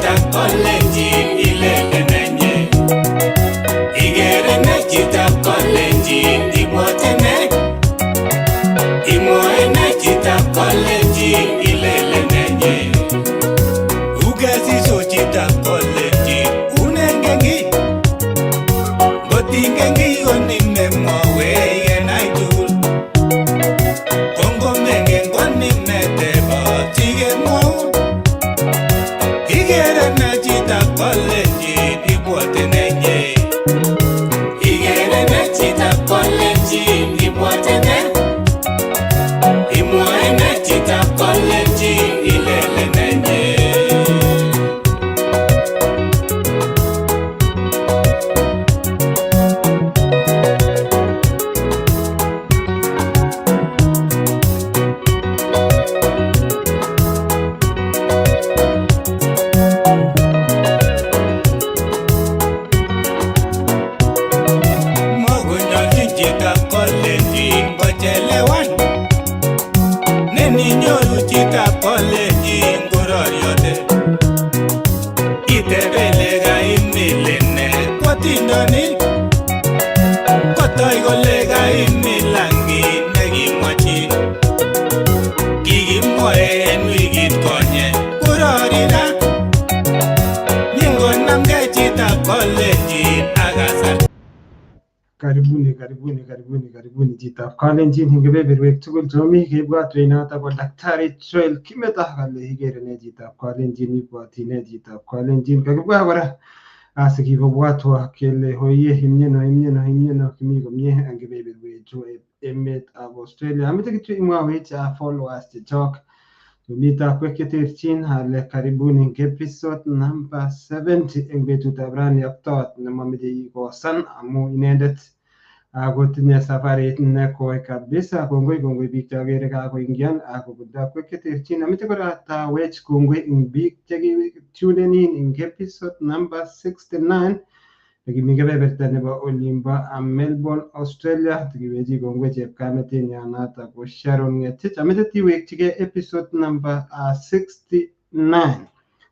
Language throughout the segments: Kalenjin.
Chitab Kalenjin ilele nenye. Igere Nee Chitab Kalenjin imwotene. Imwoe Nee Chitab Kalenjin ilele nenye. Ugesiso Chitab Kalenjin unengengi. Gotingengi gonime mwawe yenai tugul. Kongo mengen gonime teba tige mwaun. Igere Nee Chitab Kalenjin ibwotene nye. Igere Nee Chitab Kalenjin ibwotene. Imwoe Nee Chitab Kalenjin ilele nenye. Mogonyoljin Chitab Kalenjin kochelewan. Neni nyoru Chitab Kalenjin ngororiote. Itebele kaimilene kwotindoni. Kotoi kole kaimilangi nekimwochi. Kikimwoe en wikit konye kurorira. Nyingonamgei Chitab Kalenjin ak kasarta. Karibuni Chitab Kalenjin eng kebeberwek tugul chomi kebwatwech noto ko Daktari Joel Kimeto kale igere Nee Chitab Kalenjin ibwoti Nee Chitab Kalenjin. Kakibwa kora asikikobwatwa kele oye imyeno kimi komye eng kebeberwechu emetab Australia. Ameche kityo imwawech followers chechok chemi takwek cheterchin ale karibuni eng episode number 70 eng betutab rani ak tot nemameche ikosan amu inendet akotinye safarit nekoi kabisa. Kongoi biik chakere kakoingian akobun takwek cheterchin. Ameche kora atawech kongoi eng biik chekitunen in eng episode number 69 nekimi kebeberta nebo olimbo Melbourne, Australia. Tikiwechi kongoi chepkametinyo noto ko Sharon Ngetich. Ameche tiwekchigei episode number 69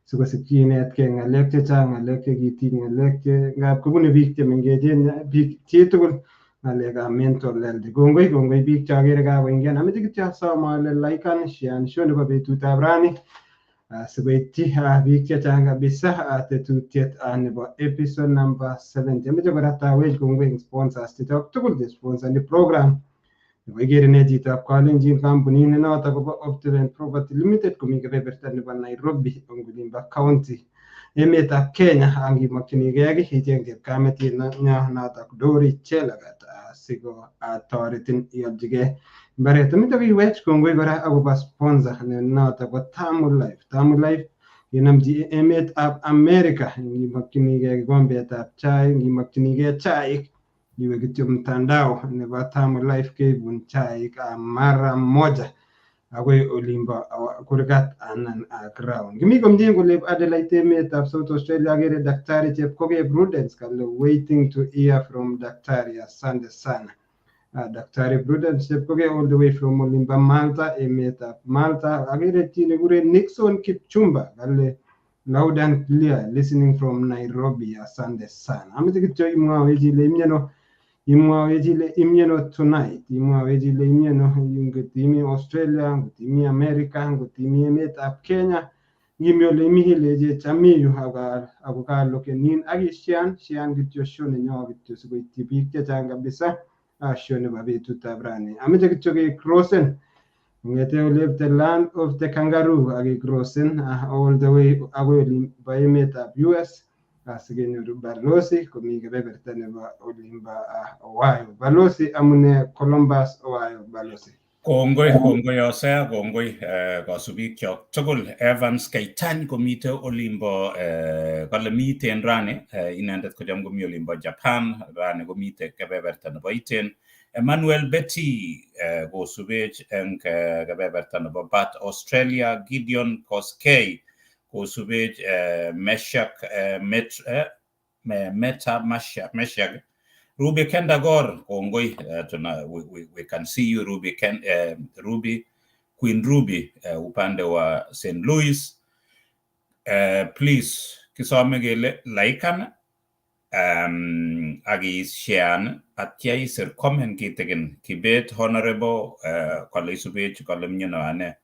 sikosikyi inetkei ng'alek chechang, ng'alek chekitiny, ng'alek che ngap kobune biik chemengechen, biik chitugul ng'alekab mental health. Kongoi biik chakere kakoingian. Ameche kityo asom ale likean, share show nebo betutab rani sikoityi biik chechang kabisa tetutiet nebo episode number 70. Ameche kora atawech kongoi eng sponsors chechok tugul che sponsani program nebo Igere Nee Chitab Kalenjin. Kampunit noto kobo Opulent Property Limited komi kebeberta nebo Nairobi eng olimbo county emetab Kenya. Angimokyinigei kiy icheng chepkametinyo noto Dori Chelagat sikotoretin iolchigei mbaret. Ameche kiwech kongoi kora akobo sponsor noto ko Tamu Life. Tamu Life kenomchi emetab America. Ngimokyinigei kikombetab chai, ngimokyinigei chaik, iwe kityo mtandao nebo Tamu Life keibun chaik mara moja akoi olimbo kurgat anan ground. Kimi komie kole Adelaide emetab South Australia akere Daktari Chepkogei Prudence kale waiting to hear from Daktari. Asante sana. Daktari Prudence Chepkogei all the way from olimbo Malta, emetab Malta. Akere chi nekure Nixon Kipchumba kale loud and clear listening from Nairobi. Asante sana. Ameche kityo imwawech ile imyeno. Imwawech ile imyeno tonight. Imwawech ile imyeno ngotimi Australia, ngotimi America, ngotimi emetab Kenya. Ngimi ole imi ilechech amiyu ako kalokenin akishean kityo show nenyo kityo sikoityi biik chechang kabisa. Show nebo betutab rani. Ameche kityo kecrossen kong'ete the land of the kangaroo akecrossen all the way akoi olimbo emetab US sikenyoru balozi komi kebeberta nebo olimbo Ohio. Balozi amune Columbus, Ohio balozi. Kongoi osea, kongoi kasubikyok tugul. Evans Keitany komite olimbo kale miten rani, inendet kocham komi olimbo Japan, rani komite kebeberta nebo iten. Emmanuel Betty kosubech eng kebeberta nebo Bath, Australia. Gideon Koskei kosubech Meshak Meta Meshak. Ruby Kendagor, kongoi, we can see you Ruby Queen Ruby upande wa St. Louis. please kisome kele likean agi share atya isir comment kitikin Kibet honorable kole isubech kole mnyano ane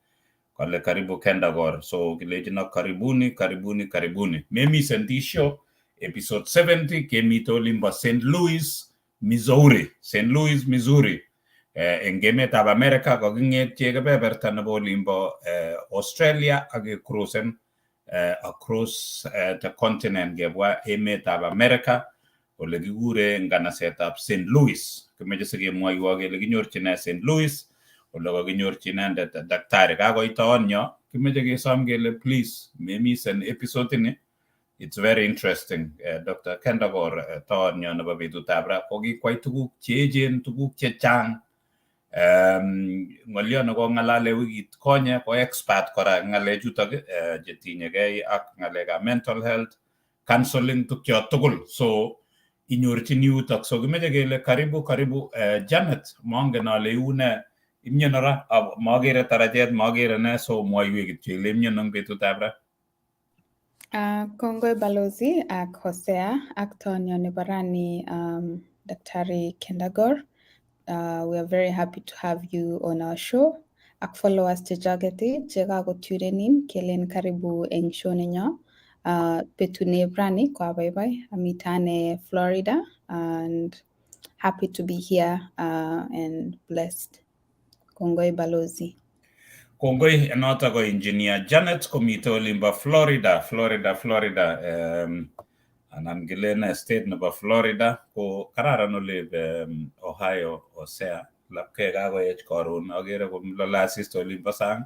kole karibu Kendagor so kilejina karibuni memi sendisho episode 70 kemito limba St. Louis Missouri en emetab America kokinget kebeberta nebo limbo Australia age cruisen across the continent gebwa emetab America ole kigure nganasetab St. Louis kemeche sikemwoiwo kele kinyorchine St. Louis ole kakinyorchi inendet daktari kakoitoonyo kemeche kesom kele please memisen episode ni it's very interesting Dr. Kendagor toonyo nebo betutab ra kokikwai tuguk cheechen tuguk chechang ngolyo neko ngalale wikit konye ko expert kora ngalechutok chetinyegei ak ngalekab mental health counseling tukyo tugul so inyorchin yutok so kimeche kele karibu Janet mongen ale iune imnyenora magere tarajet magere ne so mwoiwe kityo ile imnyenong betutab ra Kongoi balozi ak Hosea ak tonyo nebo rani Daktari Kendagor. We are very happy to have you on our show. Ak followers chejageti chekago tune in kelen karibu eng show nenyo. Betune brani kwa bye amitane Florida and happy to be here and blessed. Kongoi balozi. Kongoi enota ko engineer Janet komite olimba Florida anan gilena state nebo Florida ko kararan olib Ohio Osea lapke kakoech koron agere komlola assist olimba sang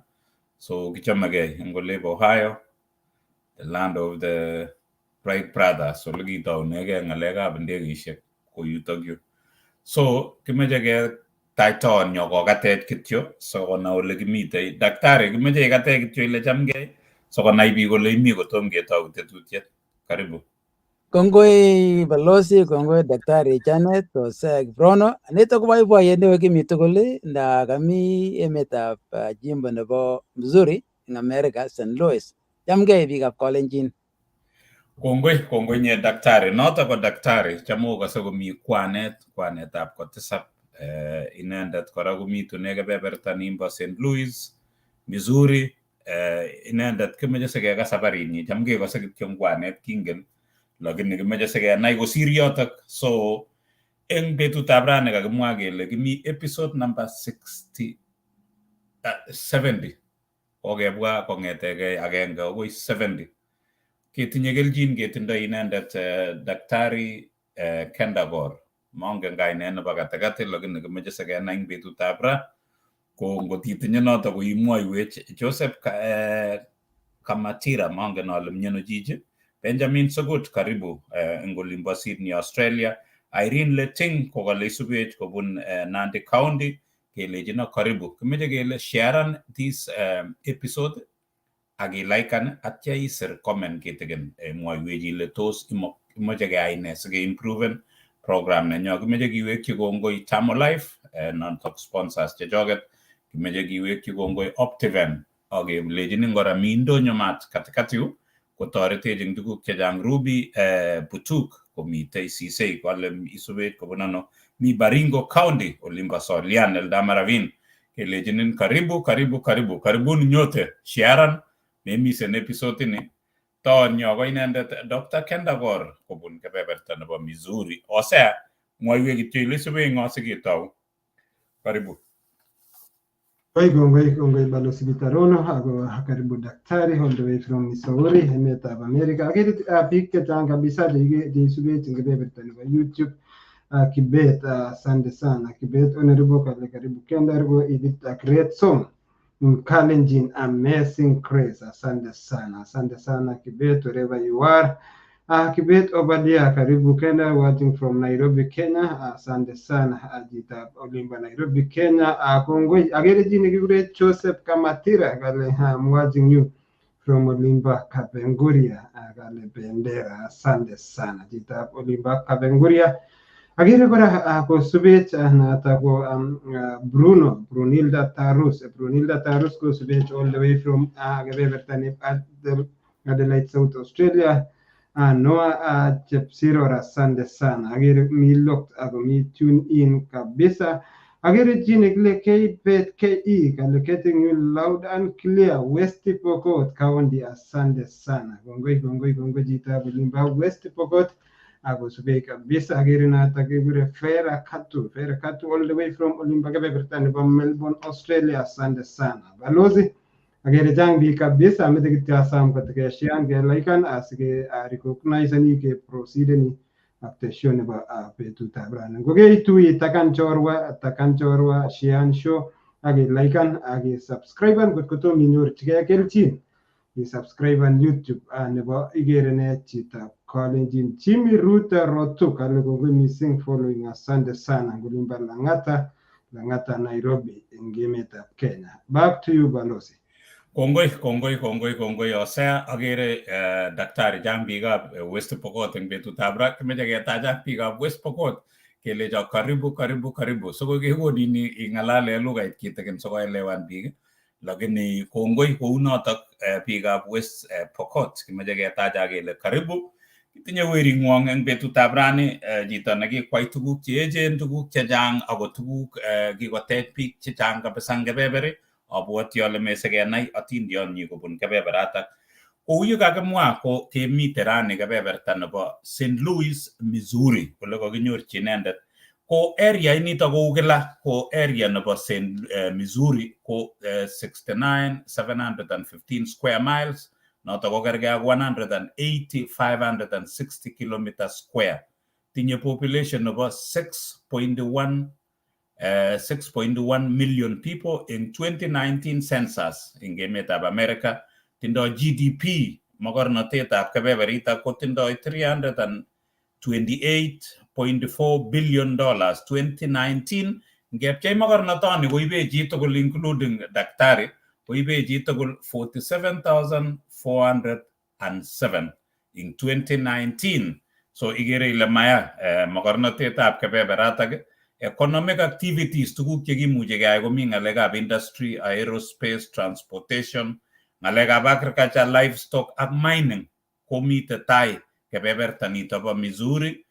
so kichomegei eng olib Ohio the land of the Wright brothers so ligitaunege ngalekab ndegeishek ko yutokyu so kimeche ke taiton nyo kokatet kityo so kona ole kimite daktari kimeche katet kityo ile chamgei so konai biik ole imi kotom ketou tetutiet karibu Kongoi balozi kongoi daktari Janet Hosea Brono nito ko boiboiyet neo kimi tugul nda kami emetab jimbo nebo Missouri ing America St. Louis chamgei biikab Kalenjin kongoi nye daktari noto ko daktari chamo kase komi kwanetab kotisap inendet kora komitune kebeberta nimbo St. Louis Missouri inendet kimeche sikeka sabarinyi chamgei kase kityo kwanet kingen lakini kimeche sikenai kosir yotok so eng betutab rani kakimwa kele kimi episode number 70 kokebwa kongetege agenge akoi 70 ketinye keljin ketindoi inendet daktari Kendagor mongen kainet nebo katikati lakini kimeche sikenai eng betutab ra ko ngotitinye noto ko imwoiwech Joseph Kamatira mongen ale mnyeno chichi Benjamin Sogut karibu eng olimbo Sydney Australia Irene Leting ko kale isubech kobun Nandi County kelejino karibu kimeche kele sharean this episode agi likean atya isir comment kitigen mwoiwech ile tos imoche keyai ne sike improven program nenyo kimeche kiwekyi kongoi Tamo Life non-talk sponsors chechoget kimeche kiwekyi kongoi Optiven akelejini ngora mi ndonyo mat katikati yu kotoretech eng tuguk chechang Ruby Putuk komite Sisei kole isubech kobun ano mi Baringo County olimba Solian Eldamaravin kelejinin karibuni nyote sharean memisen episode ni tonyo ko inendet Dr. Kendagor kobun kebeberta nebo Missouri Osea mwoiwe kityo ile isube ngose ketau karibu Kongoi balozi Bitarono ako karibu daktari all the way from Missouri emetab America akere biik chechang kabisa cheisubech eng kebeberta nebo YouTube Kibet asante sana Kibet honorable kale karibu Kendagor edit a great song in Kalenjin amazing grace asante sana Kibet wherever you are Kibet Obadia karibu Kenya watching from Nairobi Kenya asante sana Chitab olimba Nairobi Kenya kongoi agere jini kigure Joseph Kamatira kale I'm watching you from olimba Kapenguria kale bendera asante sana Chitab olimba Kapenguria agere kora kosubech nata ko Brunilda Tarus ko subech all the way from kebeberta Adelaide, South Australia. Noah Chepsiro, asante sana. Agere mi locked ako mi tune in kabisa. Agere Jingle K-Bet KE, getting you loud and clear. West Pokot County, asante sana. Gongoi Chitab Limba West Pokot. Ako sube kabisa. Agere na takigure Fera Katu all the way from Olimba Kabebertani from Melbourne, Australia, asante sana. Balozi agere jang bi kabisa amete kitya sam katika shian ke laikan asike recognize ni ke proceed ni after show ne ba petu tabran goge tu takan chorwa shian show age laikan age subscribe an kuto minor tike kelchin i subscribe on YouTube ne ba Igere Nee Chitab Kalenjin chimi ruta rotu kale goge missing following asante sana ngulimba langata Nairobi ingemeta Kenya. Back to you Balozi. Kongoi Osea agere daktari jang biga West Pokot eng betutab ra kimeche ketaja biikab West Pokot kelecho karibu so kokekoni ing'alale lugait kitikin sikoelewan biik lakini kongoi kounotok biikab West Pokot kimeche ketaja kele karibu kitinye wering'wong eng betutab rani chito nekikwai tuguk cheechen tuguk chechang ako tuguk kikotech biik chechang kabisa eng kebeberi abwoti ale mesekenai atindionyi kobun kebeberatak. Kou ye kakimwa ko kemite rani kebeberta nebo St. Louis, Missouri, ole kakinyorchi inendet. Ko area inito kou kila ko area nebo St. Missouri ko 69,715 square miles, noto ko kergei ak 180,560 kilometers square. Tinye population nebo 6.1 million people in 2019 census in emetab America. Tindoi GDP mogornotetab kebeberita ko tindoi $328.4 billion 2019. Ngepchei mogornotoni koibe chitugul including daktari koibe chitugul 47,407 in 2019. So igere ile maya mogornotetab kebeberatak economic activities tuguk chekimuche keyai komi ng'alekab industry, aerospace, transportation, ng'alekab agriculture, livestock ak mining komite tai kebeberta nito bo Missouri.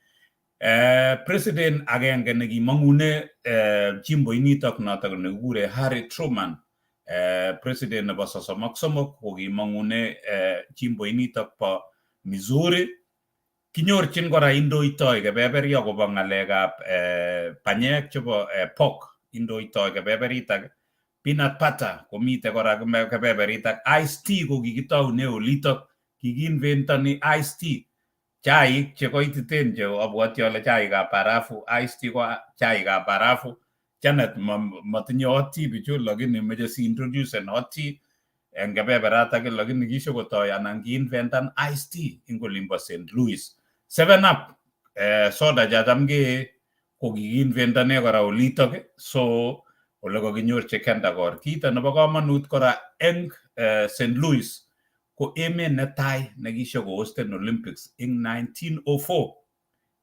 President agenge nekimong'une jimbo initok notok nekikure Harry Truman, president nebo 33 kokimong'une jimbo initok bo Missouri. Kinyorchin kora indoitoi kebeberi akobo ng'alekab panyek chebo pork, indoitoi kebeberitak. Peanut butter komite kora kebeberitak. Iced tea ko kikitoune olitok, kikiinventoni iced tea. Chaik chekoititen che abwoti ale chaikab barafu, iced tea ko chaikab barafu. Janet matinye hot tea bichu lakini meche si introduce hot tea eng kebeberatak lakini kishokotoi anan kiinventan iced tea ing olimbo St. Louis. 7-Up soda chatamke ko kikiinventane kora olitok so ole kakinyorchi Kendagor. Kito nebo komonut kora eng St. Louis ko emet netai nekishokohosten Olympics ing 1904.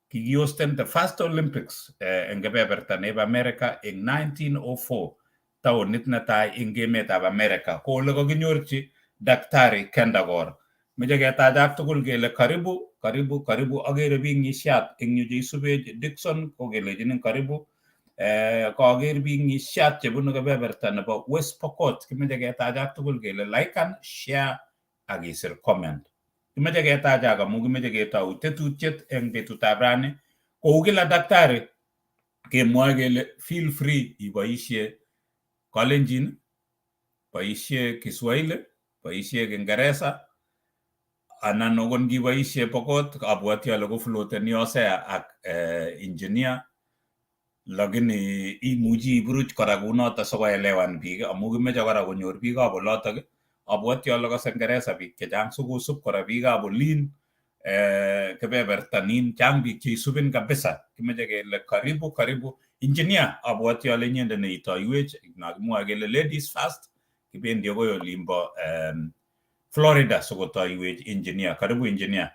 Kikihosten the first Olympics eng kebeberta nebo America ing 1904. Taonit netai ing emetab America ko ole kakinyorchi daktari Kendagor. Meche ketachak tugul kele karibu agere biik ng'isiat eng yu cheisubech Dixon ko kelejinin karibu. Kager biik ng'isiat chebunu kebeberta nebo West Pokot kimeche ketachak tugul kele like and share ak isir comment. Kimeche ketachak amu kimeche ketou tetutiet eng betutab rani. Kou kila daktari kemwoe kele feel free iboisie Kalenjin, boisie Kiswahili, boisie Kiingereza anan okot ngiboisie Pokot abwoti ale kofloteni Osea ak engineer lakini imuchi iburuch kora kunoto sikoelewan biik amu kimeche kora konyor biikab olotok. Abwoti ale kose Kingereza biik chechang sikosub kora biikab olin kebeberta nin chang biik cheisubin kabisa. Kimeche kele karibu engineer abwoti ale inyendet neitoiwech nakimwoe kele ladies first kibendi akoi olimbo Florida sikotoiwech engineer. Karibu engineer.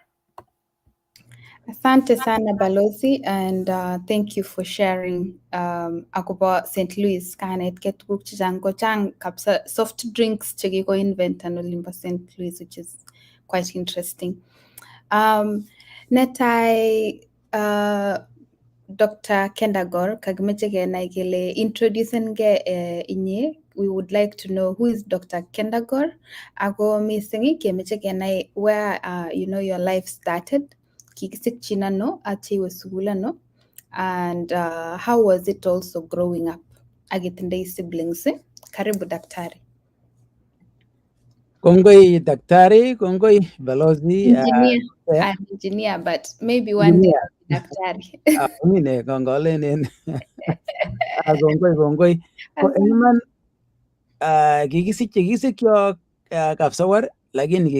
Asante sana Balozi, and thank you for sharing akobo St. Louis. Kanet ke tuguk chechang ko chang kapsa soft drinks chekiko inventan olimbo St. Louis, which is quite interesting. Netai Dr. Kendagor, kagimeche kenai kele introducen ge inye. We would like to know who is Dr. Kendagor. Ako mising kemeche kenai where your life started. Kikisikchin ano at iwe sukul ano, and how was it also growing up? Agitindoi siblings. Karibu daktari. Kongoi daktari, kongoi balozi. Engineer. I'm engineer, but maybe one day I'll be daktari. Mine kongolenen. Kongoi. Ko iman kikisikyo Kapsawar, lakini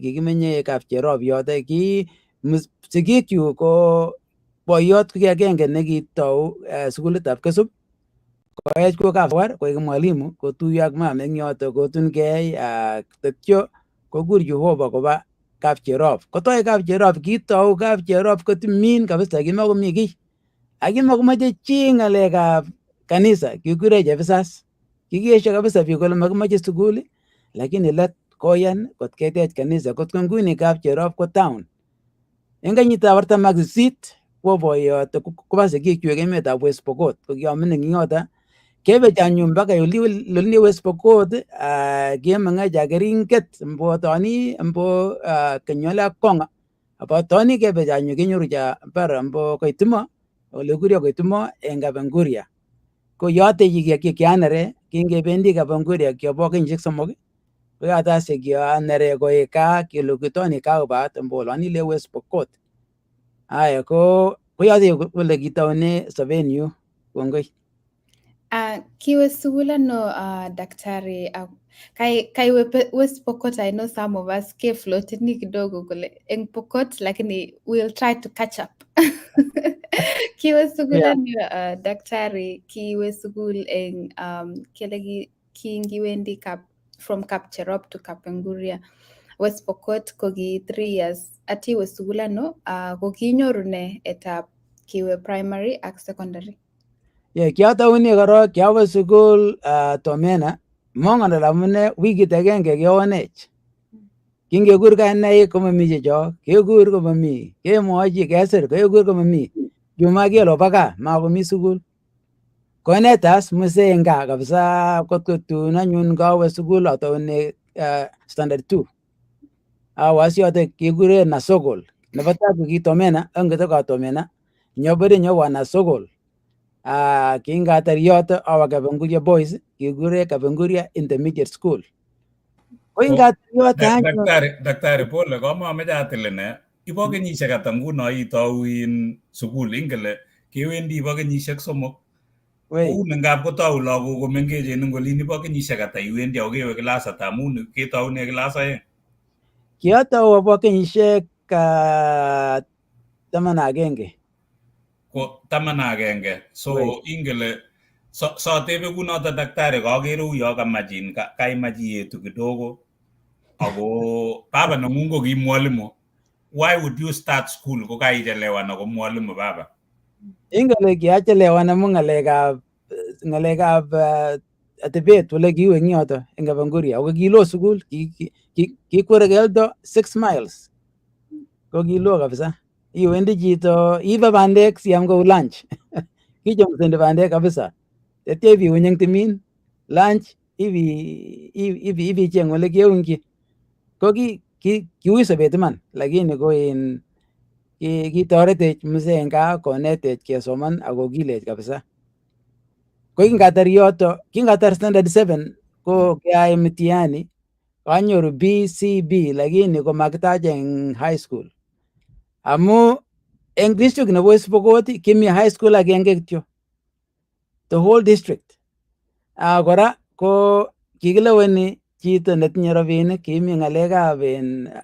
kikimenye Kapcherop yote. Ki sigikyu ko boyot ko agenge nekitou sukulitab Kesup. Koech ko Kapsawar koek mwalimu, kotuyo ak mam eng yoto, kotunkei tetyo kokur Jehova koba Kapcherop. Kotoi Kapcherop, kitou Kapcherop kotimin kabisa, kimakomi kiy. Akimakomache chi ng'alekab kanisa, kikure Jefisas. Kikiesho kabisa biik kole makimache sukul, lakini let koyan kot ketech kanisa, kot nguni Kapcherop ko town. Eng kenyitab 48 kwo boyot koba sigikyu emetab West Pokot, ko kiamining yoto. Kebech anyun mpaka olini West Pokot, kemeng'ech keringet mbo toni mbo Kenyola Konga. Apo toni kebech anyun kenyoru cha mbar mbo Koitimo, ole kurio Koitimo eng Kapenguria. Ko yote kianere, kingebendi Kapenguria kiobo kenyisiek 3, ko yatase kianere koek kaa kilokitoni kaubat mbo oloni le West Pokot. Aya ko yote ole kitaune sobenyu. Kongoi. Kiwe sukul ano daktari? Kaiwe West Pokot, I know some of us ke floatini kidogo kule eng Pokot, lakini we'll try to catch up. Kiwe sukul ano daktari? Kiwe sukul eng kele kingiwendi from Kapcherop to Kapenguria. West Pokot ko ki 3 years. Atiwe sukul ano ko kinyoru ne etap kiwe primary ak secondary? Kiataune korok, kiawe sukul Tomena, mongen ale amune wikit agenge kewonech. Kingekur kainaik komami chechok, kekur komami, kemwochi kesir, kekur komami. Juma kelo baka makomi sukul. Konetas muse eng gaa kabisa kot kotun anyun kawe sukul ataune standard 2. Awasi yote kekure Nasogol. Nebo tai ko ki Tomena, angete ka Tomena, nyobore nyowa Nasogol. Kingatar yoto awa Kapenguria Boys, kikure Kapenguria Intermediate School. Koingatar yoto anyun. Daktari pole, komameche atilene. Ibo kenyisiek ata nguno itou in sukul, ingele kewendi ibo kenyisiek 3. Kou ngap kotou lagok komengechen eng olin, ibo kenyisiek ata iwendi ako kewe class ata amun ketoune class 2? Kiatou abo kenyisiek 11. Ko 11. So ingele satebe kunoto daktari, kakere uyo kamachin kaimachi yetu kidogo. Ako baba nengung ko ki mwalimu. Why would you start school ko kaichelewan ako mwalimu baba? Ingele kiachelewan amu ng'alekab atebet ole kiwe eng yoto eng Kapenguria. Ako kilo sukul, kikwere keldo 6 miles. Ko kilo kabisa. Iwendi chito, ibe bandek siam kou lunch. Kichomsendi bandek kabisa. Tetyo ibiuny eng timin, lunch ibi cheng ole keungchi. Ko kiui sobet iman, lakini ko kitoretech mzee eng gaa konetech kesoman ako kilech kabisa. Ko kingatar standard 7 ko kiayai mtihani, kanyoru BCB, lakini ko makitacha eng high school. Amu eng district nebo West Pokot kimi high school agenge kityo, the whole district. Kora ko kikileweni chito netinye rabinik, kimi ng'alekab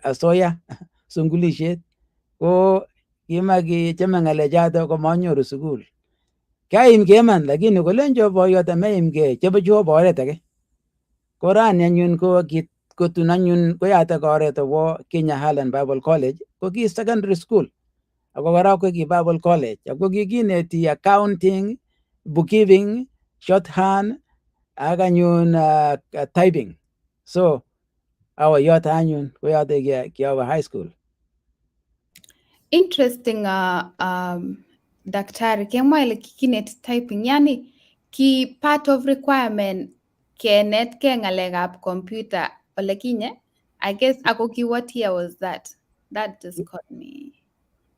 asoya sungulisiet, ko kimakichame ng'alechato ko manyoru sukul. Kaimke iman, lakini kolenjo boyot ameimke, chebe Jehova oret age. Ko rani anyun kotun anyun koyatak oret abo Kenya Highland Bible College, ko ki secondary school. Ako kora ko ki Bible College. Ako kikineti accounting, bookkeeping, shorthand, ak anyun typing. So awa yoto anyun ko yoto kiawe high school. Interesting daktari kemwa ile kikinet typing, yani ki part of requirement kenetkei ng'alekab computer ole kinye, I guess ako ki what year was that? That just caught me.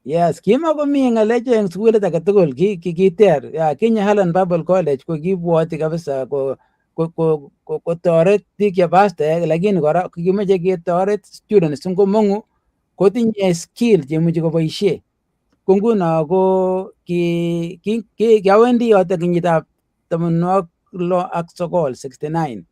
Yes, kimakomi ng'alechu eng sukulit age tugul, kiter. Kenya Highland Bible College ko kibwoti kabisa kotoret biik chebo pastor, lakini kora kimeche ketoret students ngomong'u kotinye skill chemuchi koboisie. Ko nguno ko kiawendi yoto kenyitab 69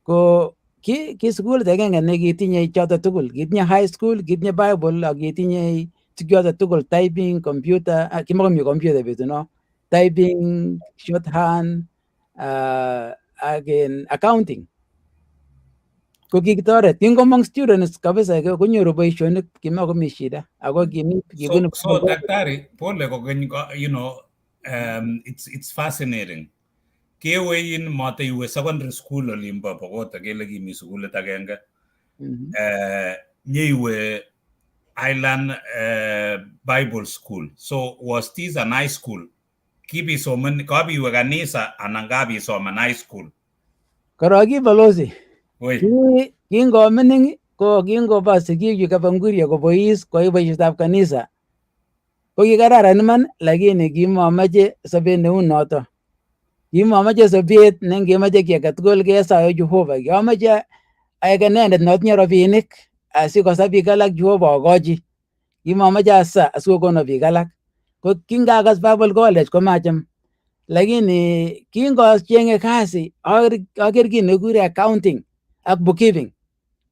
ko ki sukulit agenge nekitinye choto tugul, kitinye high school, kitinye Bible ak kitinye choto tugul, typing, computer, kimakomi computer betuno, typing, shorthand, again accounting. Ko kikitoret kingomong students kabisa konyoru boisionik, kimakomi shida ako kibunu. So daktari pole kokeny, you know, it's fascinating. Kewe in mata iwe secondary school olimbo Pokot kele kimi sukulit agenge. Nyiwe Island Bible School. So was this an high school? Kibi soman kabiwe kanisa anan kabi soman high school? Koroki balozi. Kingo mining ko kingoba sigik kaba Nguria kobois koyai boisietab kanisa. Ko kikararan iman, lakini kimamache sobet neu noto. Kimamache sobet nengemoche kiy age tugul kesae Jehova. Kiamache aek inendet notinye rabinik asikosa biik alak Jehova akochi. Kimamache asa asikokono biik alak. Ko kingakas Bible College komacham. Lakini kingochenge kasi aker kiy nekure accounting ak bookkeeping.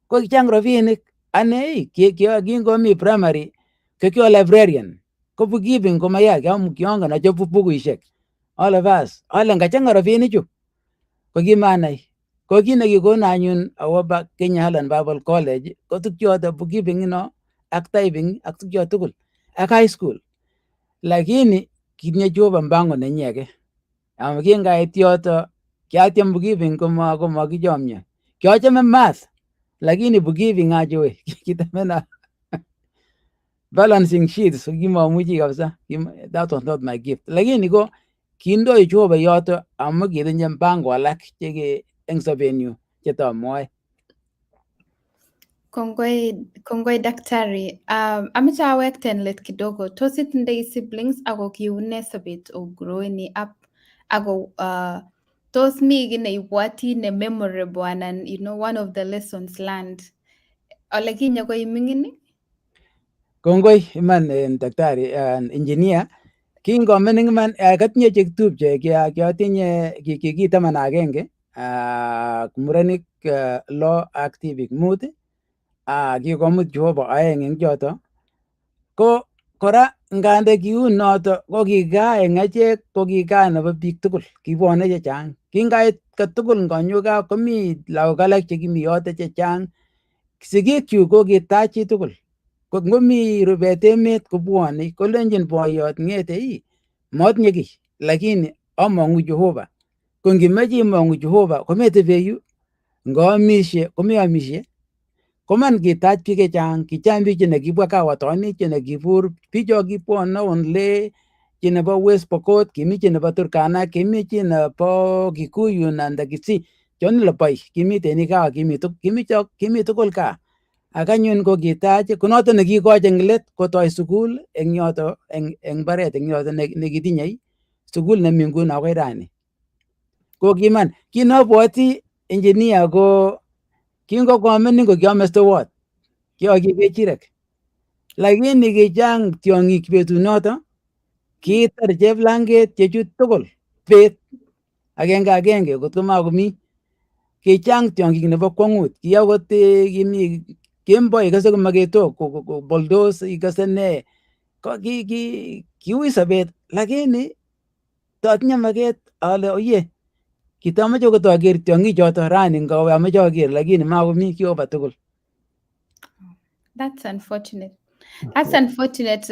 Ko kichang rabinik. Ane kingomi primary ko kio librarian. Ko bookkeeping ko maya kiongen achop bukuishek. All of us. Ale ngachanga rabinichu. Ko kimanai. Ko kit nekikona anyun awo Kenya Highland Bible College ko tukyoto bookkeeping ino ak typing ak tukyo tugul ak high school. Lakini kitinye Jehova mpango nenyeke. Kingait yoto kiatyem bookkeeping ko makichomyo. Kiachame math lakini bookkeeping ajowe kitamena balancing sheets kimamuchi kabisa. That was not my gift. Lakini ko kindoi Jehova yoto amu kitinye mpango alak cheke eng sobenyu chetamwoe. Kongoi daktari. Ameche awekten let kidogo. Tos itindoi siblings ako kiune sobet growing up ako tos mi kiy neibwoti ne memorable anan you know one of the lessons learned ole kinye ko iming'in? Kongoi iman daktari engineer. Kingomining iman katinye chekitupche kiatinye ki 11 murenik 6 ak tibik 5 kikomut Jehova 2 eng choto. Ko kora ngande kiun noto ko kikaa eng achek ko kikaa nebo biik tugul, kibwone chechang. Kingait katugul nganyo gaa komi lagok alak chekimi yoto chechang. Sigikchu ko kitach chi tugul. Ko ngomi rubet emet kobwone kolenjin boyot ng'ete motinye kiy, lakini among'u Jehova. Ko ngimeche imong'u Jehova kometebe yu, ngaamishe komeamishe. Koman kitach biik chechang, kichang biik chenekibwa Kawatonik, chenekibur bicho kibwone onle chi nebo West Pokot, kimi chi nebo Turkana, kimi chi nebo Kikuyu nanda Kisii, choni lopai, kimiten kaa, kimi tugul kaa. Ak anyun ko kitach, ko noto nekikoch eng let kotoi sukul eng yoto eng baret eng yoto nekitinye sukul nemi nguno akoi rani. Ko kiman kinabwoti engineer ko kingokomining ko kiame stewot, kiaki kechirek. Lakini kichang tiong'ik betunoto, kitar cheplanget chechut tugul bet agenge kot komakomi. Kichang tiong'ik nebo kwang'ut, kiyakot kimi kemboi ikase komaketok boldos ikase ne. Kiui sobet, lakini tatinye maket ale oye kitamache kotaker tiong'ik choto rani ngawe amache aker lakini makomi Jehova tugul. That's unfortunate. That's unfortunate.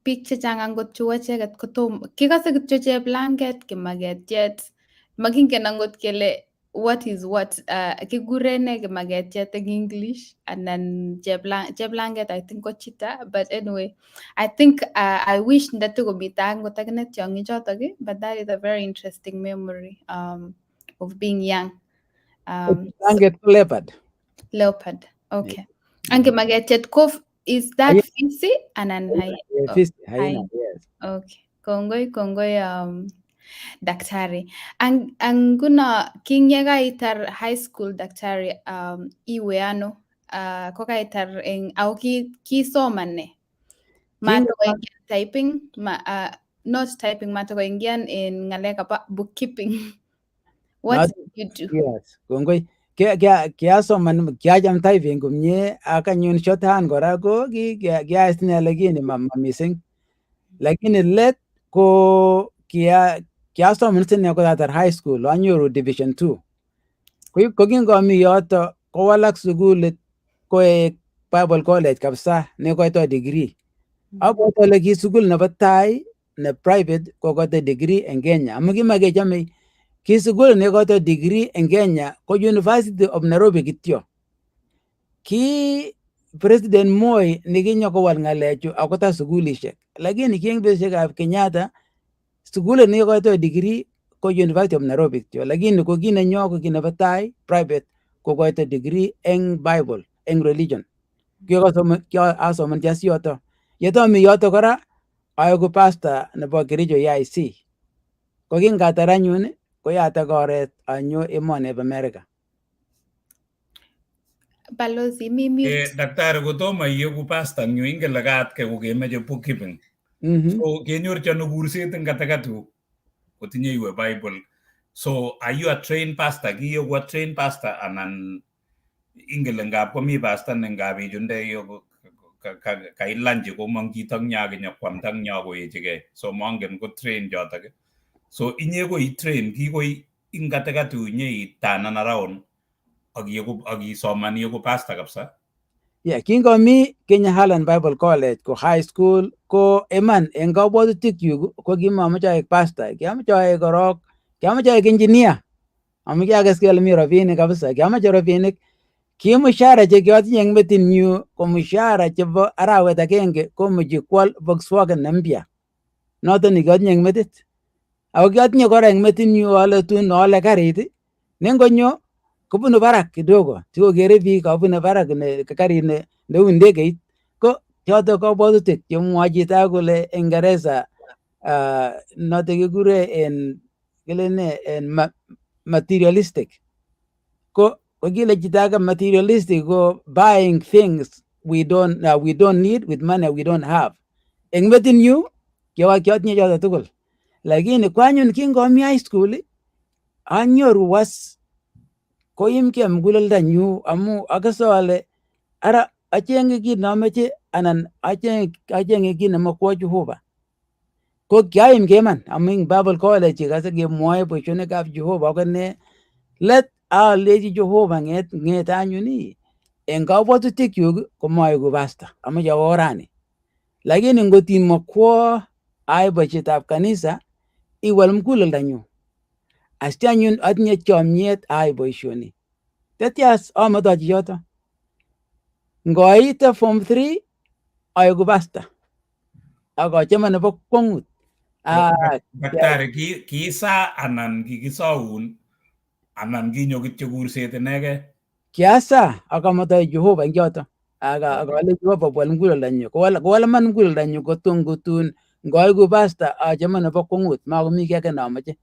Biik chechang angot cheu acheket kotom kikase kityo cheplanget kimagetiet. Makingen angot kele what is what? Kigure ne magetiet in English, and then jeblanget I think kochita. But anyway, I think I wish that to go bitang gotagne young but that is a very interesting memory of being young. So Blanket leopard. leopard. Okay. Anke magetiet kof is that fisi and then Hyena, yes. okay. Kongoi daktari. Ang guna king yaga itar high school daktari iwe ano ko itar en au ki soman ne. Mato typing not typing mato ingian in ngaleka pa bookkeeping. What did you do? Yes. Kongoi kia soman kia jam typing kumye akanyun shorthand kora ko kia isne lagini missing. Lakini let ko kia soman sine ko atar high school anyoru division 2. Ko kingo mi yoto ko walak sugulit ko Bible college kabisa ne ko to degree. Abo to lagi sugul na batay na private ko to degree in Kenya. Amagi mage jame ki sugul ne ko to degree in Kenya ko University of Nairobi kityo. Ki President Moi niginyo ko wal ngalechu akota sugulishek. Lakini king bishek ab Kenyatta sugul ne ko to degree ko University of Nairobi kityo. Lakini ko ginanyo ko kinabatay private ko to degree in Bible in religion. Kyo asoman jasi yoto. Yeto mi yoto kora ayoko pastor nebo Kericho EIC. Ko kingatar anyun ko yata koret anyo emoni of America. Balozi mi mute. Daktari kotomo iyeku pastor nyu ingen lagat ke kokemeche bookkeeping. So kenyor chano kurset eng katikati kotinye iwe Bible. So are you a trained pastor? Kiyeku a trained pastor anan ingen ngap komi pastor ngap ichunde yo kailanji komong chito nya kinyokwam tang nya koechigei. So mongen ko train jotok. So inye ko i-train kiko ing katikati inye itanan around akisoman iyeku pastor kabisa. Yeah, kingo mi Kenya Highland Bible College ko high school ko eman en kabwatutik yuk ko kimamoche aek pastor. Kiamoche aek korok, kiamoche aek engineer. Amoche akes kele mi rabinik kabisa. Kiamoche rabinik. Ki mushara che kiotinye eng metinyu ko mushara chebo arawet agenge komuchi kwal Volkswagen mpya. Noto ni kiotinye eng metit. Ako kiotinye kora eng metinyu ale tun ale karit. Nengonyo kubunu barak kidogo. Sikokere biik kabunu barak karit neu ndegeit. Ko choto kabwatutik chemwoe chito kole Ingereza noto kikure en materialistic. Ko kile chito materialistic go buying things we don't need with money we don't have. Eng metinyu kiotinye choto tugul. Lakini kwanyun kingomi high school anyoru was koimke muguleldanyu amu akase ale ara achenge kit nameche anan achenge kit nemakwo Jehova. Ko kiaim keman amu ing Bible college kase kemwoe boisionikab Jehova ko ne let alechi Jehova ng'et anyun eng kabwatutikyuk komaeku pastor amoche awo orani. Lakini ngot imakwo ai boisietab kanisa iwal muguleldanyu. Asti anyun atinye chomyet ai boisioni. Tetias amatachi yoto. Ngoite form 3 aeku pastor. Akochema nebo kwong'ut. Daktari kiisa anan kikisaun anan kinyo kityo kurset inege? Kiasa akamatoi Jehova eng yoto. Akale Jehova bwal muguleldanyu. Kowal man muguleldanyu kotun ngoeku pastor achema nebo kwong'ut makomi kiy age namoche.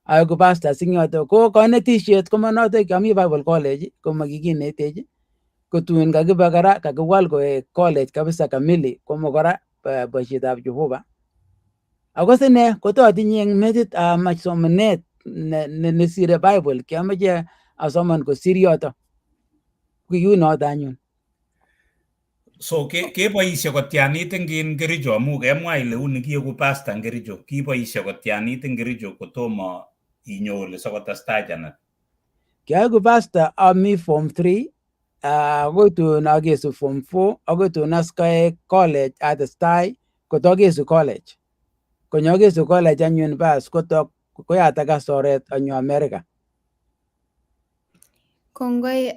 Aeku pastor sing yoto. Ko kanetisiet komanoto kiami Bible college komakikinetech. Kotun kakiba kora kakiwal koek college kabisa kamili komo kora boisietab Jehova. Ako sine kototinye eng metit amach somanet nesire Bible kiamoche asoman kosir yoto. Kiyunoto anyun. So keboisie kotianit eng Kericho amu kemwa ile uni kieku pastor eng Kericho. Kiboisie kotianit eng Kericho kotomo inyo ole sikotestai janet. Kiaeku pastor ami form 3 akoi tun akesu form 4 akoi tun askae college atestai kotokesu college. Konyokesu college anyun bas koyatakas oret anyo America. Kongoi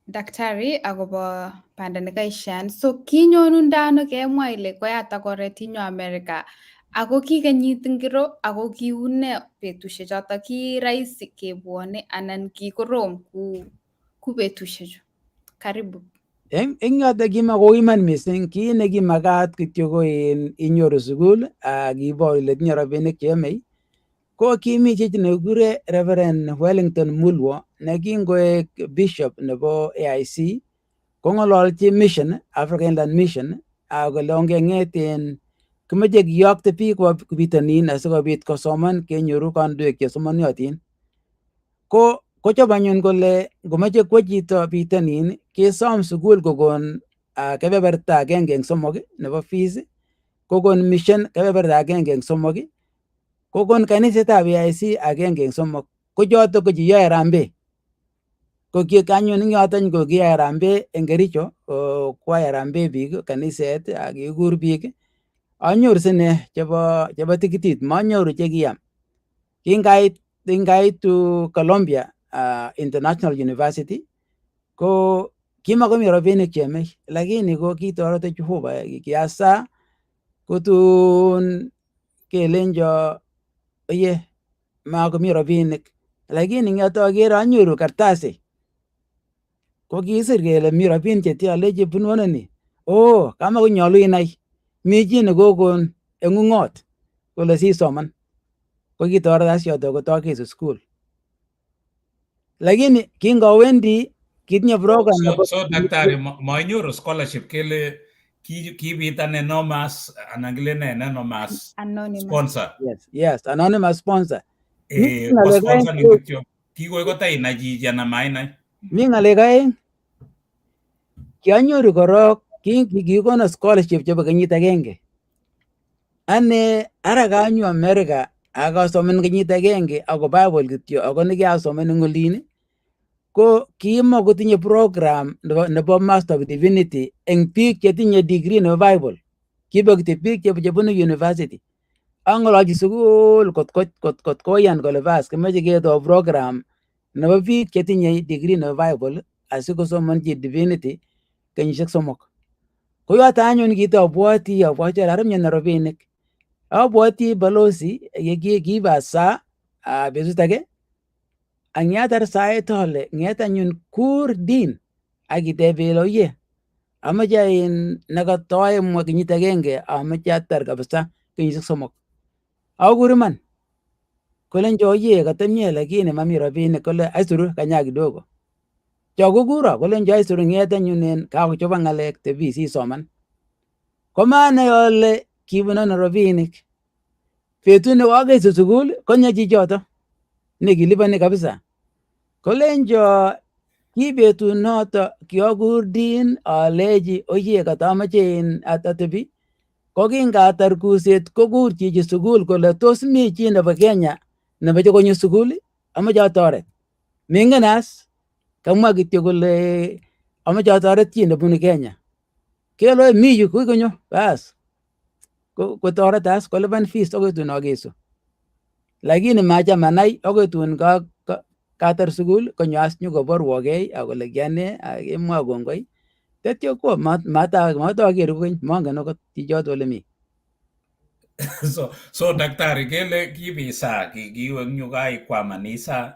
daktari agobo banda nekaishan. So kinyonunda ano kemwa ile koyata koret inyo America. Ako ki kenyit ngiro ako kiune betushek choto, ki rahisi kebwone anan ki korom ku betushechu? Karibu. Eng yoto kimakoiman mising, ki nekimakat kityo ko inyoru sukul ak ibo ile tinye rabinik cheyomei. Ko kimi chichi nekikure Reverend Wellington Mulwo nekingoek bishop nebo AIC kong'ololchi mission, African Inland Mission, akole ongeng'et kimeche kiyokte biik koba bitonin asikobit kosoman kenyoru kandoik chesomoniotin. Kochop anyun kole ngomeche kwo chito bitonin kesom sukul kokon kebeberta agenge eng somok nebo fees, kokon mission kebeberta agenge eng somok, kokon kanisetab AIC agenge eng somok. Ko choto ko cheyoe harambee. Ko anyun eng yoto ko kiyoe harambee eng Kericho, kwai harambee biik kaniset ak kikur biik. Anyoru sine chebo tikitit, manyoru chekiyam. Kingaitu Columbia International University ko kimakomi rabinik chemei, lakini ko kitoreto Jehova, kiasa kotun kelenjo oye makomi rabinik, lakini ng'yoto akere anyoru kartasi ko kisir kele mi rabinik chetia, alechi bunu ano ni? Kamakonyolu inai, mi chi nekokon eng ung'ot kole sisoman. Ko kitoreto as yoto kotokesu school. Lakini kingawendi kitinye program nebo daktari mainyoru scholarship kele kibit anonymous anan kile ne anonymous sponsor. Yes, anonymous sponsor. Ko sponsor ni kityo kikoi kotainai chichi anan mainai. Mi ng'alek aeng. Kianyoru korok kikono scholarship chebo kenyit agenge. Ane ara kanyo America akasoman kenyit agenge ako Bible kityo, ako nekiasoman eng olin ko kimakotinye program nebo Master of Divinity eng biik chetinye degree nebo Bible. Kibo kityo biik chebunu university. Ang'olochi sukul kot koyan kole bas kimeche keto program nebo biik chetinye degree nebo Bible asikosomanchi divinity kenyisiek 3. Ko yoto anyun kitabwoti arimye rabinik. Abwoti balozi yekiiba saa betut age, ang yatar sait ole ng'et anyun kur din akitebe ile oye amache nekatoe mwa kenyit agenge amache atar kabisa kenyisiek 3. Akur iman kolenjo oye katemie lakini mami rabinik, kole aisuru kanya kidogo. Chokukuro kolenjo aisuru ng'et anyun kakochoba ng'alek tebi sisoman. Komanai ole kibun ano rabinik. Betut nekakeisu sukul konyo chichoto nekilipani kabisa. Kolenjo ki betut noto kiakur din aleji oye katamache atebi. Ko kingatar kuset kokur chichi sukul kole tos mi chi nebo Kenya nemoche konyo sukul, amache atoret. Mingen as, kamwa kityo kole amache atoret chi nebunu Kenya. Kelo mi yu kuy konyo, bas. Kotoret as kolipan fees akoi tun akesu. Lakini macham anai akoi tun katar sukul konyo as nyokoborwokei akole kiane akemwa kongoi. Tetyo ko mataker kony, mangen akot chichoto ole mi. So daktari kele kibisa kiwe nyukai kwa manisa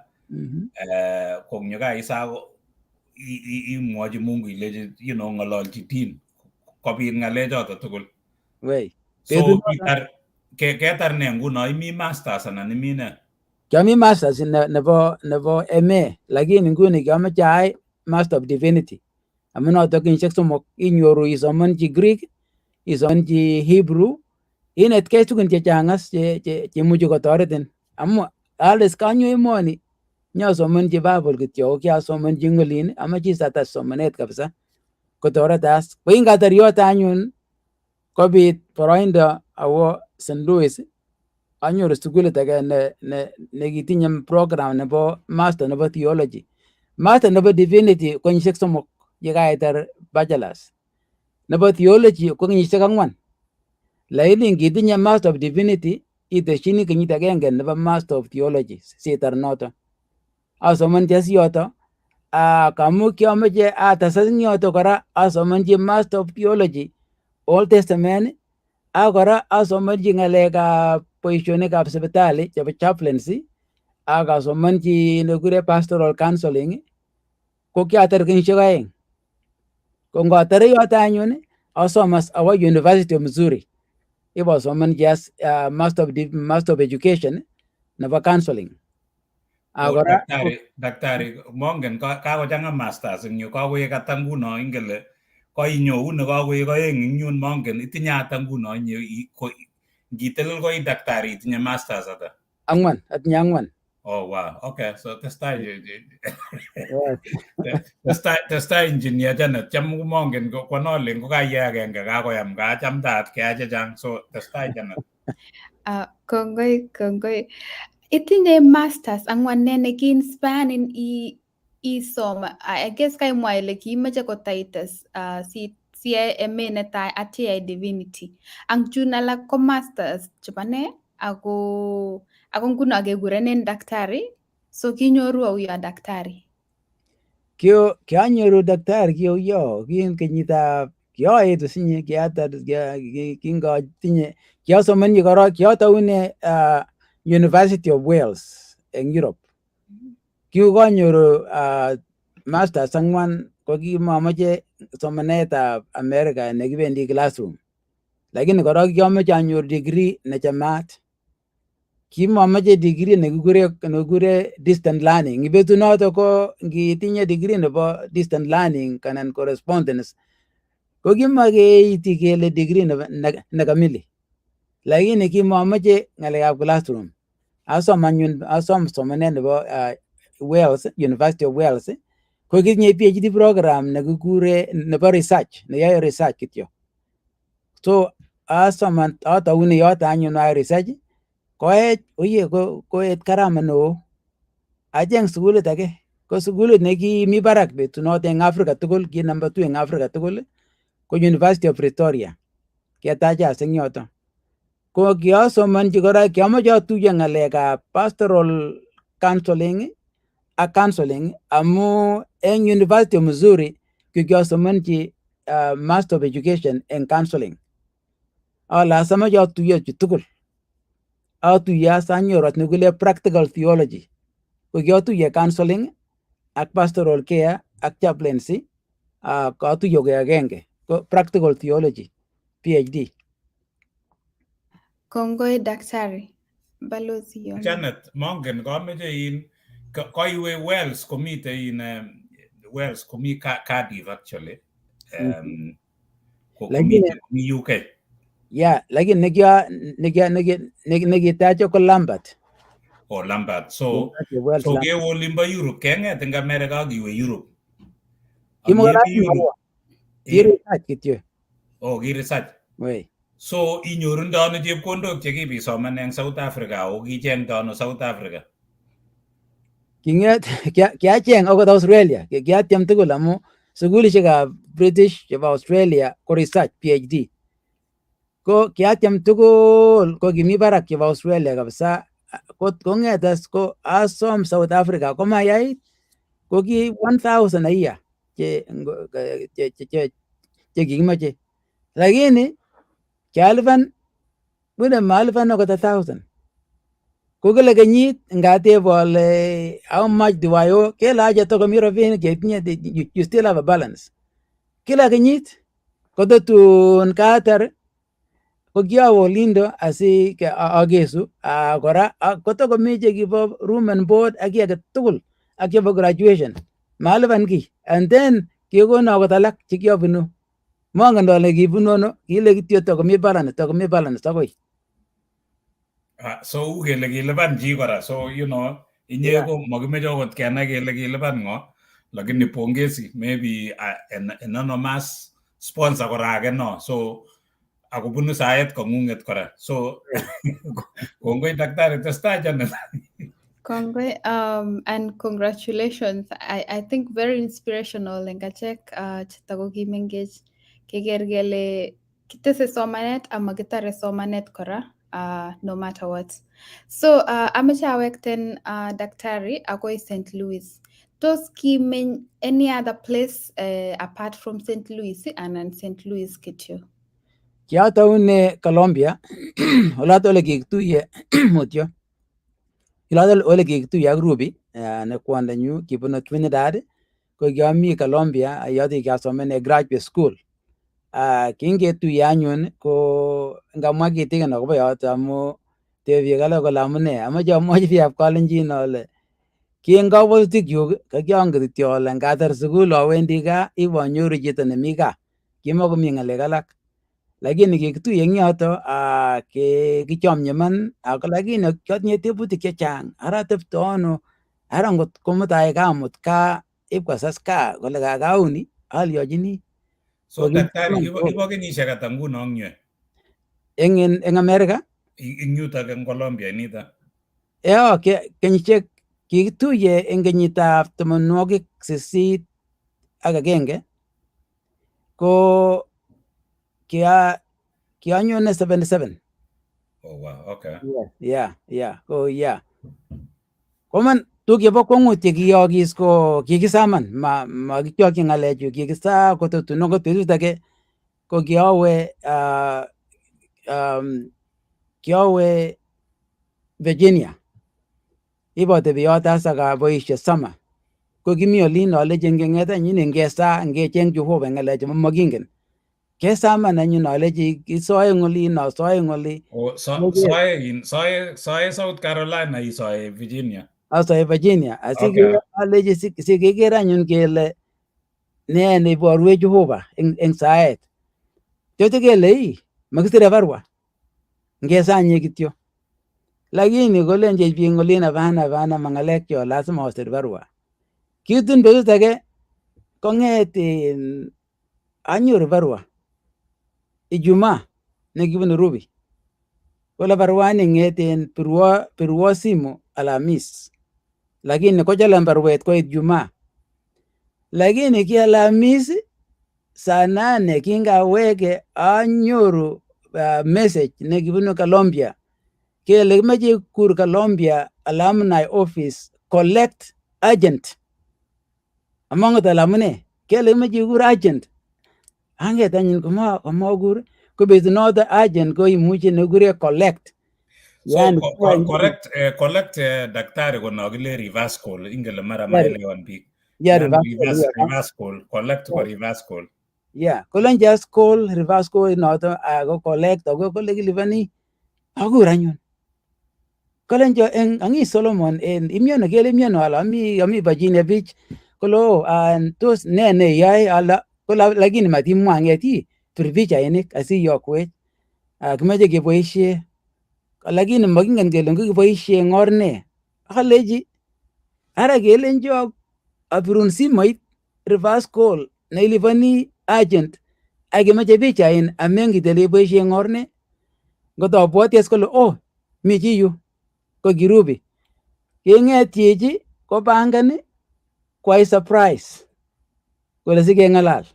kong nyukai isa imwochi Mungu ilechi ng'ololchi din kobit ng'alechoto tugul. Wei. So ketar ne nguno imi masters anan imi ne? Kiami masters nebo MA, lakini nguni kiamache ai Master of Divinity. Amu noto kenyisiek 3 inyoru isomanchi Greek, isomanchi Hebrew, inetkei tugun chechang as chemuchi kotoretin. Amu ales kanyo emoni nyasomanchi Bible kityo, ko kiasomanchi ng'olin, amache satas somanet kabisa kotoret as. Ko ingatar yoto anyun kobit boroindo awo St. Louis, anyoru sukulit age nekitinye program nebo Master nebo Theology. Master nebo Divinity ko kenyisiek 3 yekaitar bachelors. Nebo Theology ko kenyisiek 4. Lakini ngitinye Master of Divinity iteshini kenyit agenge nebo Master of Theology sitar noto. Asomanchi as yoto kamu kiamache atasas ing yoto kora asomanchi Master of Theology Old Testament ak kora asomanchi ng'alekab boisionikab sipitali chebo chaplaincy ak asomanchi nekure pastoral counseling ko kiatar kenyisiek 2. Ko ngatare yoto anyun asomas awo University of Missouri ibosomanchi as Master of Education nebo counseling. Kora daktari mongen kakochang'a masters ing yu kakoek ata nguno ingele koinyoun nekakoek 2 ing yun mongen itinye ata nguno ngitelel koi daktari itinye masters ata? 4, atinye 4. Oh wow, okay, so testai engineer Janet cham mongen kwanole kokaye agenge kakoyam kachamdaat kea chechang, so testai Janet. Kongoi. Itinye masters 4 ne nekiinspirenin isom. I guess kaimwa ile kiimache kotaites siya MA netai atiyai divinity. Ang chun alak ko masters chebo ne ako nguno kekurenen daktari, so kinyoru auyo daktari? Kianyoru daktari kiuyo kin kenyitab kioetu sinye kiatar kingotinye kiasomanchi korok kiataune University of Wales eng Europe. Kiukanyoru masters 4 ko kimamache somanetab America nekibendi classroom. Lakini korok kiamache anyor degree nechamat. Kimamache degree nekikure distant learning. Ibetu noto ko ngitinye degree nebo distant learning kanan correspondence ko kimakeiti kele degree nekamili. Lakini kimamache ng'alekab classroom. Asom somanet nebo Wales, University of Wales ko kitinye PhD program nekikure nebo research, neyoe research kityo. So ataune yoto anyun ayoe research koet karama neo. Acheng sukulit age, ko sukulit nekimi barak betunoto eng Africa tugul, ki number 2 eng Africa tugul ko University of Pretoria. Kiatachas eng yoto. Ko kiasomanchi kora, kiamache atuye ng'alekab pastoral counseling ak counseling amu eng University of Missouri kiasomanchi Master of Education eng counseling. Asamache atuye chu tugul. Atuye as anyoru nekule practical theology. Ko kiatuye counseling ak pastoral care ak chaplaincy atuye koek agenge. Ko practical theology PhD. Kongoi daktari. Balozi yon. Janet, mongen kameche koiwe Wales komite Wales komi Cardiff actually. Komite komi UK. Yeah, lakini nekitacho ko Lambert. Oh, Lambert. So kewe olimbo Europe, keng'et eng America akiwe Europe. Kiresearch kityo. Oh, kiresearch. Wei. So inyorundo ano chepkondok chekibisoman eng South Africa o kicheng'te ano South Africa? Kiacheng akot Australia. Kiatyem tugul amu sukulishekab British chebo Australia ko research PhD. Ko kiatyem tugul ko kimi barak chebo Australia kabisa. Kong'etas ko asom South Africa ko mayait ko ki 1,000 a year che kikimache. Lakini kialipan wile malipan akot 1,000. Ko kile kenyit ngateb ale how much do I owe? Kele aje tokomi rabinik chetinye, you still have a balance. Kila kenyit kotatun katar ko kiawe olindo asi agesu kora kotokomi chekibo room and board ak kiy age tugul ak chebo graduation malipan ki, and then kikono akot alak chekiabunu mongen ale kibunu ano, kile kityo tokomi balance akoi. So kele kilipan chi kora, so you know inye ko makimeche akot kenai kele kilipan ng'o, lakini pongezi maybe an anonymous sponsor kora age no, so akobunu saet kong'ung'et kora, so kongoi daktari, testai Janet. Kongoi, and congratulations. I think very inspirational ngachek chitako kimengech keker kele kitese somanet ama kitare somanet kora no matter what. So ameche awekten daktari akoi St. Louis. Tos kimeny any other place apart from St. Louis anan St. Louis kityo? Kiataune Colombia, olato ole kikituye mutyo. Ilato ole kikituye ak Ruby, ne kwandanyu kibunu Trinidad, ko kiami Colombia, yote kiasomene graduate school. Kingetuye anyun ko ngamwa kitikin akobo yoto amu tebie kale kole amune, amache amwochi biikab Kalenjin ale ki eng kabwatutikchuk kakiangen kityo ale ngatar sukul awendi gaa ibanyoru chito nemi gaa, kimakomi ng'alek alak. Lakini kikituye eng yoto kichomye man, ako lakini kiatinye tebutik chechang, ara atepto ano, ara ngot komutai kamut gaa ipkosas gaa kole kakauni alyochini. So daktari, ibo kenyisiek ata nguno eng yu? Eng America? Ing yutok eng Colombia nito? Kenyisiek kikituye eng kenyitab 81 ko kianyone 77. Oh wow, okay. Yeah. Koman tuguk chebo kwong'ut chekiyookis ko kikisaman, makichokyi ng'alechu, kikisa kototuno ko betut age ko kiawe Virginia. Ibotebi yoto as akaboisie summer. Ko kimi olin alechi ngeng'et anyun ngesa ngecheng Jehova ng'alechu makingen. Kesaman anyun alechi kisoe ng'olin asoe ng'oli. Soe South Carolina isoe Virginia? Asoe Virginia. Alechi sikeker anyun kele ne neiborwech Jehova eng saet. Choto kele makisire barua. Ngesanye kityo. Lakini kolenjech biik ng'olin hapana mang'alek cho lazima osir barua. Kitun betut age kong'et anyoru barua Ijumaa nekibunu Ruby. Kole baruani ng'eten pirwo simu Alhamis. Lakini kochalan barwet koit Ijumaa. Lakini ki Alhamis saa 8 kingaweke anyoru message nekibunu Colombia. Kele kimache kur Colombia alumni office collect agent. Among the alumni, kele kimache kur agent. Anget anyun komakur ko betunoto agent ko imuche nekure collect. So collect daktari ko nokile reverse call, ingele mara maelewan biik. Reverse call, collect ko reverse call. Yeah, kolen just call reverse call noto ako collect ako kole kilipani akur anyun. Kolenjo angi Solomon imyono kele imyono ala ami Virginia Beach kolo tos ne yae ala kola lakini matimwa ngeti pir pichainik asiyokwech kimache keboisie lakini makingen kele kiboisie eng or ne. Akaleji ara kelenjo apirun simoit reverse call neilipani agent akimache pichain amengi tele boisie eng or ne. Ngotobwoti as kole mi chi yu ko kirubi keng'et chichi kopangan kwai surprise kole sikeng'alal.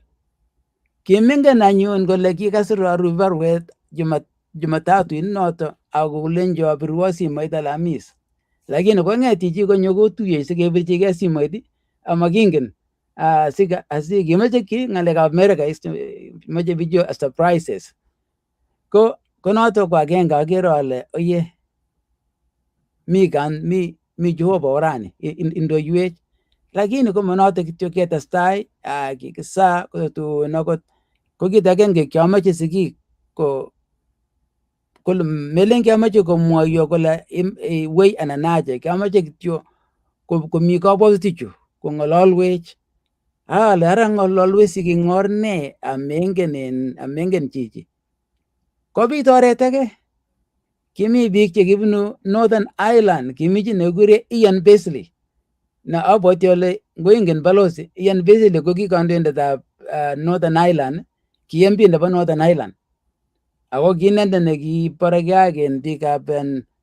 Kimingen anyun kole kikasir Ruby barwet Jumatatu inoto akolenjo apirwo simoit Alhamis. Lakini kong'et chichi konyo kotuye sikebirchigei simoit amakingen kimache ki ng'alekab America mache bichu surprises. Ko noto ko agenge akere ale oye mi Jehova orani indoiwech. Lakini ko manoto kityo ketestai kikisa kototun akot ko kit agenge kiamache sigik kole melen kiamache komwoiyo kole wei anan aje, kiamache kityo komi kabwatutichu kong'ololwech ale ara ng'ololwech sigik eng or ne amengen chichi. Kobit oret age kimi biik chekibunu Northern Ireland, kimi chi nekikure Ian Beasley na abwoti ale ngoingen balozi Ian Beasley ko ki kandoindetab Northern Ireland, ki MP nebo Northern Ireland. Ako ki inendet nekiborekei ak biikab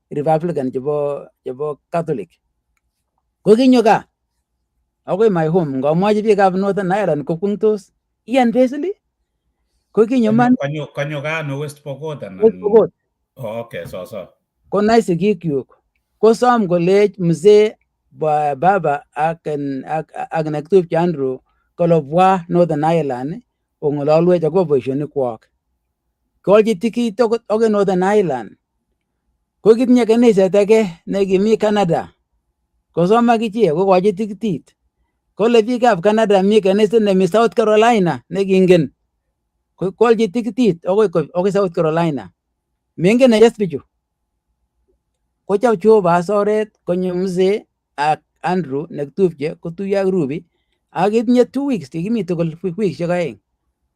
Republican chebo Catholic. Ko kinyo gaa akoi my home ngamwachi biikab Northern Ireland kokweng'tos. Ian Beasley ko kinyo man kanyo gaa no West Pokot anan West Pokot. Okay, so Konai sigikyuk kosom kolech mzee baba ak naktub Andrew kolobwa Northern Ireland ongololwech akobo boisionik kwok. Kolchi tikit oke Northern Ireland. Ko kitinye kaniset age nekimi Canada. Kosoma kichie kokochi tikitit. Kole biikab Canada mi kaniset nemi South Carolina nekingen. Kolchi tikitit okoi South Carolina. Mengen nejes bichu. Kochab Jehova soret konyo mzee ak Andrew nekitupche kotuyo ak Ruby ak itinye 2 weeks kikimi tugul wikishek aeng.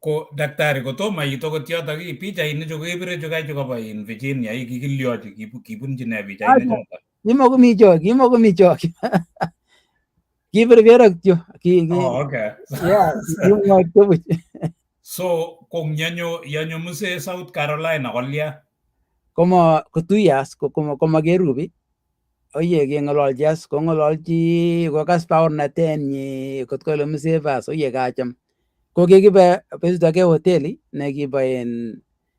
Ko daktari kotomo itokot yotok pichainik chu kebire chu kai kobo in Virginia kikilyochi kibunchi ne pichainik chotok. Kimokomi cho. Kibirberok tyo. Okay. So kung yanyo muse South Carolina kolya. Komo kotuyas komo kerubi. Oye kengololchi as kongololchi kokas baornatenyi kot kole muse bas oye kacham. Ko kikibe betuto ke hoteli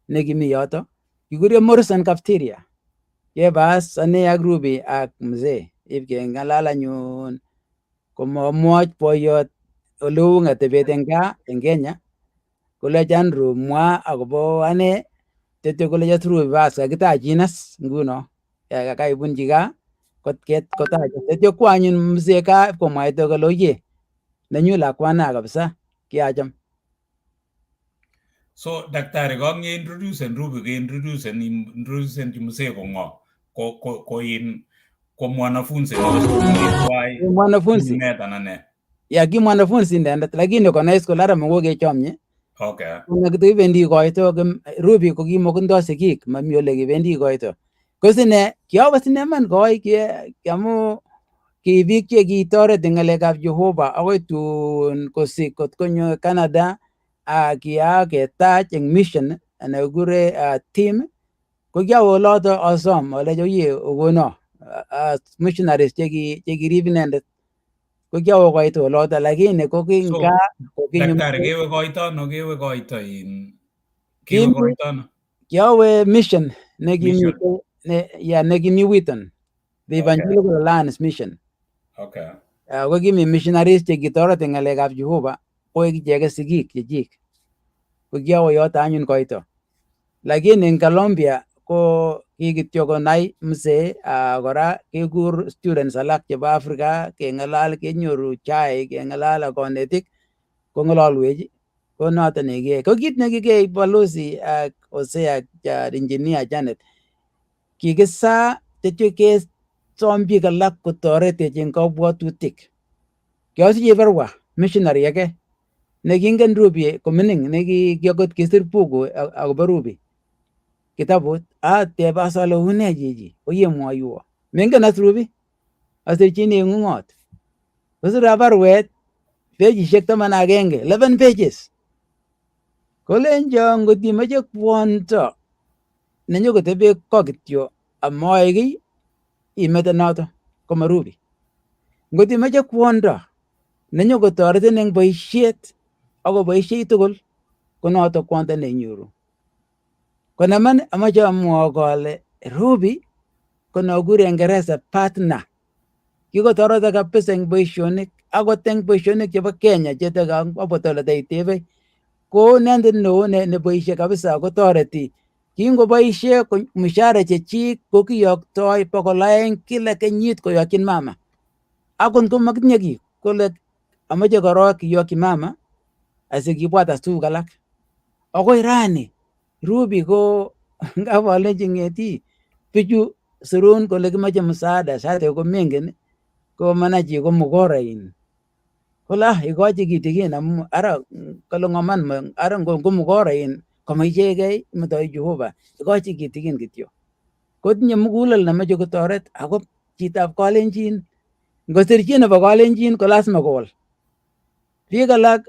nekimi yoto. Kikure Morrison Cafeteria. Kebas ane ak Ruby ak mzee. Ibkengalal anyun komomwoch boyot oleu ngatebet eng gaa eng Kenya. Kole Andrew mwa akobo ane tetyo kole Ruby bas kakitachinas nguno. Kaibunchi gaa kotach. Tetyo kwa anyun mzee kaa komwaita kole oye nenyu lakwana kabisa kiacham. So daktari konge introducen Ruby ke introducen mzee kongo ko mwanafunzi ya ki mwanafunzi indendet lakini kona high school ara mokokechomye. Okay. Kuna kibendi koito Ruby ko kimokondoi sigik mami ole kibendi koito. Kosine kiawe sine man koi kiamu ki biik che kitoret eng ngalekab Jehova akoi tun kosik kot konyo Canada ketach eng mission ana kikure team ko kiawe oloto asom olecho oye okono missionaries che kirib inendet ko kiawe koito oloto lakini ko kinga daktari kewe koito kiawe mission nekimi Wheaton the Evangelical Alliance Mission. Okay. Ko kimi missionaries che kitoret eng ngalekab Jehova koek icheket sigik chechik. Ko kiawe yoto anyun koito. Lakini eng Colombia ko kikityo konai mzee kora kekur students alak chebo Africa kengalal kenyoru chai kengalal ak konetik kongololwech ko noto nekiyai. Ko kit nekikiyai balozi ak Hosea ak engineer Janet kikisa tetyo kesom biik alak kotoretech eng kabwatutik. Kiasiche barua missionary age nekingen Ruby komining nekikakot kisir buku akobo Ruby kitabut ateba sale une chichi oye mwoiwo mengen as Ruby asirchini ng'ung'ot kosira barwet pejishek 11 11 pages kolenjo ngot imeche kwondo nenyokotebe ko kityo amoe kiy imete noto koma Ruby. Ngot imeche kwondo nenyokotoretin eng boisiet ako boisiet tugul ko noto kwondo nenyoru. Konaman amache amwa kole Ruby ko nokure Ingereza partner. Kikotoreto kabisa eng boisionik akot eng boisionik chebo Kenya chetekaitebe ko nendet neo ne boisie kabisa kotoreti. Kingoboisie mshahara chechik ko kiyoktoi 200 kila kenyit koyokyin mama. Akot komakitinye kiy kole amache korok kiyokyi mama asikibwat as tuguk alak. Akoi rani Ruby ko ngabolenji ngeti bichu surun kole kimache msaada sate ko mengen ko manachi ko mukorain. Kola ikochi kitikin amu ara kole ngoman ara ngo mukorain koma ichegei metoi Jehova ikochi kitikin kityo. Kotinye mugulel nemache kotoret ako chitab Kalenjin ngosirchi nebo Kalenjin ko lazima kowol. Biik alak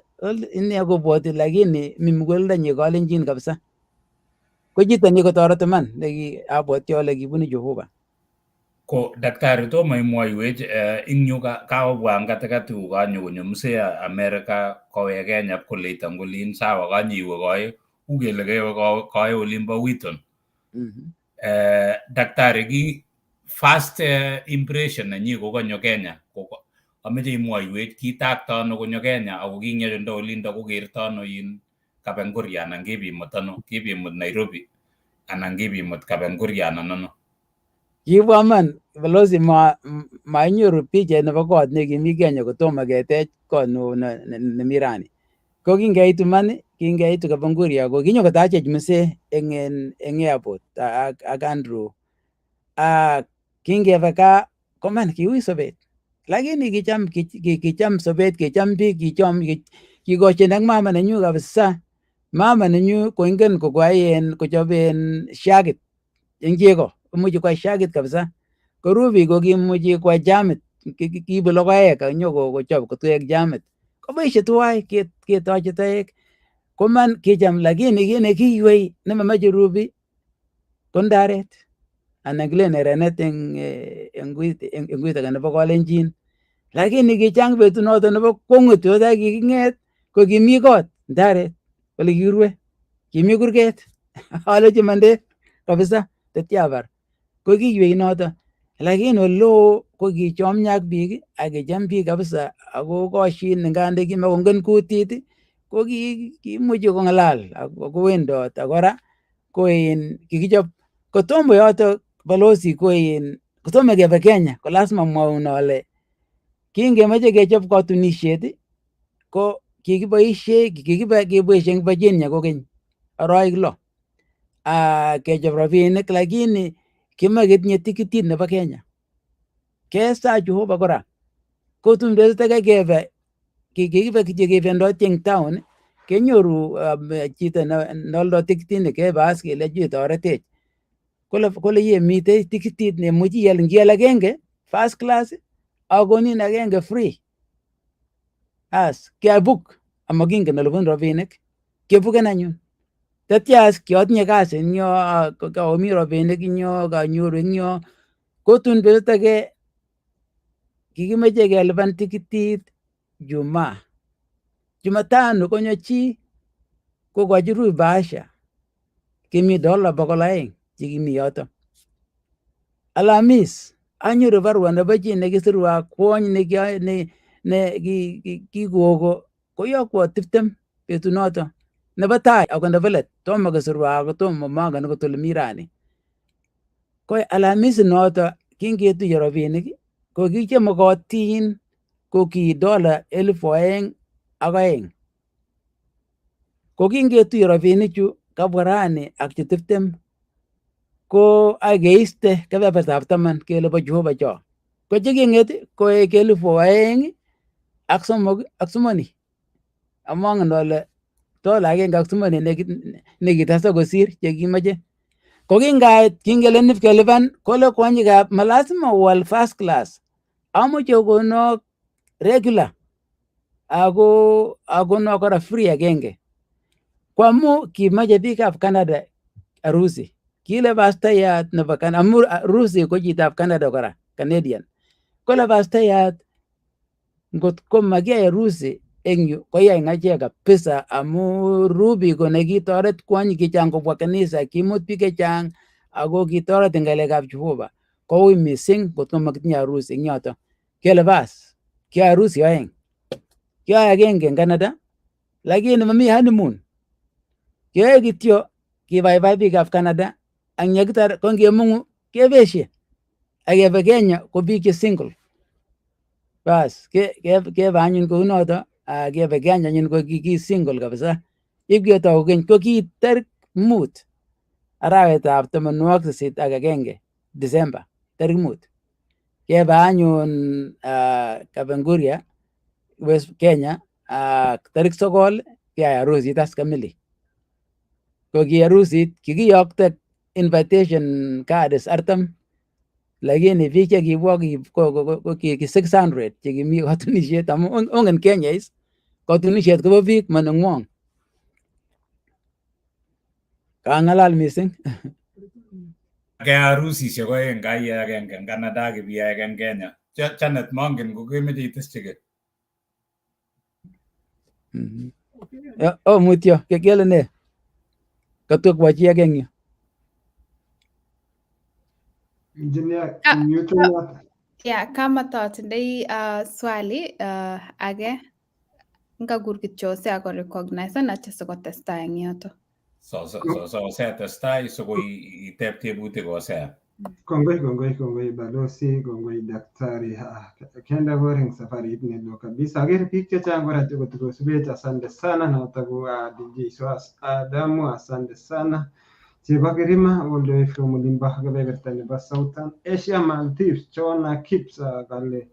ine kobwoti lakini mi muguleldanyi Kalenjin kabisa. Ko chito ni kotoret man abwoti ale kibunu Jehova. Ko daktari tomo imwoiwech ing yu kawabwa katikati kanyo konyo msee Amerika kowe Kenya koleita ngolin sawa kanyiwe koe ukele kewe koe olimbo Wheaton. Daktari first impression nenyi kokanyo Kenya, ameche imwoiwech kitakto ano konyo Kenya ako king'ering'do olindo kokerto ano in Kapenguria anan kibimut ano, kibimut Nairobi anan kibimut Kapenguria anan ano? Kibwa man balozi mainyoru picha nebo kot nekimi Kenya kotomo ketech kot nemi rani. Ko kingeitu man, kingeitu Kapenguria ko kinyokotachech msee eng airport ak Andrew. Kingebe kaa koman kiui sobet, lakini kicham sobet, kicham biik, kikochin ak mama nenyu kabisa. Mama nenyu koingen kochoben shagit eng chego, imuchi kwai shagit kabisa. Ko Ruby ko kimuchi kwai jamit, kiibu logoek ak nyokochop kotuek jamit, koboisie tuwai ketochi toek. Koman kicham, lakini kit nekiywei nemamache Ruby ko ndaret anan kilen erenet eng kuit age nebo Kalenjin. Lakini kichang betunoto nebo kwong'ut yoto kiking'et ko kimi kot ndaret ole kirue, kimi kurget alechi mande kabisa tetyabar, ko kiywei noto. Lakini oleo ko kichomyo ak biik ak kicham biik kabisa, ako koshin ngande kimakongen kutit ko kimuchi kong'alal ako wendot. Kora ko kikichop kotomo yoto balozi, kotomo kebe Kenya ko lazima mwaun ale kingemoche kechop katunisiet ko kikiboisie eng Virginia kokeny aroik 6 kechop rabinik, lakini kimache ketinye tikitit nebo Kenya. Kesa Jehova kora kotumdos kebe, kikibe kityo kebendoti eng town, kenyoru chito neoldo tikitit kebe as kelechi toretech, kole ye mitei tikitit nemuchi ial, ngial agenge first class akonin agenge free. As kiabuk amakingen ole bun rabinik, kebuken anyun. Tetyas kiotinye kasi eng yo, kaomi rabinik eng yo, kanyoru eng yo, kotun betutake kikimeche kelipan tikitit Jumatano konyo chi kokochi Ruby bahasha, kimi $200 chekimi yoto. Alhamis anyoru barua nebo chi nekisirwa kwony kikoko koyokwo 20 betunoto, nebo tai ako nebo let, tomo kosirwa ako tomo mangen akot ole mi rani. Ko Alhamisi noto kingetuye rabinik ko kichemokotin ko ki $2,200. Ko kingetuye rabinichu kabwa rani ak che 20 ko akeiste kebebertab 10 kele bo Jehova cho. Ko cheking'et koek 2,003 amangen ale $180 nekitesa kosir chekimache. Ko kingait kingele nipkelipan kole kwonyikab malazima wal first class, amoche kono regular ako no kora free agenge. Kwamu kimache biikab Canada arusi, kile pastayat nebo amu Rusi ko chitab Canada kora, Canadian. Kole pastayat ngot ko makiyai Rusi eng yu koyai ng'achek kabisa, amu Ruby ko nekitoret kwony kichang kobwa kanisa, kimut biik chechang ako kitoret eng ng'alekab Jehova. Koui mising kot ko makitinye harusi eng yoto. Kele bas kiyoe harusi 2, kiyoe agenge eng Canada lakini mami honeymoon. Kiyoe kityo kibaibai biikab Canada ang yekitar ko ngemung'u kebeshe akebe Kenya ko biik che single. Bas kebe anyun kou noto, kebe Kenya anyun ko ki single kabisa. Ipketou keny ko ki tarik 5 arawetab 81 December, tarik 5. Kebe anyun Kapenguria West Kenya, tarik 9 keyai harusit as kamili. Ko ki harusit kikiyokte invitation cards 40, lakini biik chekibwa ko ki 600 chekimi katunisiet, amu ongen Kenya is katunisiet kobo biik maneng'wong. Kang'alal mising. Keyai harusisiek 2, kaiyai agenge eng Canada ak ibiyai eng Kenya. Janet, mongen ko kemeche iteschigei. Mutyo, kele ne? Katokwo chi age eng yu. Engineer, Ah, mute ah, not. yeah, kama tatindai swali age ngakur kityo si ako recognize atya sikotestai eng yoto. So setestai sokoi itep tebutik osea. Kongoi balozi, kongoi daktari. Kendagor eng safarit nelo kabisa. Agere biik chechang kora kotikosubech, asante sana. Naotaku DJ Swas Adamu, asante sana. Chebo Kirima, all the way from Ulimba, kebeberta nebo Southern Asia, Maldives, Chona Kips, ale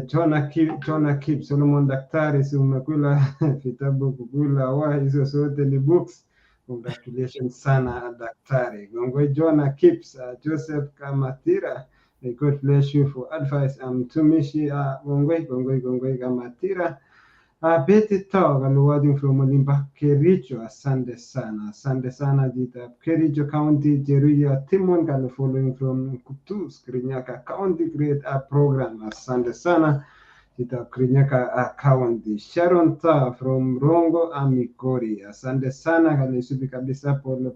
Chona Kips, Solomon daktari, si umekula vitabu kukula wa hizo zote ni books. Congratulations sana daktari. Gongoi Jonah Kips, Joseph Kamatira. May God bless you for advice. Mtumishi gongoi Kamatira. Betty Tog, watching from Olimba, Kericho, asante sana, Chitab Kericho County, Jeruya Timon, following from Kutus, Krinyaka County, great program, asante sana, Chitab Krinyaka County, Sharon Ta from Rongo, Amikori, asante sana, subi kabisa pole,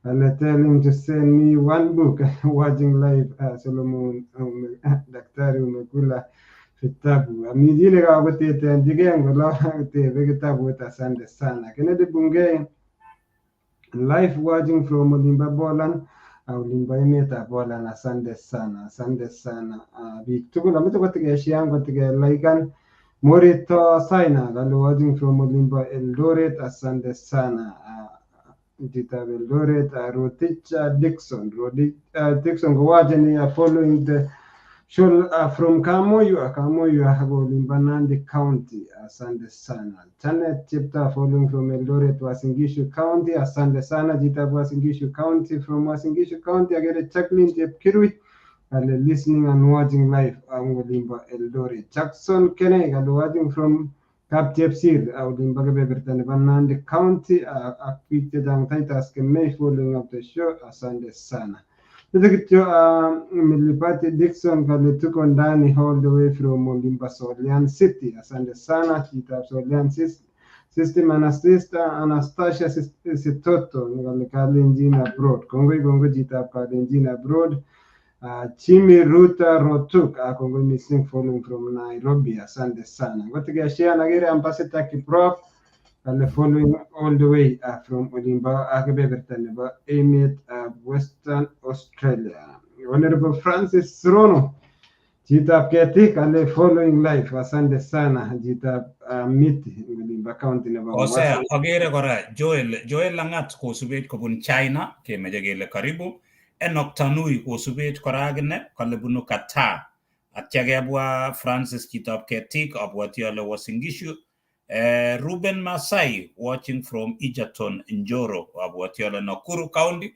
I'll tell him to send me one book, watching live, Solomon, Daktari umekula vitabu amijile kakutete njigengolo tebe kitabu asante sana Kennedy Bungei live watching from Ulimba Bolan Ulimba emetab Bolan asante sana biik tugul ameche kotikeshian kotikelaikan Morito Saina watching from Ulimba Eldoret asante sana Chitab Eldoret Rotich Dixon following the from Kamoyu Ulimba Nandi County, asante sana. Janet Chipta following from Eldoret, Wasingishu County, asante sana. Chitab Wasingishu County, from Wasingishu County, I get a Jacqueline Kirui, listening and watching live Ulimba Eldoret. Jackson Kene, watching from Cap Jepsir, Ulimba Bebertan Nandi County, Akpite Dang Taitas Kemei following up the show, asante sana. Milipati Dixon kalituko ndani all the way from Olimba Solian City. Asante sana Chitab Solian System Anastasia Sitoto Kalenjin abroad. Kongoi Chitab Kalenjin abroad. Chimi Ruta Rotuk Kongoi missing following from Nairobi. Asante sana. Gotiga share nagere Ambassador Kiprop. Following all the way from Olimba, Agabebertaneba, Emit, Western Australia. Honorable Francis Rono, Chitab Ketik, following life, asante sana, Chitab Miti, Olimba County nebo Osea, agere kora Joel Langat kosubet kobun China, kemeche kele karibu, Enoch Tanui kosubet kora akine kale bunu Qatar. Atya kebwa Francis Chitab Ketik abwati ale Wasingishu. Ruben Masai watching from Egerton, Njoro, abwati ale Nakuru County.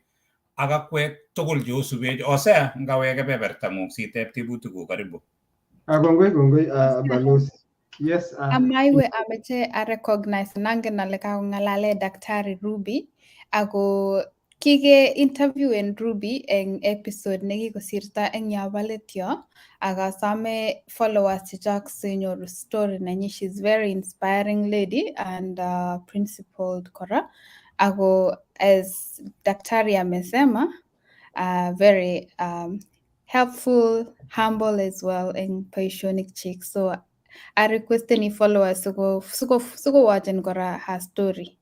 Akakwek tugul cheosubet. Osea, ngaweke bebertang'ung siteb tebutikuk karibu. Kongoi balozi. Yes. Amaiwe ameche recognize nangen ale kakong'alale Daktari Ruby ako kike interview en Ruby eng episode nekikosirto eng yobo let yo akasome followers chechok sinyoru story nenyi. She's very inspiring lady and principled kora ako as Daktari amesema very helpful, humble as well eng boisionik chik. So I request any followers to go watch and kora her story.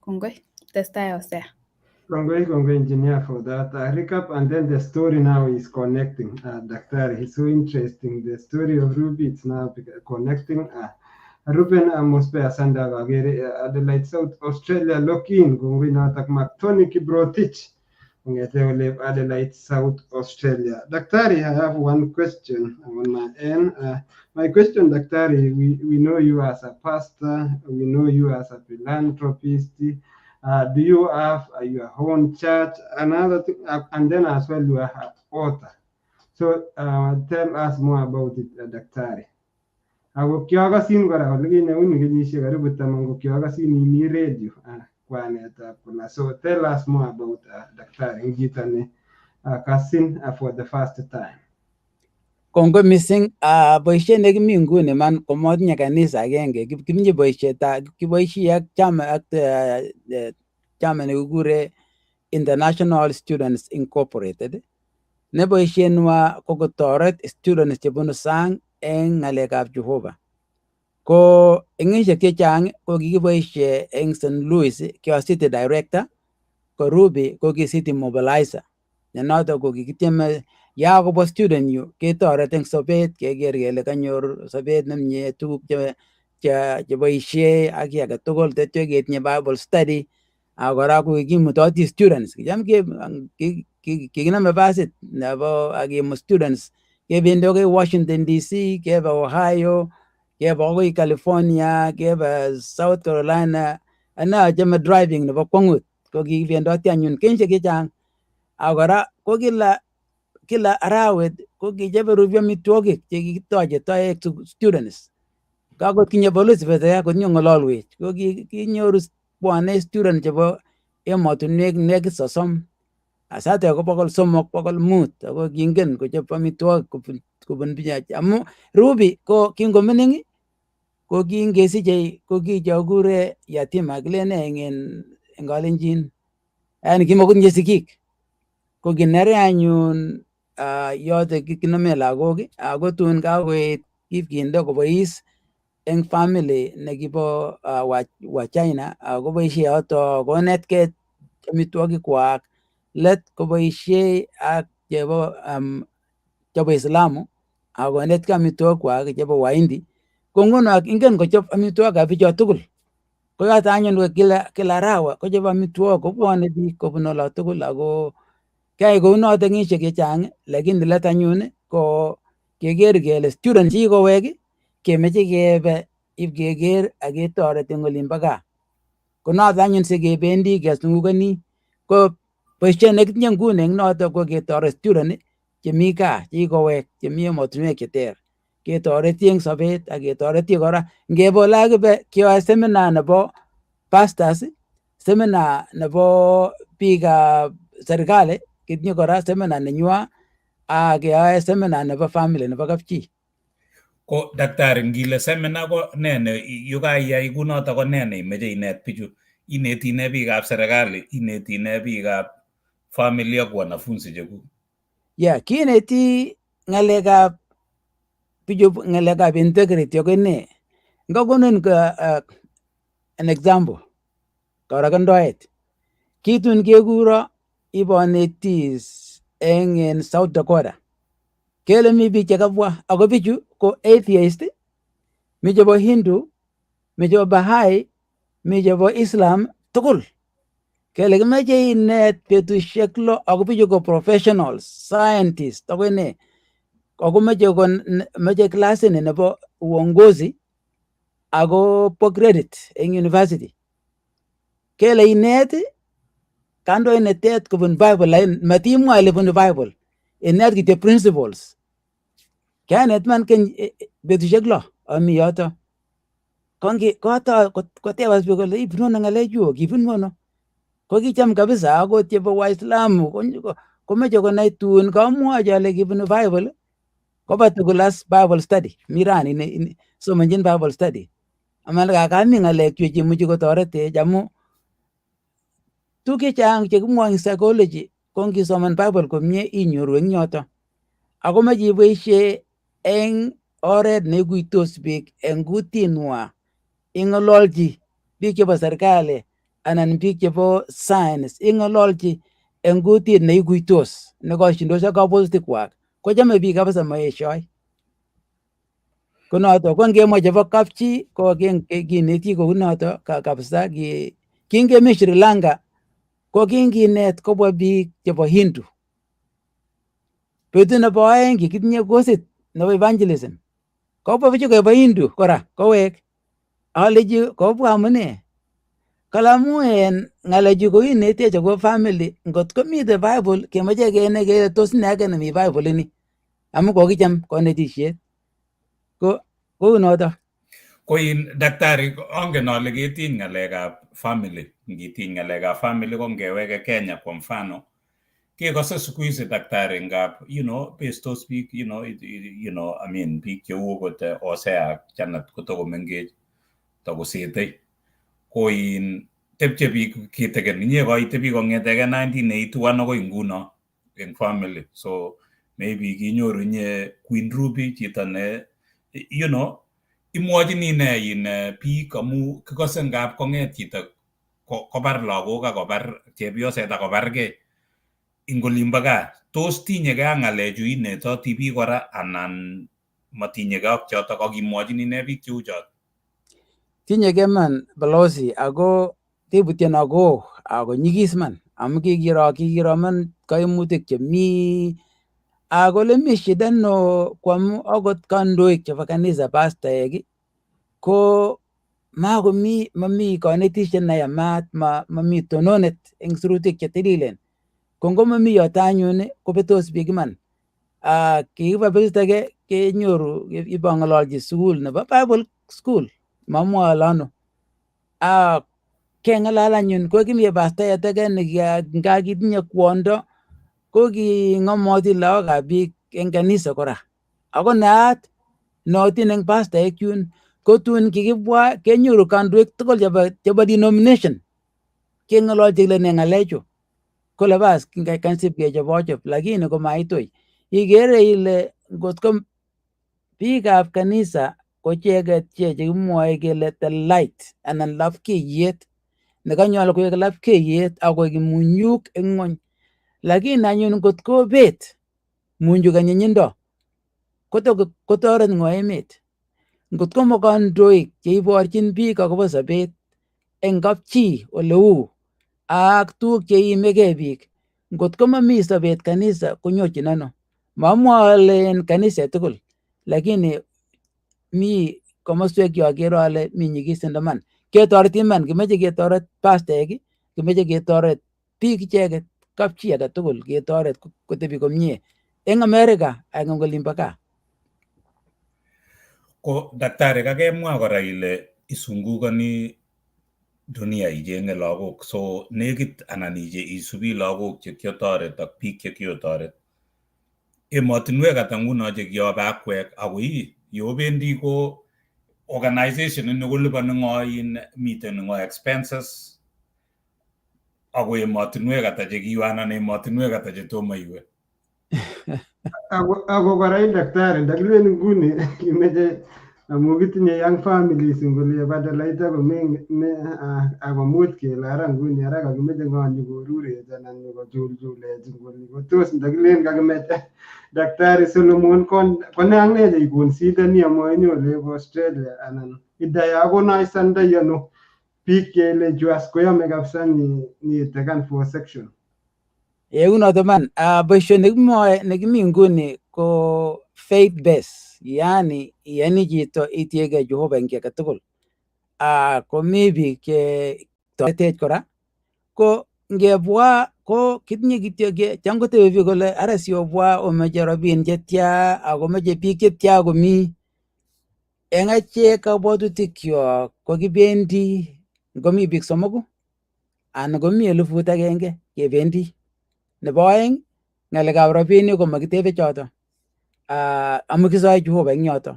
Kongoi, testai Osea. Kongoi engineer for that recap, and then the story now is connecting. Daktari, it's so interesting. The story of Ruby, it's now connecting. Ruben Mosbe Asanda Gagere, Adelaide, South Australia, lock-in, Kongoi Natak Maktoni Kibrotich, Kongete Adelaide, South Australia. Daktari, I have one question on my end. My question, Daktari, we know you as a pastor, we know you as a philanthropist. Do you have your own church? Another thing, and then as well you are an author. So tell us more about it, Daktari. Ako kiakasin kora lakini uni kenyisiek karibu 10 kiakasin imi radio kwanetab kula. So tell us more about Daktari ngito ne kasin for the first time. Kongoi missing boisiet nekimi nguni man komotinye kanisa agenge kiminye kiboisie ak chama nekikure International Students Incorporated neboisienwa ko kotoret students chebunu sang eng ng'alekab Jehovah. Ko eng ishek chechang ko kikiboisie eng St. Louis kyo city director, ko Ruby ko ki city mobilizer. Nenoto ko kikitieme ya kobo student yu ketoret eng sobet keker kele kanyor sobet nemie, tuguk cheboisie ak kiy age tugul, tetyo ketinye Bible study. Kora ko kikimutoti students, kicham kikiname basit nebo akimut students kebendi akoi Washington DC, kebe Ohio, kebe akoi California, kebe South Carolina. Ana achame driving nebo kwong'ut, ko kibendoti anyun kenyisiek chechang. Kora ko kila arawet ko kichobe Ruby amitwogik chekikitoche toek students. Kakotinye Elizabeth konyo ng'ololwech, ko kinyoru bwane student chebo emotinwek nekit 30, asate ko 300, 500, ako kingen kochop amitwogik kobun bichach. Amu Ruby ko kingomining ko kingesiche ko kichokure yatima, kilene eng Kalenjin, yani kimakotinye sigik. Ko kinere anyun yote kinome lagok, ako tun kakoet kipkinde kobois eng family nekibo wa China, koboisie yoto konetkei amitwogik kwak. Let koboisie ak chebo Islamu akonetkei amitwogik kwak chebo Wahindi. Ko nguno ingen kochop amitwogikab bicho tugul. Ko yoto anyun kila arawa kochop amitwogik, kobwane biik kobun ola tugul, ako kiyai kounoto kenyisiek chechang, lakini let anyun ko keker kele student chikowek kemeche kebe ipkeker ak ketoret eng olimbo gaa. Ko noto anyun sikebendi kesungukoni. Ko boisiet nekitinye nguni eng noto ko ketoret student chemi gaa chikowek chemi emotinwek cheter, ketoreti eng sobet ak ketoreti kora ngebe ola kibe keyoe seminar nebo pastors, seminar nebo biikab serikali, kitinye kora seminar nenywa, ak keyoe seminar nebo family nebo kapchi. Ko daktari, ngile seminar ko nene yu kaiyai kunoto ko nene imeche inet bichu? Ineti ine biikab serikali, ineti ine biikab family ak wanafunzi chekuk? Kineti ng'alekab bichu, ng'alekab integrity ako ne. Ngakonin an example, korokendoet. Kitun kekuro ibonetis eng South Dakota. Kele mi biik chekabwa, ako bichu ko atheist, mi chebo Hindu, mi chebo Bahai, mi chebo Islam, tugul. Kele kimeche inet betusiek 6, ako bichu ko professionals, scientists, ako ne. Ako meche klasini nebo uongozi, ako po credit eng university. Kele inet kandoinatet kobun Bible, matimwa ile bunu Bible, inet kityo principles. Kianet man betusiek 6 ami yoto. Kotebas biik kole ibunu ano ng'alechu, kibunu ano? Ko kicham kabisa, akot chebo Waislamu komeche konai tun kamwochi ale kibunu Bible, koba tugul as Bible study. Mi rani somanchin Bible study. Amal kami ng'alekchu chemuchi kotoretech, amu tuguk chechang chekimwoe eng psychology ko ngisoman Bible komie inyoru eng yoto. Ako meche iboisie eng oret neikuitos biik eng kutinwa, ing'ololchi biik chebo serikali anan biik chebo science, ing'ololchi eng kutit neikuitos, nekoshindos ak kabwatutik kwak. Kochame biik kabisa maeshoi. Ko noto ko ngemwa chebo kapchi ko kineti kou noto kabisa. Kingemi Sri Lanka ko kinginet kobwa biik chebo Hindu. Betut nebo aeng kikitinye kosit nebo evangelism, kobwa bichu kebo Hindu kora kowek. Alechi kobwa amune? Kalamu ng'alechu ko inetech akobo family, ngot komite Bible kemeche kenai kele tos ne age nemi Bible ini, amu kokicham konetisiet. Ko kou noto. Ko daktari, angen ale ketiny ng'alekab family. Ngitiny ng'alekab family ko ngeweke Kenya kwa mfano, kekose siku hizi daktari, ngap bestos biik, I mean biik cheu okot Hosea ak Janet kotokomengech, takosetei. Ko tepche biik kitegen, inye koitebi kong'eteke 1981 akoi nguno. eng family. So maybe kinyoru inye Queen Ruby chito ne imwachini ne in biik amu kikose ngap kong'et chito kobar lagok ak kobar chepyoset ak kobargei ing olimbo gaa. Tos tinyegei ak ng'alechu inetoti biik kora anan matinyegei ak chotok ak imwachini ne biik cheu chot? Tinyegei man balozi, ako tebutien ako nyigis man amu kikiro man kaimutik chemi ako mi shida no kwamu akot kandoik chebo kanisa pastaek ko mami kanetishet ne yamat, mami tononet eng sirutik che tililen. Ko ngomami yoto anyun kobetos biik iman. Kikiba besit age kenyoru ibang'ololji sukul nebo Bible school, mamwoe ale ano. Keng'alal anyun ko kimi pastayat age nga kitinye kwondo ko king'omoti lagokab biik eng kanisa kora. Ako naat nootin eng pastaek yun ko tun kikibwa kenyoru kandoik tugul chebo denomination keng'ololji kele ne ng'alechu kole bas kansip kechopochop, lakini komaitoi. Igere ile ngotko biikab kanisa ko icheket chekimwoe kele the light anan lapkeiyet nekanyolu koek lapkeiyet akoek munyuk eng ng'ony. Lakini anyun ngotko bet munyuk anyinyindo kotoret ng'o emet? Ngotko mo kandoik cheiborchin biik akobo sobet eng kapchi oleu ak tuguk cheimegei biik, ngotko mami sobet kanisa konyorchin ano? Mamwoe ale en kaniset tugul, lakini mi komoswek cheakere ale mi nyigisindo man. Ketoret iman, kimeche ketoret pastaek, kimeche ketoret biik icheket, kapchi age tugul ketoret kotebi komie eng America ak eng olimbo gaa. Ko daktari, kakemwa kora ile isungukani dunia icheng'e lagok, so nekit anan isubi lagok chekiotoret ak biik chekiotoret. Emotinwek ata nguno chekiobe akwek ako yobendi ko organization ini kolipani ng'o miten ng'o expenses ako emotinwek ata chekiwe anan emotinwek ata chetomo iwe? Ako kora daktari ndakilen nguni kimeche amu kitinye young families ngole badalaita akomuch kele ara nguni ara kakimeche ng'o nyokorurech anan nyokochulchulech ngoli. Kotos ndakilen kakimeche daktari Solomon kone ak ne cheikonsideni amwaini ole ko Australia anan idaya akonoisandoi ano biik kele chu as koyome kabisa ni taken for section. Unoto man, boisionik nekimi nguni ko faith based, yani iyani chito itiegei Jehova eng age tugul. Komi biik che toretech kora, ko ngebwa ko kitinye kityo cham kotebe biik kole ara siobwa omeche robin chetya akomeche biik chetya komi. Eng achek kabwatutikyo ko kibendi ngomi biik somoku anan komi 1,000 kebendi. Nebo oeng, ng'alekab rabinik ko makitebe choto. Amu kisoe Jehova eng yoto.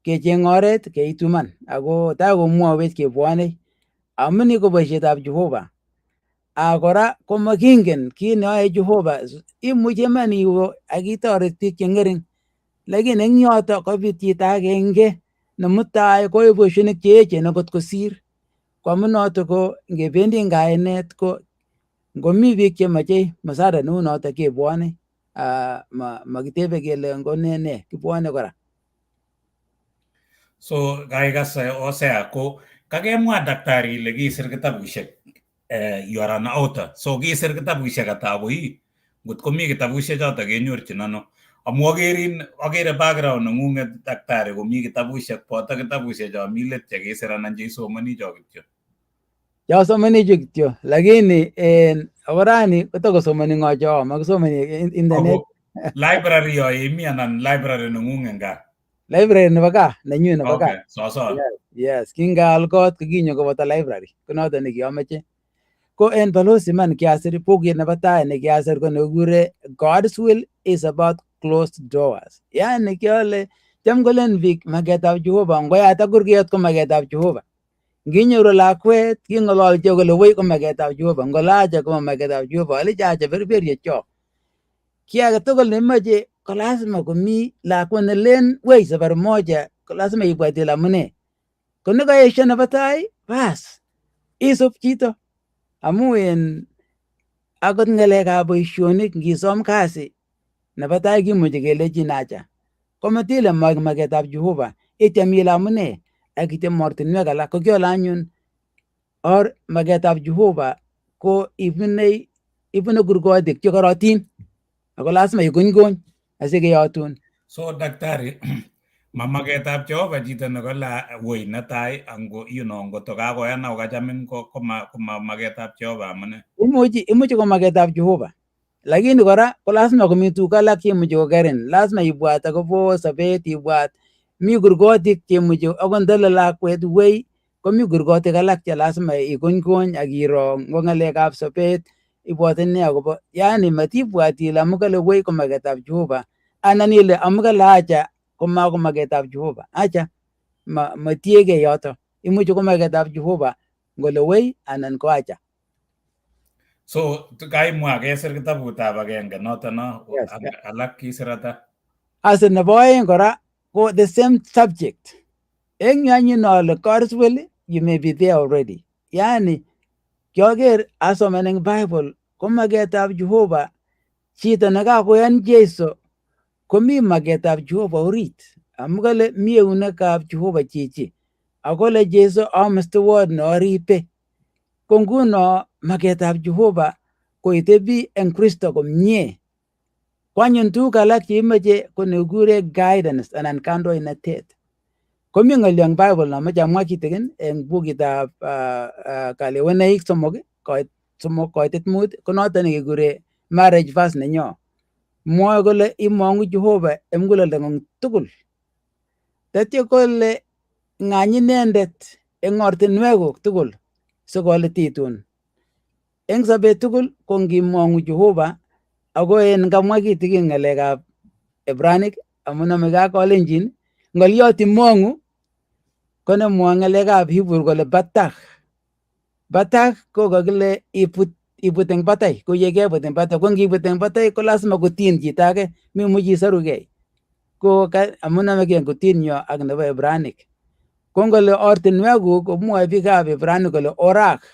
Kecheng oret keitu man ako takomwawech kebwone amu ni ko boisietab Jehova. Kora ko makingen kiit neyoe Jehova. Imuche man iwe akitoret biik che ng'ering, lakini eng yoto kobit chito agenge ne mutai koyoe boisionik che echen akot kosir. Ko amu noto ko ngebendi eng kainet ko ngomi biik chemache msaada neu noto kebwone, makitebe kele ngo ne kibwone kora. So kaikas Hosea, ko kakemwa daktari ile kisir kitabushek you are an author. So kisir kitabushek ata ako ngot komi kitabushek choto kenyorchin ano? Amu akere background neng'ung'et daktari komi kitabushek, boto kitabushek cho mi let chekisir anan cheisomani cho kityo. Somani chu kityo, lakini orani kotokosomani ng'o cho, makisomani internet. Library yo imi anan library neng'ung'et gaa? Library nebo gaa, nenyu nebo gaa. Okay, so. Yes, kingaal kot kokinyo koboto library, ko noto nekiameche. Ko en balozi man kiasir bukuit nebo tai nekiasir ko nekikure God's will is about closed doors. Yani kiole cham kolen biik maketab Jehova, ngoyat ak kurget ko maketab Jehova. Nginyoru lakwet king'ololchi kole woi ko maketab Jehova, ngolache ko maketab Jehova, alichache berberie cho. Ki age tugul nemache ko lazima komi lakwet ne len wei safari moja, ko lazima ibwati la mune. Ko nekaesho nebo tai, bas isup chito. Amu en akot ng'alekab boisionik ngisom kasi nebo tai kimuche kelechin acha. Komatile maketab Jehova, ityem ile amune ak ityem ortinwek alak. Ko kiole anyun or maketab Jehova ko ibune kurgotik che korotin. Ako lazima ikuny asikeyotun. So daktari, mamaketab Jehova chito nekola woi netai ango ngoto kakoyan ako kachamin ko maketab Jehova amune. Imuche ko maketab Jehova. Lakini kora ko lazima komi tuguk alak chemuche kokerin. Lazima ibwat akobo sobet, ibwat mi kurgotik chemuche akot ndole lakwet wei, komi kurgotik alak che lazima ikuny ak iro ngo ng'alekab sobet, ibwat ine akobo, yani matibwat ile amu kale wei ko maketab Jehova anan ile amu kale acha ko mako maketab Jehova. Acha matiegei yoto. Imuche ko maketab Jehova ngole wei anan ko acha. So kaimwa kesir kitabutab agenge noto no, Yes. alak kisirata. As nebo oeng kora ko the same subject. Eng yu anyun ale Carswell, you may be there already. Yani kioker asoman eng Bible ko maketab Jehova, chito nekakoyan Jesu komi maketab Jehova orit. Amu kale mi eunekab Jehova chichi. Akole Jesu amestowot ne oripe. Ko nguno maketab Jehova ko itebi eng Kristo komie. Kwanyun tuguk alak cheimache ko nekikure guidance anan kandoinatet. Komi ng'olyo eng Bible namache amwa kitikin eng bukitab Kalewenaik 3 koitet 5 ko noto nekikure marriage verse nenyo. Mwoe kole imong'u Jehova eng muguleldang'ung tugul. Tatyo kole ng'any inendet eng ortinwekuk tugul sikolititun. Eng sobet tugul ko ngimong'u Jehova, ako en ngamwa kitikin ng'alekab Ebranik amu namegei ak Kalenjin, ng'olyot imong'u ko nemwoe ng'alekab Hebrew kole batach. Batach ko kakile ibut eng batay, ko yekebut eng batay, ko ngibut eng batay ko lazima kotin chito age, memuchi isarugei. Ko amu namegei kutinyo ak nebo Ebranik. Ko ngole ortinwekuk komwoe biikab Ebranik kole orak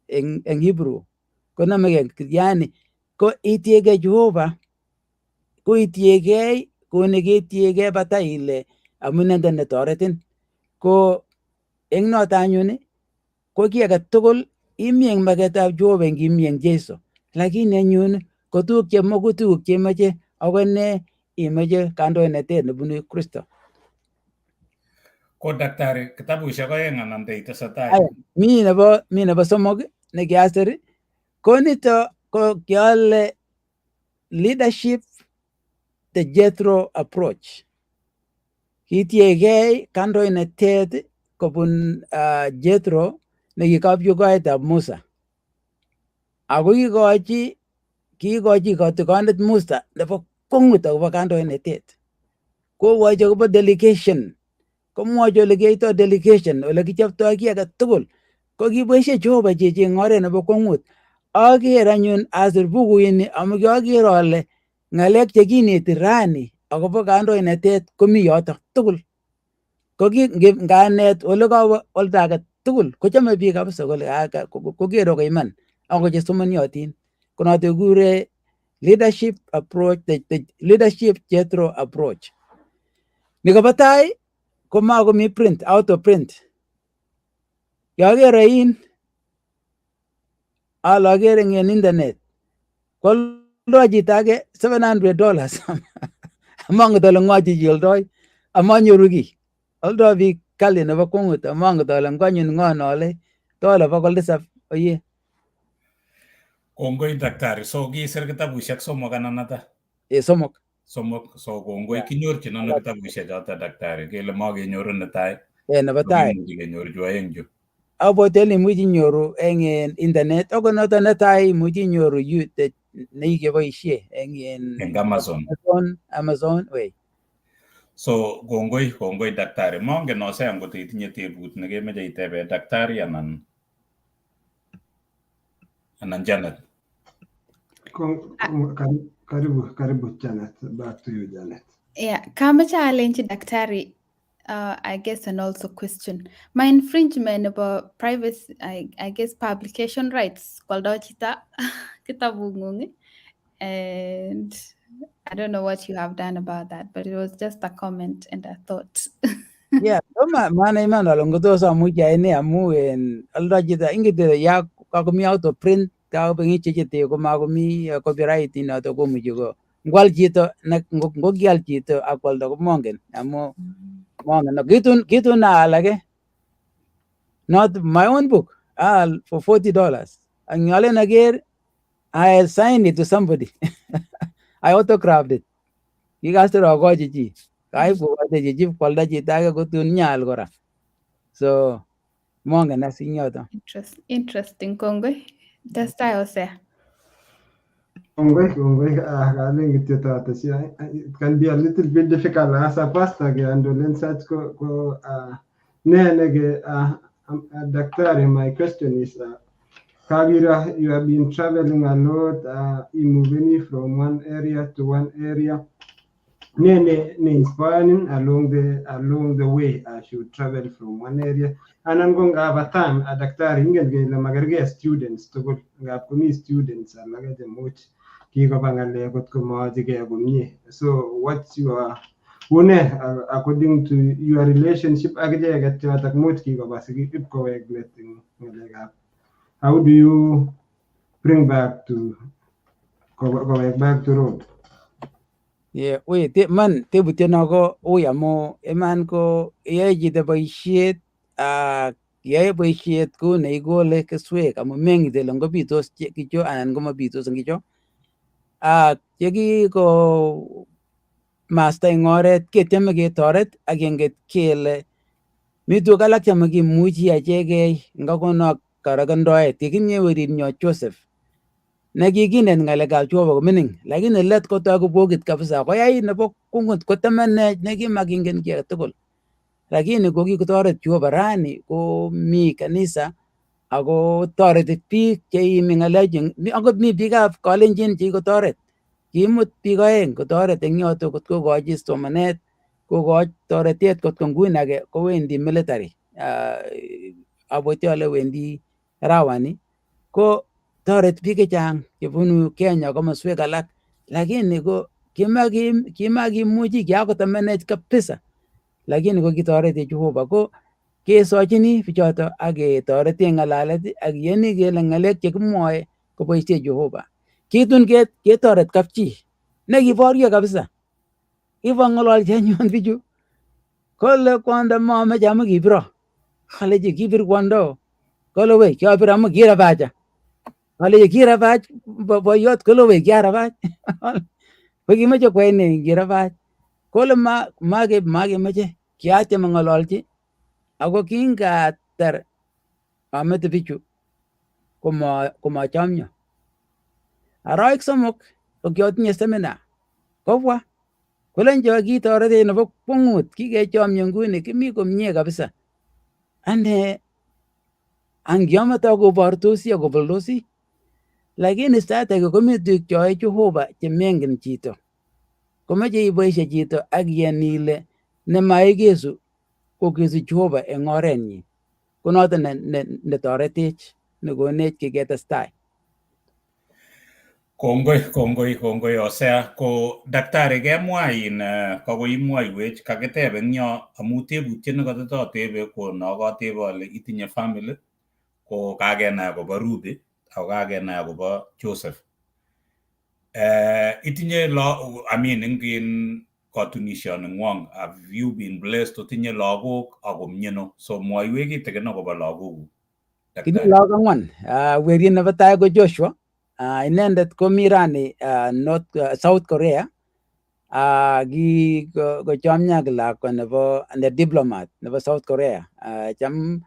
eng Hebrew. Ko namegei, yani ko itiegei Jehova, ko itiegei ko neketiegei batay ile amu inendet netoretin. Ko eng noto anyun ko ki age tugul imi eng maketab Jehova ngimi eng Jesu. Lakini anyun ko tuguk cheimache ako ne imache kandoinatet nebunu Kristo. Ko daktari, kitabushek oeng anan teitesetai? Mi nebo somok nekiasir, ko nito ko kiale leadership the Jethro approach. Kitiegei kandoinatet kobun Jethro nekikapyokoetab Musa. Ako kikochi katikondet Musa nebo kwong'ut akobo kandoinatet. Kowochi akobo delegation. Komwochi ole kiyoitoi delegation, ole kichoptoi kiy age tugul. Ko kiboisie Jehova chichi eng oret nebo kwong'ut. Aker anyun asir bukuini amu kiaker ale ng'alek chekineti rani akobo kandoinatet komi yoto tugul. Ko nganet ole kawe oldo age tugul kochome biik kabisa kole kokere ko iman ako chesomoniotin. Ko noto kikure leadership approach, the leadership Jethro approach. Nikobo tai ko makomi print, out of print. Kiaker in aker eng internet. Kwaldo chito age $700. Amangut ale ng'o chichi oldoi, amanyoru kiy. Oldoi biik kali nebo kwong'ut, amangut ale ngwanyun ng'o nole, $7 oyie. Kongoi daktari, so kiisir kitabushek somok anan ata? Somok. Somok, so kongoi. Kinyorchin ano kitabushek choto daktari? Kele makenyoru netai. Nebo tai. Kimuchi kenyoru chu oeng chu. Abwoti ale imuchi inyoru eng internet, ako noto netai imuchi inyoru nekikeboisie eng Amazon way. So kongoi daktari. Mongen ose angot itinye tebut nekemeche itebe daktari anan Janet. Karibu Janet. Back to you, Janet. Yeah, kama challenge daktari, I guess, and also question my infringement about privacy, I guess publication rights called chita kitabungungi, and I don't know what you have done about that, but it was just a comment and a thought. Yeah, maana imana longoto sa mu ja ne amu en alda jita ingite ya ka ko mi auto print ka ko ngi chete ko ma ko mi copyright ina to ko mu jugo ngwal jito na ngo gyal jito akwal do mongen amu mongen no kitun na alage not my own book for $40 and yale nager I signed it to somebody. I autographed it. You guys to go ji kai bu de ji kwalda jita ga ko tun nyal gora. So monga na sinyoto. Interesting, Kongwe. Just I say. It can be a little bit difficult as a pastor and then such go Daktari, my question is Kagira, you have been traveling a lot, moving from one area to one area. Ne inspiring along the way as you travel from one area. And I'm going to have a time at Daktari ingel ge la magarge students to go ngap kumi students alaga de much ki ko bangale got ko ma jige gumye. So what's your according to your relationship agje gat tak much ki ko basigi ip ko egleting ngalega. How do you bring back to go back to road? Yeah, we man te butena go we amo eman ko ye jide boishet ye boishet ko ne go le ke swe amo mengi de longo bitos kicho anan go mabitos ngicho yegi ko master ngoret ke teme ke toret agenge kele mitu galak teme ki muji achege ngago no karagandoe tikinye werin nyo Joseph nakikinen ngalekab Jehova mining lakini let ko to ko bokit kabisa ko yai nebo kungut ko temene nekimakingen kiy tugul lakini ko kikotoret Jehova rani ko mi kanisa ako toreti biik cheimi ngalechu akot mi biikab Kalenjin chekikotoret kimut biik oeng kotoret eng yoto kot kokochi somanet kokochi toretet kot ko nguni age kowendi military abwoti ale wendi rawani ko toret biik chechang chebunu Kenya komoswek alak lakini ko kimakimuchi kiakotemenech kabisa lakini ko kitoretech Jehova ko kesochini bichoto ak ketorete ngalalet ak yeni kele ngalek chekimwoe koboisie Jehova kitun ketoret kapchi nekiboryo kabisa ibongololchi anyun bichu kole kwanda mameche amu kibiro alechi kibir kwondo kole wei kiabir amu kirabacha alechi kirabach boyot kole wei kiarabach ko kimeche kwai ne kirabach kole makemeche kiatyem ngololchi ako kingatar amete bichu komachomyo aroik somok ko kiotinye seminar kobwa kolenjo kitoretech nebo kwongut kikechomyo nguni kimi komie kabisa ane angiameto kobortosi akoboldosi lakini sait age komi tuguk choe Jehova chemengen chito komeche iboisie chito ak iyan ile nemaigesu kogesu Jehova eng orenyi konoto netoretech nekonech kiketestai. Kongoi Osea ko daktari kemwa kokoimwoiwech kakiteb eng yo amu tebutiet nekatotebe ko nokatebe ale itinye family ko kakenai akobo Ruby ako kakenai akobo Joseph. Itinye eng katunisioni have you been blessed otinye lagok ako mieno so mwaiwech kitikin akobo lagokuk. Tinye lagok angwan. Werit nebo tai ko Joshua. Inendet komi rani South Korea. Kochomyo ak lakwa nebo diplomat nebo South Korea. Cham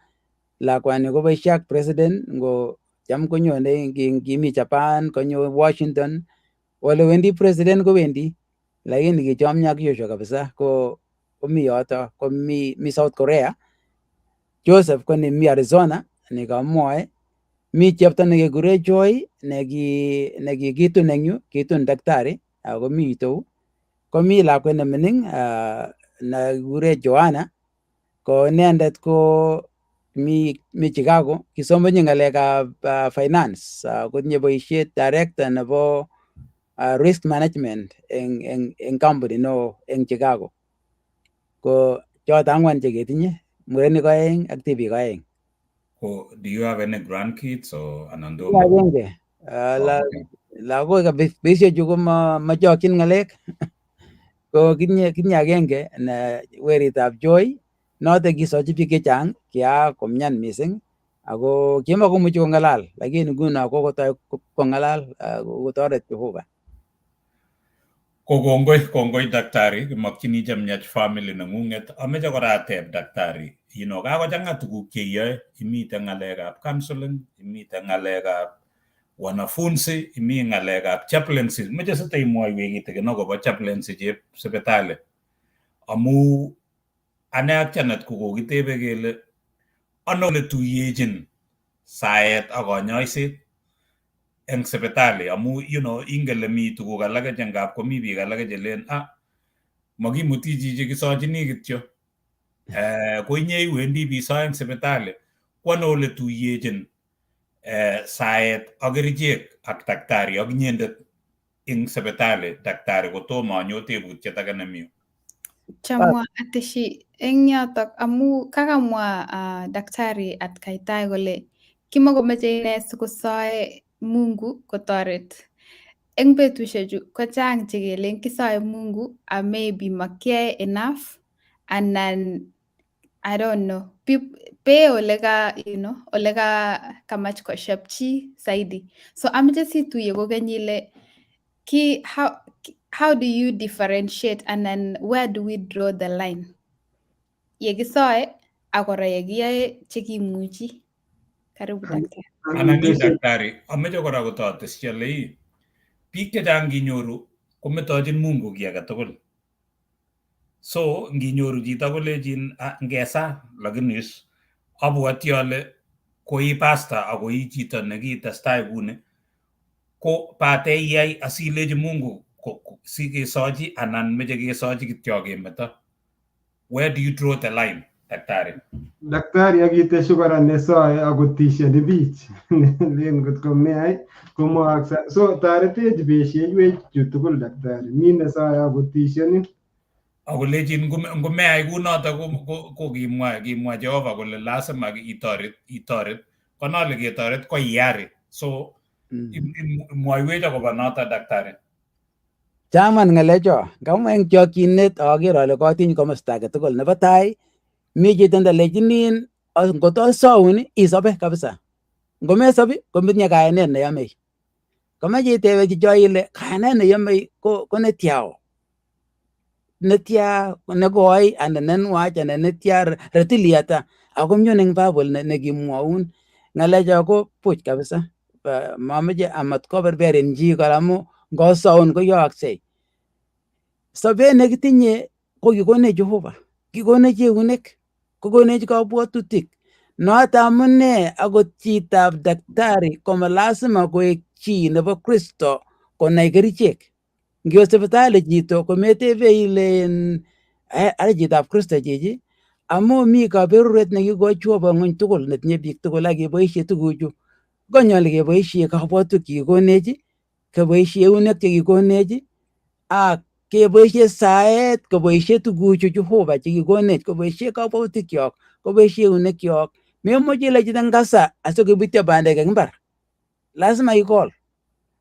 lakwani koboisie ak president ngo cham konyone kimi Japan konyo Washington ole wendi president kowendi lakini kichomyo ak Joshua kabisa komi yoto komi South Korea. Joseph ko mi Arizona nikamwoe mi chepto nekekure Joy nekikitun eng yu, kitun daktari ako mi itou. Komi lakwet ne mining nekikure Joanna, ko inendet ko mi Chicago, kisomonji ng'alekab finance, kotinye boisiet director nebo risk management eng company neo eng Chicago. Ko choto ang'wan cheketinye, murenik 2 ak tibik 2. Oh, do you have any grandkids or anan Agenge. okay. Lagok betusiechu ko machokchin ng'alek. Ko kinye agenge ne weritab Joy, noto kisochi biik chechang, kiakomyan mising ako kimakomuchi kong'alal, lakini nguno kokotoi kong'alal kotoret Jehova. Ko kongoi daktari, kimakchini chemiach family neng'ung'et. Ameche kora ateb daktari, kakochang'a tuguk cheyoe, imite ng'alekab counseling, imite ng'alekab wanafunzi, imi ng'alekab chaplaincy. Meche sita imwoiwech kitikin akobo chaplaincy chep sipitali. Amu ane ak Janet ko kokitebe kele ano ole tuyechin saet ak kanyoiset eng sipitali amu ingele mi tuguk alake che ngap komi biik alake che len makimuti chichi kisochini kityo. Ko inye iwendi bisoe eng sipitali, ko ano ole tuyechin saet ak kerichek ak daktari ak inyendet eng sipitali daktari kotomo anyo tebutiet age nemi. Chamwa ateshi eng yotok amu kakamwa daktari atkai tai kole kimakomeche ine sikosoe Mungu kotoret. Eng betusiechu kochang chekelen kisoe Mungu maybe makiyae enough anan I don't know. Pe ole kamach koshep chi zaidi. So ameche situye kokeny ile how do you differentiate anan where do we draw the line? Yekisoe ak kora yekiyae chekimuchi. Karibu daktari. Anan daktari, ameche kora kotatesyi ale biik chechang nginyoru kometochin Mungu kiy age tugul. So nginyoru chito kolechin ngesa, lakini abwoti ale koi pastor ako ii chito nekitestai kuni ko pate iyai asilechi Mungu sikesochi anan meche kesochi kityo kemeto. Where do you draw the line, daktari? Daktari akitesyi kora nesoe akotisheni biich len kot ko meai komwaaksa. So toretech beisheiwech chu tugul daktari. Mi nesoe akotisheni. Akolechin ngomeai kunoto ko kimwa Jehova kole lazima itoret. Konole ketoret ko iyari. So mwaiwech akobo noto daktari. Chaman ng'alecho, ngamwa eng chokchinet aker ale katiny komosta age tugul. Nebo tai, mi chito ndalechinin ngotosoun isobe kabisa. Ngomesobi kometinye kayanet neyomei. Komeche itebe chicho ile kayanet neyomei ko netyao. Netya nekoi anan nenwach anan netya retili ata ako myon eng Bible nekimwaun. Ng'alecho ko puch kabisa. Mameche amat koberberin chi kora amu ngosaun koyooksei. Sobet nekitinye ko kikonech Jehova, kikonech eunek, kokonech kabwatutik. Noto amune akot chitab daktari koma lazima koek chi nebo Kristo konai kerichek. Ngiwe sipitali chito kometebe ile are chitab Kristo chichi, amu mi kaberuret nekikoi Jehova ng'ony tugul netinye biik tugul ak keboisie tuguchu. Konyolu keboisie kabwatutik chekikonech, keboisie eunek chekikonech, ak keboisie saet, keboisie tuguchu Jehova chekikonech, keboisie kabwatutikyok, keboisie eunekyok. Memoche ile chito ngasa asikobityo bandek eng mbar. Lazima ikol.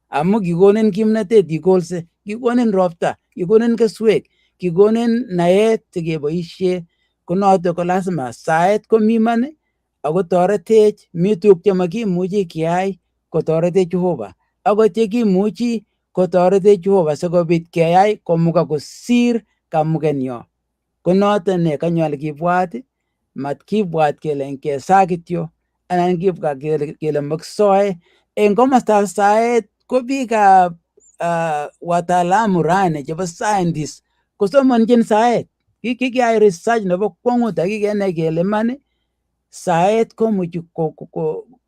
Amu kikonin kimnatet ikolse, kikonin ropta, kikonin keswek, kikonin naet sikeboisie. Konoto ko lazima saet komi iman ako toretech, mi tuguk chemakimuchi keyai kotoretech Jehova. Akot chekimuchi kotoretech Jehova sikobit keyai komuka kosir kamukenyo. Konoto ne kanyolu kibwat, mat kibwat kele ngesa kityo anan kibwat kele maksoe. Eng komostab saet ko biikab wataalamu rani chebo scientist kosomonjin saet. Kikeyai research nebo kwong'ut ak kikenai kele iman saet komuchi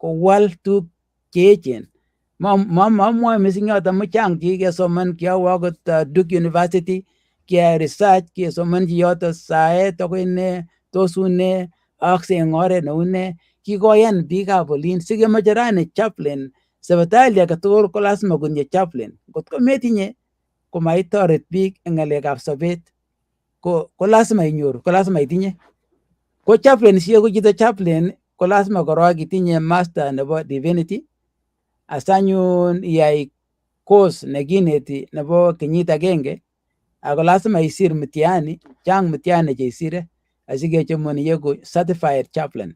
kowal tuguk che echen. Mamwoe mising yoto amu chang chi kesoman, kiawe akot Duke University kiyai research, kesomanchi yoto saet akoi ne tos une aakse eng oret neu ne. Kikoyan biikab olin sikemoche rani chaplain sipitali age tugul ko lazima kotinye chaplain. Ngotko metinye komaitoret biik eng ng'alekab sobet ko lazima inyoru, ko lazima itinye. Ko chaplain siyeku chito chaplain ko lazima korok itinye master nebo divinity asanyun iyai course nekineti nebo kenyit agenge, ako lazima isir mtihani, chang mtihani cheisire asikechomon iyeku certified chaplain.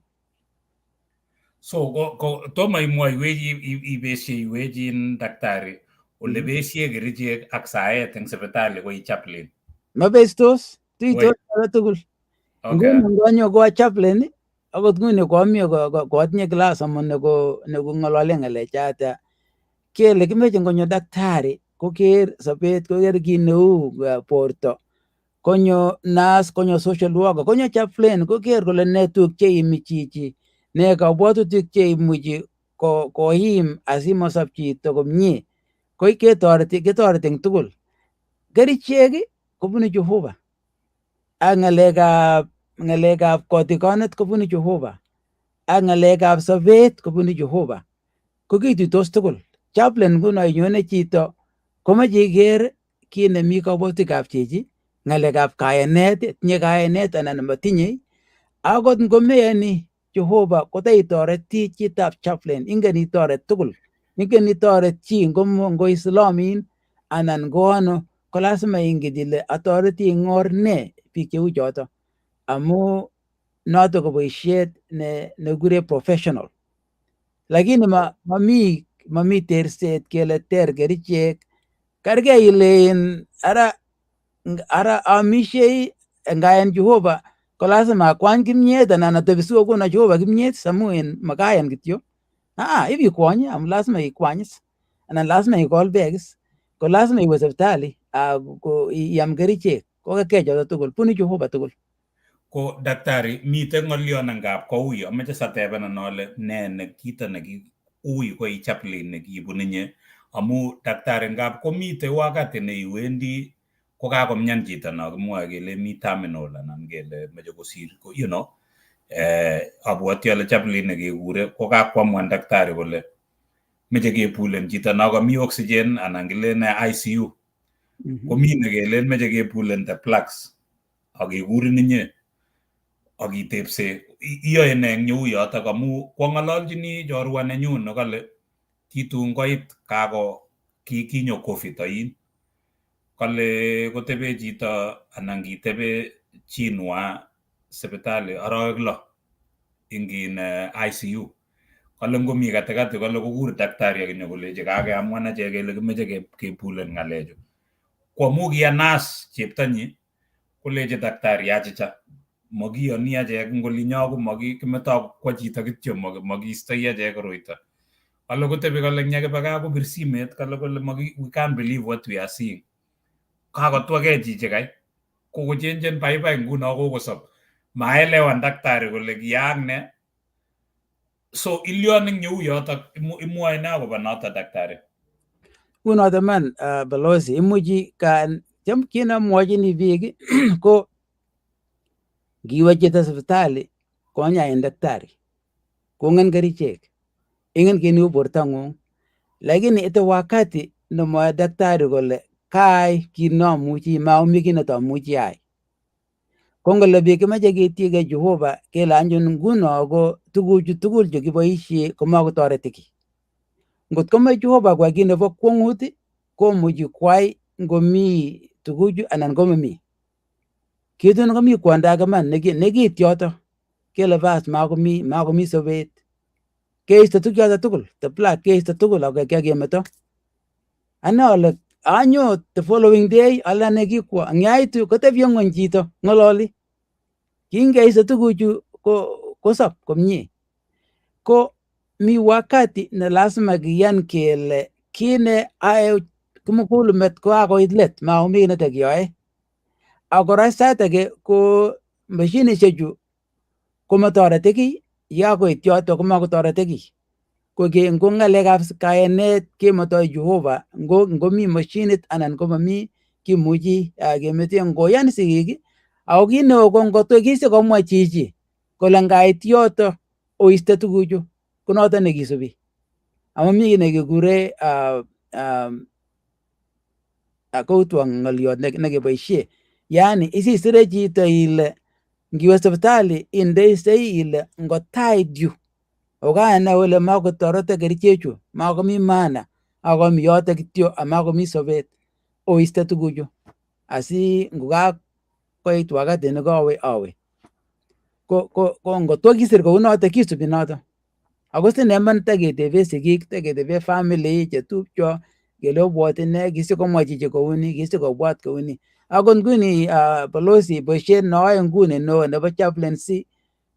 So tomo imwoiwech ibesheiwech daktari ole besie kerichek ak saet eng sipitali ko chaplain. Mabestos, tuitos tugul. Okay. Nguni ngonyo ko chaplain, akot nguni koatinye class amun nekong'olole ng'alechata kele kimeche ngonyo daktari koker sobet, koker kit neu borto, konyo nurse, konyo social worker, konyo chaplain koker kole ne tuguk cheimi chichi, ne kabwatutik cheimuchi koim asimasop chito komie, ko ketoreti eng tugul. Kerichek kobunu Jehova ak ng'alekab kotikonet kobunu Jehova ak ng'alekab sobet kobunu Jehova, ko kituitos tugul. Chaplain nguno inyone chito komeche iker kit nemi kabwatutikab chichi, ng'alekab kayanet, tinye kayanet anan matinye. Akot ngomeyoni Jehova kotaitoreti chitab chaplain, ingen itoret tugul, ingen itoret chi ngo Islamin anan ngo ano, ko lazima ingen ile atoreti eng or ne biik cheu choto, amu noto ko boisiet nekure professional. Lakini mami terset kele ter kerichek, kargei ile ara amishei ngayan Jehova ko lazima akwany kimnyet anan atebi sikokono Jehova kimnyet samu en makayan kityo. Ibikwonye amu lazima ikwanyis anan lazima ikol bekis, ko lazima iwe sipitali iam kerichek, ko kakei choto tugul bunu Jehova tugul. Ko daktari, mite ng'olyon ngap koui, ameche satebenan ale ne kito ui ko chaplain nekibun inye, amu daktari ngap komite wakati neiwendi ko kakomyan chito no kimwoe kele mi terminal anan kele meche kosir, you know, abwoti ale chaplain nekekure ko kakwamuan daktari kole meche kepulen chito no komi oxygen anan kilen ICU. Komi nekelen meche kepulen the plugs akekurin inye akitepse iyoe ne eng yeu yotok, amu kwang'ololchini chorwa nenyun nekale kitun koit kinyo COVID oin, kale kotebe chito anan kitebe chinwa sipitali arawek 6 ing ICU, kale ngomi katikati kale kokur daktari akinyo kolechi kakeamuan achek kele kimeche kepulen ng'alechu. Ko amu kianas cheptonyi kolechi daktari achicha makiyoni achek eng olinyo, ko kimeto kwa chito kityo, makiistoi achek koroito. Kale kotebi kale nyakibe gaa kopir simet, kale kole we can't believe what we are seeing. Kakotwakei chichi kai, kokochenjen baibai nguno kokosop. Maelewan daktari kole kiyaak ne. So ilyon eng yeu yotok imwoe ne akobo noto daktari? Unoto man balozi, imuchi cham kinamwochini biik ko ngiwe chito sipitali konyain daktari, kong'en kerichek, ingen kit neu bortang'ung, lakini ite wakati nemwoe daktari kole kaai kit namuchi, maumi kit netamuchi ai. Ko ngole biik kimeche ketiegei Jehova kele anyun nguno ko tuguchu tugul chekiboisie komakotoreti kiy. Ngot komoche Jehova kwai kit nebo kwong'ut komuchi kwai ngomi tuguchu anan komami. Kitun komi kwondo age man nekiit yoto kele bas makomi sobet, keisto tukchoto tugul, the plug keisto tugul ak kemeto. Ane ale anyo the following day ala nekikwo ngaitu kotebye ng'ony chito ng'ololi, kingeisto tuguchu kosop komie. Ko mi wakati ne lazima kiyan kele kine ae kimugulmet ko kakoit let, maumi netekeyoe. Ak kora sait age ko mashinishechu komatoreti kiy, yakoit yoto komakotoreti kiy. koke ngo ngalekab kayanet kemetoi Jehova ngo mi mashinit anan ko mami kimuchi kemete ngoyan sigik ako kit neo ko ngoto kisikomwa chichi kole ngait yoto oiste tuguchu ko noto nekisubi amu mi kit nekikure koutwang ng'oliot nekeboisie, yani isisire chito ile ngiwe sipitali indeistoi ile ngotait yu okanai ole makotorete kerichechu makomi maana akomi yoto kityo amakomi sobet oiste tuguchu asi ngokakoit wakati nekawe awe ko ngotwa kisir kounoto kisubi noto ako sineman taketebe sigik taketebe family chetupcho kele obwoti ne kisikomwa chichi kouni kisikobwat kouni akot nguni balozi boisiet noe nguni neo nebo chaplaincy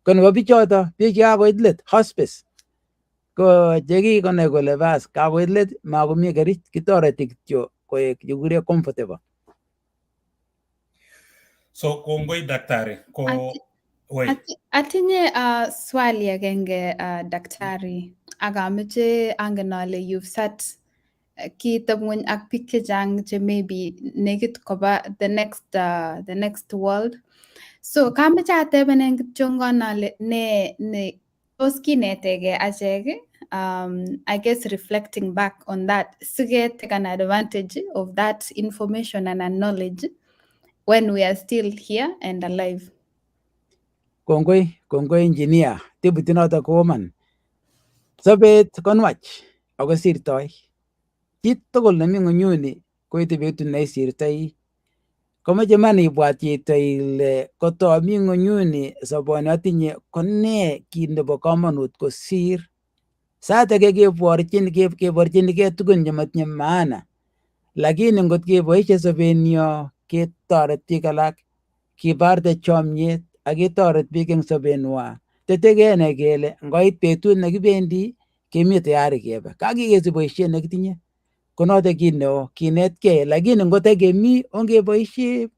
ko nebo bichoto biik chekakoit let hospice ko chekikonai kole bas kakoit let makomi kerich kitoreti kityo koek chekikure comfortable. So kongoi daktari ko atinye swali agenge daktari akameche angen ale you've sat kitab ng'weny ak biik chechang che maybe nekit koba the next world, so kameche atebenen kityo ngon ale ne tos kinetegei achek I guess reflecting back on that sige take an advantage of that information and knowledge when we are still here and alive. Kongoi engineer, tebuti noto koman. Sobet konwach ako sirtoi. Kit tugul nemi ng'unyuni koite betut neisirtoi. Komoche man ibwat chito ile kotomi ng'unyuni soboni atinye ko ne kit nebo komonut kosir. Sait age keborchinigei tugun chematinye maana, lakini ngot keboisie sobenyo ketoret biik alak, kibarte chomyet ak ketoret biik eng sobenwa, tetekenai kele ngoit betut nekibendi kemi tayari kebe. Kakikesich boisiet nekitinye konoto kit neo kinetkei, lakini ngotakemi ongeboisie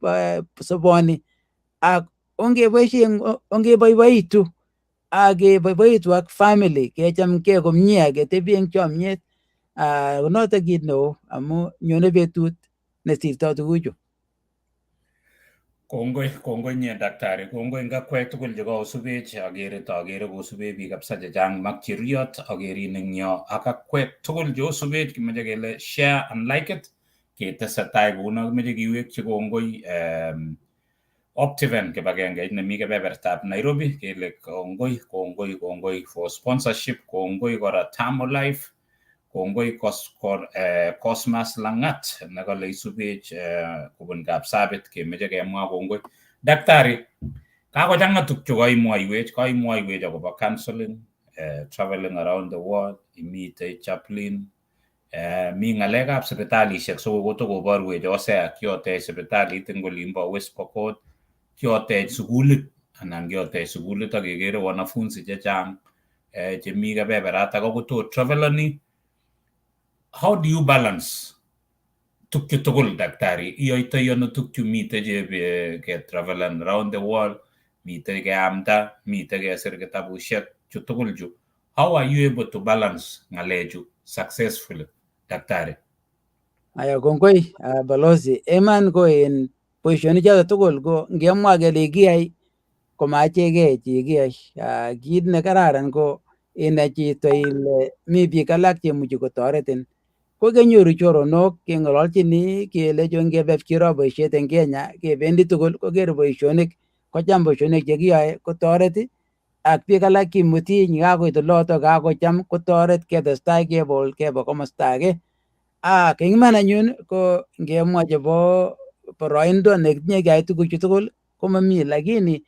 soboni ak ongeboiboitu ak family kechamkei komie aketebi eng chomyet, konoto kit neo amu nyone betut nesirtoi tuguchu. Kongoi nye daktari, kongoi ngakwek tugul chekosubech akere kosube biik kabisa chechang makchiriot akerin eng yo ak akwek tugul cheosubech kimeche kele share and like it ketesetai kouno kimeche kiwekchi kongoi Optiven kibagengeit nemi kebebertab Nairobi kele kongoi for sponsorship, kongoi kora Tamo Life, kongoi Cosmas Langat nekale isubech kobun Kapsabet kemeche kemwa kongoi. Daktari, kakochang'a tukchu kaimwoiwech akobo counseling, traveling around the world, imitei chaplain, mi ng'alekab sipitalishek so kotokoborwech Hosea kiotech sipitalit eng olimbo West Pokot, kiotech sukulit anan kiotech sukulit akekere wanafunzi chechang chemi kebeberatak ako travelani. How do you balance tukchu tugul daktari? Iyoitoi ano tukchu mitei ke travelan around the world, mitei keamda, mitei kesir kitabushek chu tugul chu. How are you able to balance ng'alechu successfully, daktari? Aya kongoi balozi, eman ko en boisionik choto tugul ko ngemwa kele kiyai komachegei chekiyai. Kit nekararan ko inai chito ile mi biik alak chemuchi kotoretin. Ko kenyoru choronok keng'ololchini kelecho ngebepchiro boisiet eng Kenya kebendi tugul koker boisionik kocham boisionik chekiyoe kotoret ak biik alak kimuti nyikakoit oloto kakocham kotoret ketestai kebe komosta age. Eng iman anyun ko ngemwa chebo boroindo nekitinye keyai tuguchu tugul komami, lakini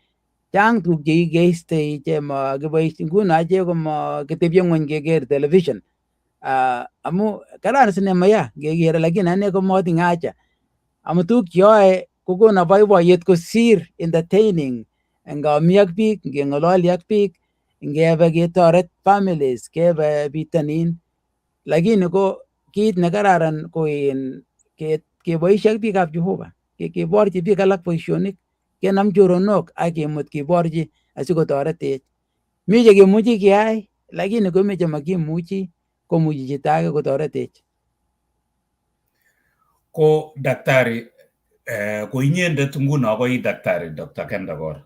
chang tuguk chekikeistoi chemakiboisie nguno achek komakitebie ng'weny keker television. Amu kararan sinema ya ngekere, lakini ane komatinye haja amu tuguk cheyoe kokono boiboiyet kosir entertaining. Ngami ak biik, ngeng'ololi ak biik, ngebe ketoret families, kebe bitonin, lakini ko kit nekararan ko keboisie ak biikab Jehova, keborchi biik alak boisionik, kenam choronok ak kemut keborchi asikotoretech. Mi chekemuchi keyai lakini komeche makimuchi komuchi chito age kotoretech. Ko daktari, ko inyendet nguno ko i daktari Dr. Kendagor.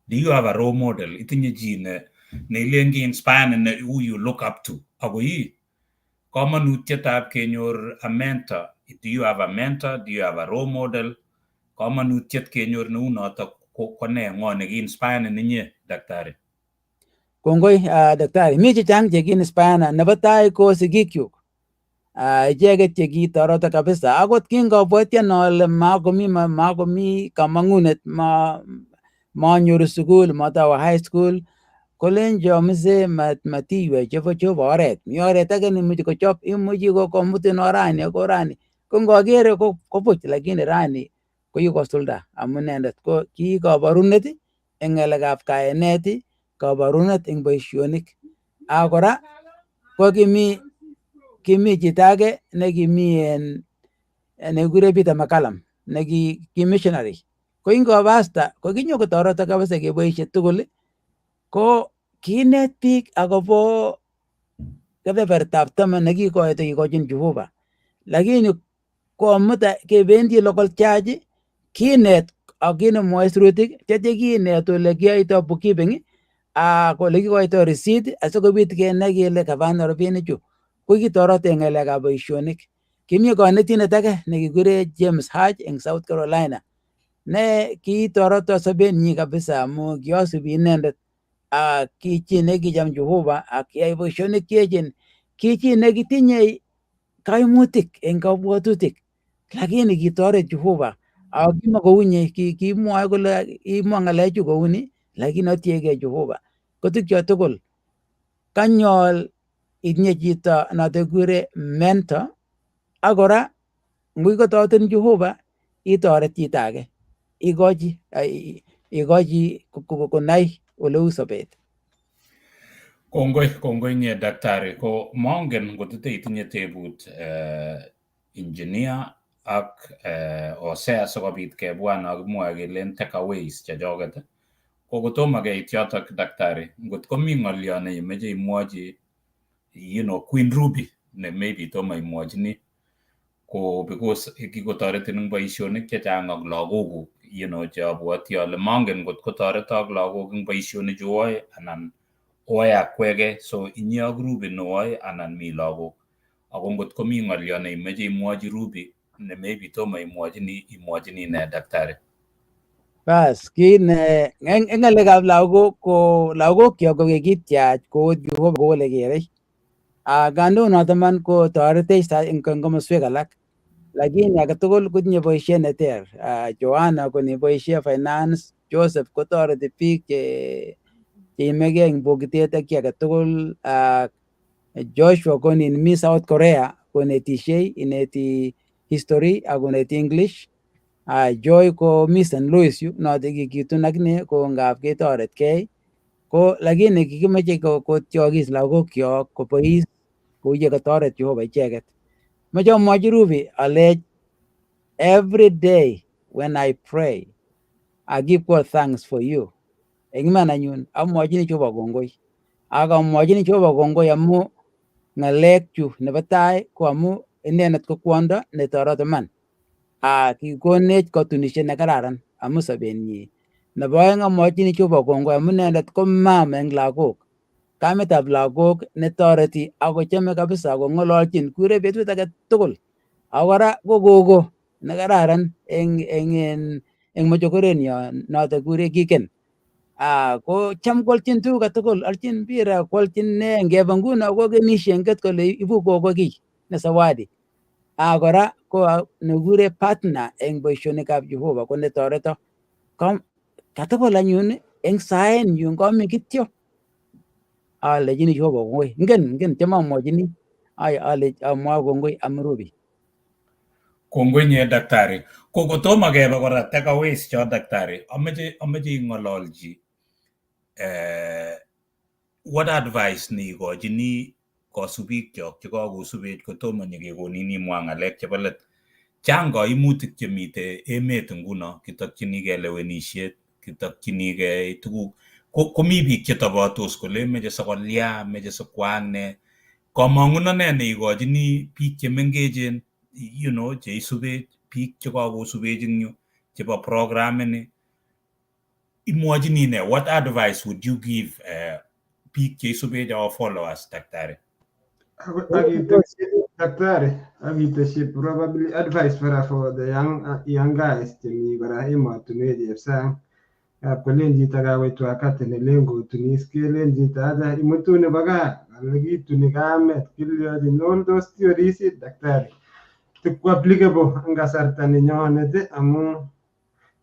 Do you have a role model? Itinye chi ne ilengi inspire ne who you look up to. Ako i kamanutietab kenyor a mentor. Do you have a mentor? Do you have a role model? Kamanutiet kenyor neu notok ko ne ngo ne ki-inspire ninyi daktari? Kongoi daktari, mi chechang che ki-inspire nebo tai ko sigikyuk. Icheket che kitoroto kabisa. Akot kingobwatien ale makomi kamang'unet, manyoru sukul, matawe high school, kolenjo mzee matiwe chebo oret. Mi oret age nemuchi kochop, imuchi komutin orani ak orani. Ko ngokere ko buch, lakini rani ko kikosulda amu inendet ko ki kabarunet eng ng'alekab kayanet, kabarunet eng boisionik. Kora ko kimi chito age nekimi nekikure Peter McCallum neki missionary. Ko ingobasta ko kinyokotoreto kabisa keboisie tugul, ko kinet biik akobo kebebertab taman nekikochin Jehova. Lakini komuta kebendi local church, kinet ak kinemwoe sirutik, tetye kinet ole kiyoitoi bookkeeping ak ole kikoitoi receipt asikobit kenai kele kabana rabinichu. Ko kitoreto eng ng'alekab boisionik. Kimi kanetindet age nekikure James Hatch eng South Carolina ne kitoreto sobenyi kabisa amu kiasubi inendet ak ki chi nekicham Jehova ak kiyai boisionik cheechen. Ki chi nekitinye kaimutik eng kabwatutik, lakini kitoret Jehova. Ak kimakounye, kimwoe kole imwa ng'alechu kouni, lakini atiegei Jehova. Ko tukcho tugul kanyol itinye chito noto kikure mentor, ak kora ngui kotoretin Jehova itoret chito age, ikochi konai oleu sobet. Kongoi nye daktari, ko mongen ngotite itinye tebut engineer ak osea sikobit kebwan ak kimwoe kelen takeaways chechoket. Ko kotomo keit yotok daktari, ngot komi ng'olyo ne imeche imwochi Queen Ruby ne maybe tomo imwochini, ko because kikotoretin eng boisionik chechang ak lagokuk, cheabwoti ale mongen ngot kotoreto ak lagok eng boisionik chu oe anan oe akwege, so inye ak Ruby nooe anan mi lagok. Ako ngot komi ng'olyo ne imeche imwochi Ruby ne maybe tomo imwochini ne daktari. Bas, eng ng'alekab lagok ko lagokyok ko kikityach kou Jehova kou ole kerei. Kandonoto man ko toretech eng komoswek alak, lakini age tugul kotinye boisiet ne ter. Joanna ko neboisie finance, Joseph kotoreti biik cheimegei eng bokitet ak ki age tugul. Joshua ko mi South Korea konetishei, ineti history ak koneti English. Joy ko mi St. Louis yu, noto kikitun akine ko ngap ketoretkei. Ko lakini kikimeche kotyokis lagokyok kobois kou ye katoret Jehova icheket. Moche amwochi Ruby alech every day when I pray I give God thanks for you. Eng iman anyun amwochini Jehova kongoi. Ak amwochini Jehova kongoi amu ng'alekchu nebo tai ko amu inendet ko kwondo netoreto man. Kikonech katunishet ne kararan amu sobenyi. Nebo aeng amwochini Jehova kongoi amu inendet ko mama eng lagok, kametab lagok netoreti akochame kabisa kong'ololchin, kure betut age tugul. Ako kora ko gogo ne kararan eng mochokorenyo noto kure Kiken. Ko cham kwalchin tuguk tugul, alchin mpira, kwalchin ne, ngebe nguno kokenisie nget kole ibu gogo kiy ne zawadi. Kora ko nekure partner eng boisionikab Jehova ko netoreto. Katugul anyun eng saenyu kami kityo alechini Jehova kongoi. Ngen chamamwochini amwoe kongoi amu Ruby. Kongoi nye daktari. Ko kotomo kebe kora takeaways cho daktari, ameche ing'ololchi what advice ne ikochini kosubikchok chekakosubech kotomo nyikekonin imwa ng'alek chebo let. Chang kaimutik chemite emet nguno, kitokchinigei lewenisiet, kitokchinigei tuguk. komi biik chetobotos kole meche sokolya, meche sikwal ne. Kamang'unet neikochini biik chemengechen, cheisube biik chekakosubech eng yu chebo programini, imwochini ne? What advice would you give biik cheisubech our followers, Daktari? Daktari, akiteshi probably advice for the young guys chemi kora emotunwek sang. Kolen chito kakoit wakati nelengo tunis kelen chito acha imutuni baka alekituni kamet kilyotin all those theories daktari tikko applicable eng kasarta nenyonet amu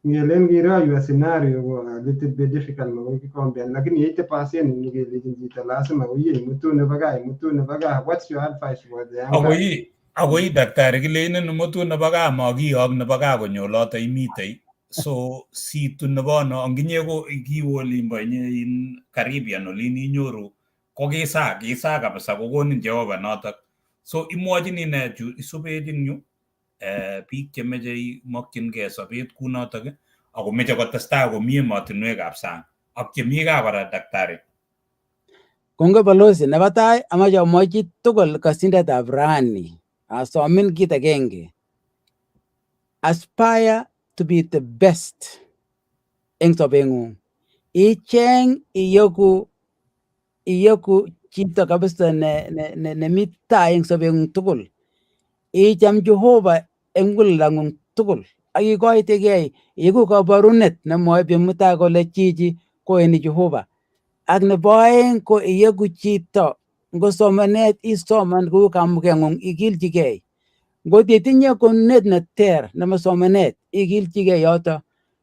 ngelen kiroywa scenario ko a little bit difficult makoi kikombean lakini 80% ngelechin chito lazima koye imutuni baka. What's your advice for the young guys? Akoi daktari kileinin imutu nebo gaa makiyok nebo gaa konyo oloto imitei. So situ nebo no anginye ko kiwo olimbo in Caribbean olin inyoru ko kisa kabisa kokonin Jehova notok. So imwochini ne isubech eng yu biik chemeche mokchingei sobet kunotok ako meche kotestai komie emotinwekab sang ak chemi gaa kora daktari. Kongoi balozi, nebo tai amache amwochi tugul kasindetab rani asomin kit agenge. Aspire to be the best eng sobeng'ung. Icheng iyoku chito kabisa nemi tai eng sobeng'ung tugul. Icham Jehova eng muguleldang'ung tugul. Ak ikoitegei iku kabarunet nemwoe mutai kole chichi koeni Jehova. Ak nebo aeng ko iyeku chito ngo somanet isoman kou kamukeng'ung ikilchigei. Ngot itinye konunet neter nebo somanet ikilchigei yoto.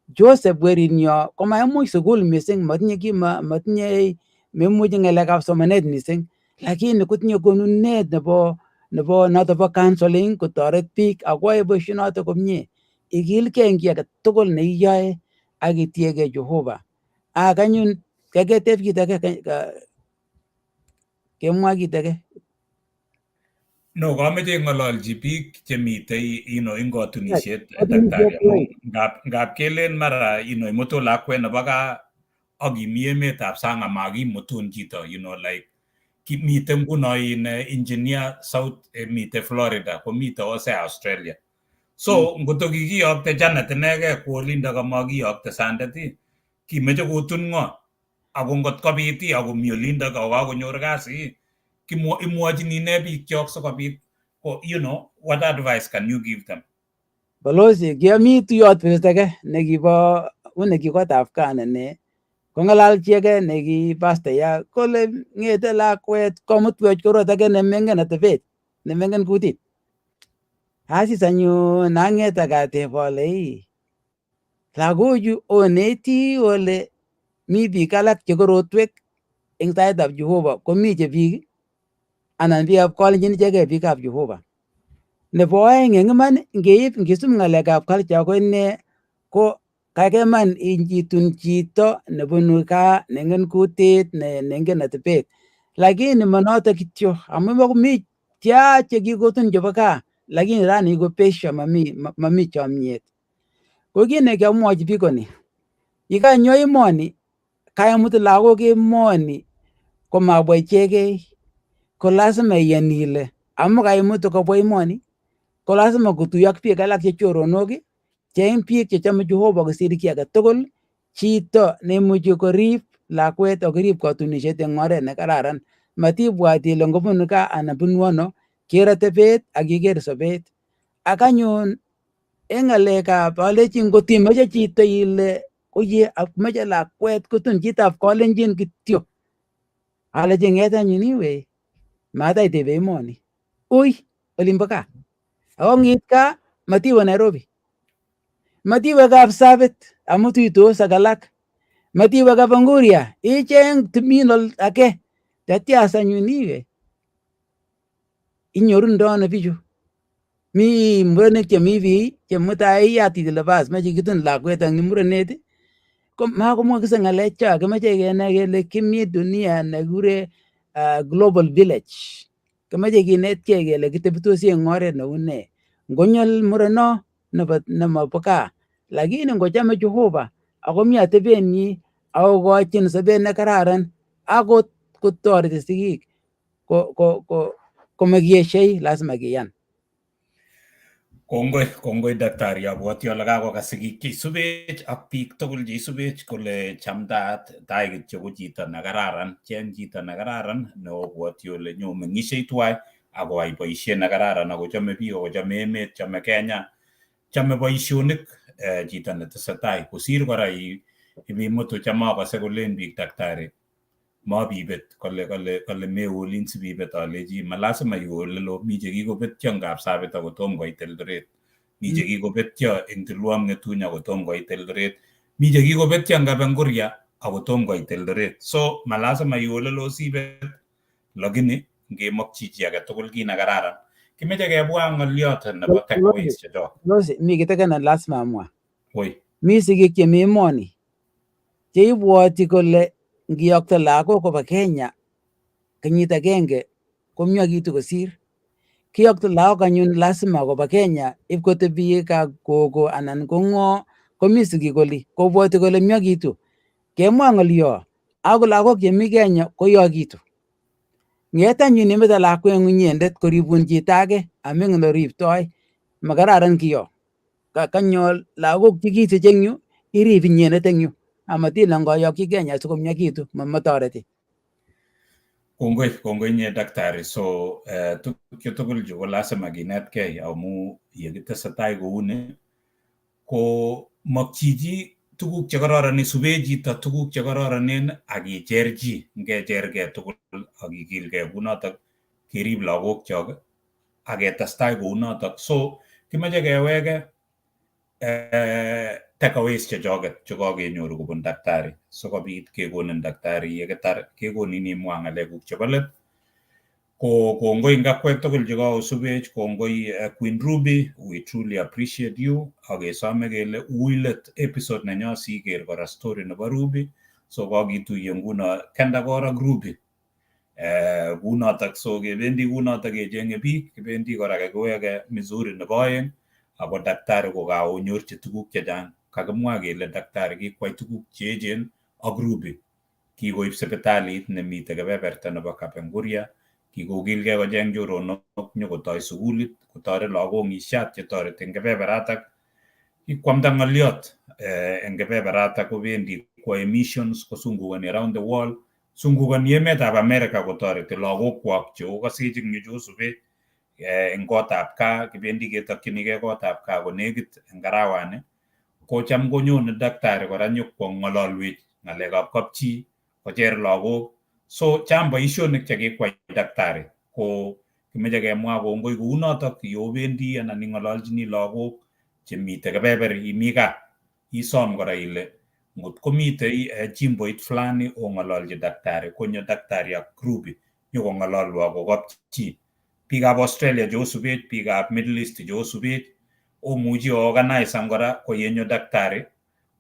Joseph werinyo komaimuch sukul mising, matinye memuchi ng'alekab somanet mising, lakini kotinye konunet nebo noto bo counseling kotoret biik akoyoe boishonoto komie. Ikilgei eng kiy age tugul neiyoe ak itiegei Jehova. Anyun kaketeb kit age kemwa kit age. No, kameche ng'ololchi biik chemitei ing katunisiet daktari. Ngap kelen mara imutu lakwet nebo gaa ak imi emetab sang amakimutun chito, like mitei nguno engineer South mitei Florida, komitei ose Australia. So ngoto kikiyokte Janet inegei kwo olinda kamakiyokte Sandet, kimeche kotun ng'o? Ako ngot kobit akomi olinda kakonyor kasi, imwochini ne biik chok sikobit what advice can you give them? Balozi, kiami tuyot betut age nekibo tafkana ne kong'alalchi age neki pastaya kole ng'ete lakwet komutwech korot age nemengen atebet nemengen kutit. Asis anyun nang'et akateb ole lagochu oneti ole mi biik alak che korotwek eng taitab Jehova komi che biik anan biikab Kalenjin ichegei biikab Jehova. Nebo aeng eng iman ngisub ng'alekab culture ko ine ko kakeman itun chito nebunu gaa nengen kutit nengen atebet, lakini manoto kityo amu mi tia chekikotun chebo gaa lakini rani kopesho mami chomyet. Ko kit nekiamwochi biik koni, yikanyo emoni kaimutu lagok emoni komabwa ichegei ko lazima iyan ile amu kaimutu kobwa emoni ko lazima kotuyo ak biik alak che choronok cheng biik chechome Jehova kosir kiy age tugul, chito neimuchi korib lakwet ak korib katunisiet eng oret ne kararan. Matibwat ile ngobunu gaa anan bunu ano, ker atebet ak iker sobet. Ak anyun eng ng'alekab alechi ngotimeche chito ile oye meche lakwet kotun chitab Kalenjin kityo, alechi ng'et anyun iwe mataitebe emoni, uy olimbo gaa. Ako ng'iit gaa matiwe Nairobi, matiwe Kapsabet amu tuitos ak alak, matiwe Kapenguria, icheng timin age tatias anyun iwe. Inyorundo ano bichu? Mi murenik chemi bii che mutai iyatit ile bas meche kitun lakwet ang murenet ko makomwokise ng'alecho, kimeche kenai kele kimi dunia nekikure global village. Kimeche kinetkei kele kitebtosi eng oret neu ne. Ngonyol mureno nemobo gaa, lakini ngochame Jehova akomi atebenyi akokochin sobet nekararan akot kotoreti sigik komakieshei, lazima kiyan. Kongoi daktari, abwoti ale kakokas sigik cheisubech ak biik tugul cheisubech kole chamdaat tai kityo ko chito nekararan. Cheng chito nekararan neobwoti ole nyomeng'ishei tuwai akoyai boisiet nekararan akochome biik, akochome emet, chome Kenya, chome boisionik, chito netesetai kosir kora ibimutu chamakase kolen biik daktari mabibet kole meolin sibibet, alechi malazima iwe olelo, mi chekikobetyo ngap Kapsabet akotom koit Eldoret, mi chekikobetyo eng Tulwam Ng'etuny akotom koit Eldoret, mi chekikobetyo eng Kapenguria akotom koit Eldoret. So malazima iwe olelo sibet, lakini ngemakchi chi age tugul kit nekararan. Kimeche kebwa ng'oliot nebo takeaways chechok. Mi kit age ne lazima amwa. Woi. Mi sigik chemi emoni cheibwoti kole ngiyokto lagok koba Kenya kenyit agenge komyakitu kosir. Kiyokto lagok anyun lazima koba Kenya ipkotebi kab gogo anan ko ng'o, komi sigik oli kobwoti kole myakitu. Kemwa ng'olio ako lagok chemi Kenya koyakitu. Ng'et anyun imeto lakweng'ung inyendet koribun chito age amingen oriptoi, makararan kiyo. Kanyo lagok chekisich eng yu irib inyendet eng yu amatile ngoyokyi Kenya sikomyakitu, matoreti. Kongoi nye daktari. So tukyo tugul chu ko lazima kinetkei amu yekitesetai kouni ko makchiji tuguk chekororon isube chito tuguk chekororonen akicher chi, ngechergei tugul akikilgei kunotok kerib lagokchok aketestai kounotok. So kimeche keweke takeaways chechoket chekakenyoru kobun daktari sikobit kekonin daktari yekitar kekonin imwa ng'alekuk chebo let. Ko kongoi eng akwek tugul chekakosubech, kongoi Queen Ruby, we truly appreciate you, akesome kele ui let episode nenyo siker kora story nebo Ruby. So kakituye nguno Kendagor ak Ruby kunotok. So kebendi kunotok kecheng'e biik, kibendi kora kekiweke Missouri nebo oeng, ako daktari kokaonyorchi tuguk chechang. Kakimwa kele daktari kikwai tuguk cheechen ak Ruby. Kikoib sipitalit nemite kebeberta nebo Kapenguria, kikokilgei kocheng choronok nyokotoi sukulit kotoret lagok ng'isiat chetoreti eng kebeberatak. Kikwamda ng'oliot eng kebeberatak kobendi kwae missions kosungukani around the world, sungukani emetab America kotoreti lagokwak cheokosech eng yu chosube eng kotab gaa. Kibendi ketokchinigei kotab gaa konekit eng arawani, kocham konyone daktari kora nyokwong'ololwech ng'alekab kapchi, kocher lagok. So chang boisionik chekikwai daktari, ko kimeche kemwa kongoi kounotok yobendi anan ing'ololchini lagok chemite kebeber imi gaa, isom kora ile ngot komitei jimboit fulani ong'ololchi daktari, konyo daktari ak Ruby nyokong'ololwo ko kapchi. Biikab Australia cheosubech, biikab Middle East cheosubech, omuchi organisan kora koyenyo daktari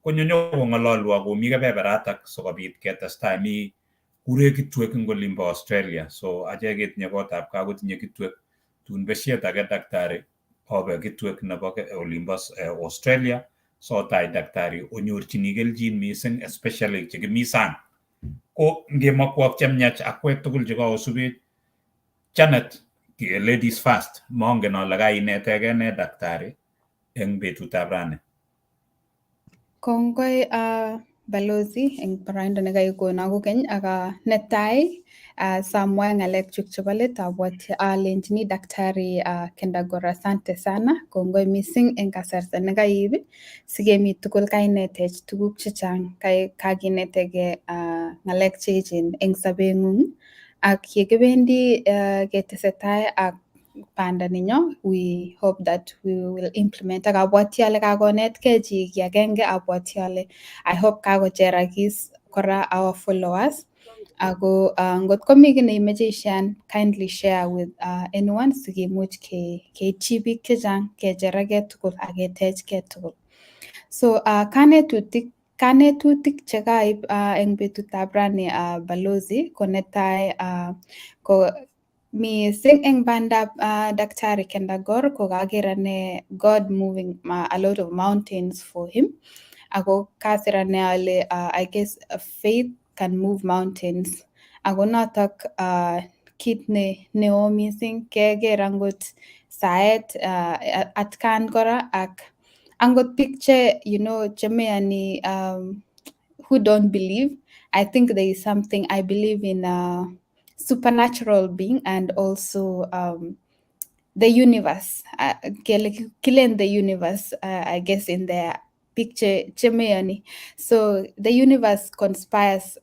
konyo nyokong'ololwo komi kebeberatak sikobit ketestai. Mi kure kitwek eng olimbo Australia, so achek ketinye kotab gaa kotinye kitwek. Tun beshet age daktari obe kitwek nebo olimbo Australia sotach daktari onyorchini kelchin mising, especially chekimi sang. Ko ngemakwok chemyach akwek tugul chekakosubech, Janet, ladies first, mongen ale kainetegei ne daktari eng betutab rani. Kongoi balozi eng baraindo nekaikono kokeny. Netai samwae ng'alekchuk chebo let abwoti alenjini daktari Kendagor asante sana, kongoi mising eng kasarta nekaib sikemi tugul kainetech tuguk chechang, kakinetegei ng'alek cheechen eng sobeng'ung, ak yekibendi ketesetai ak banda ninyo, we hope that we will implement. Ak abwoti ale kakonetkei chi ki agenge, abwoti ale I hope kakocherakis kora our followers. Ako ngot komi kiy neimeche ishan, kindly share with anyone sikimuch keitchi biik chechang, kecherake tugul ak ketechke tugul. So kanetutik chekaib eng betutab rani balozi ko netai ko mising eng bandab daktari Kendagor ko kaker ane God moving a lot of mountains for him. Ako kasirane ale I guess faith can move mountains. Ako notok kit neo missing keker angot saet atkan kora ak angot picture chemeyani who don't believe. I think there is something, I believe in supernatural being and also the universe. Killing the universe, I guess, in the picture chemeyani. So the universe conspires